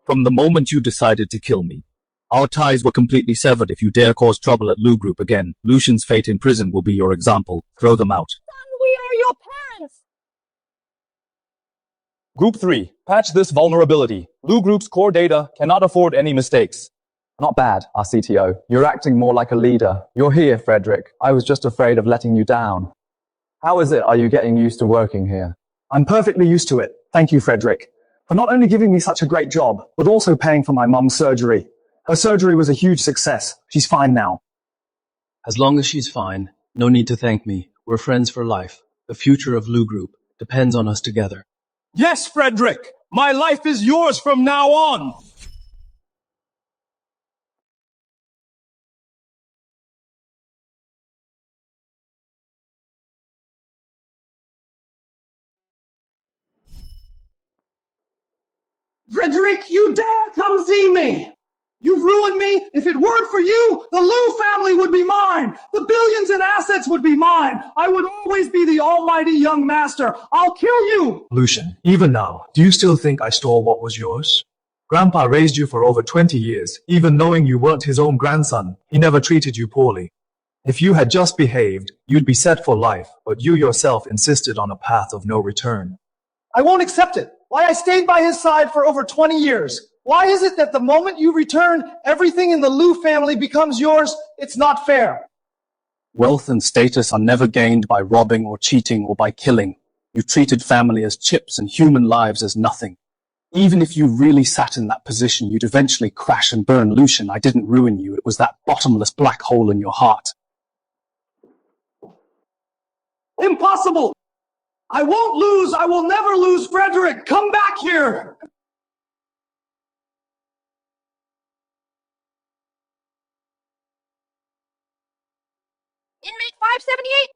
From the moment you decided to kill me, our ties were completely severed. If you dare cause trouble at Lu Group again, Lucian's fate in prison will be your example. Throw them out. Son, we are your parents. Group 3. Patch this vulnerability. Lu Group's core data cannot afford any mistakes. Not bad, our CTO. You're acting more like a leader. You're here, Frederick. I was just afraid of letting you down. How is it? Are you getting used to working here? I'm perfectly used to it. Thank you, Frederick, for not only giving me such a great job, but also paying for my mum's surgery. Her surgery was a huge success. She's fine now. As long as she's fine, no need to thank me. We're friends for life. The future of Lu Group depends on us together. Yes, Frederick! My life is yours from now on! Frederick, you dare come see me! You've ruined me. If it weren't for you, the Lu family would be mine. The billions in assets would be mine. I would always be the almighty young master. I'll kill you. Lucian, even now, do you still think I stole what was yours? Grandpa raised you for over 20 years. Even knowing you weren't his own grandson, he never treated you poorly. If you had just behaved, you'd be set for life, but you yourself insisted on a path of no return. I won't accept it. Why I stayed by his side for over 20 years. Why is it that the moment you return, everything in the Liu family becomes yours? It's not fair. Wealth and status are never gained by robbing or cheating or by killing. You treated family as chips and human lives as nothing. Even if you really sat in that position, you'd eventually crash and burn. Lucian, I didn't ruin you. It was that bottomless black hole in your heart. Impossible! I won't lose! I will never lose, Frederick! Come back here! Inmate 578,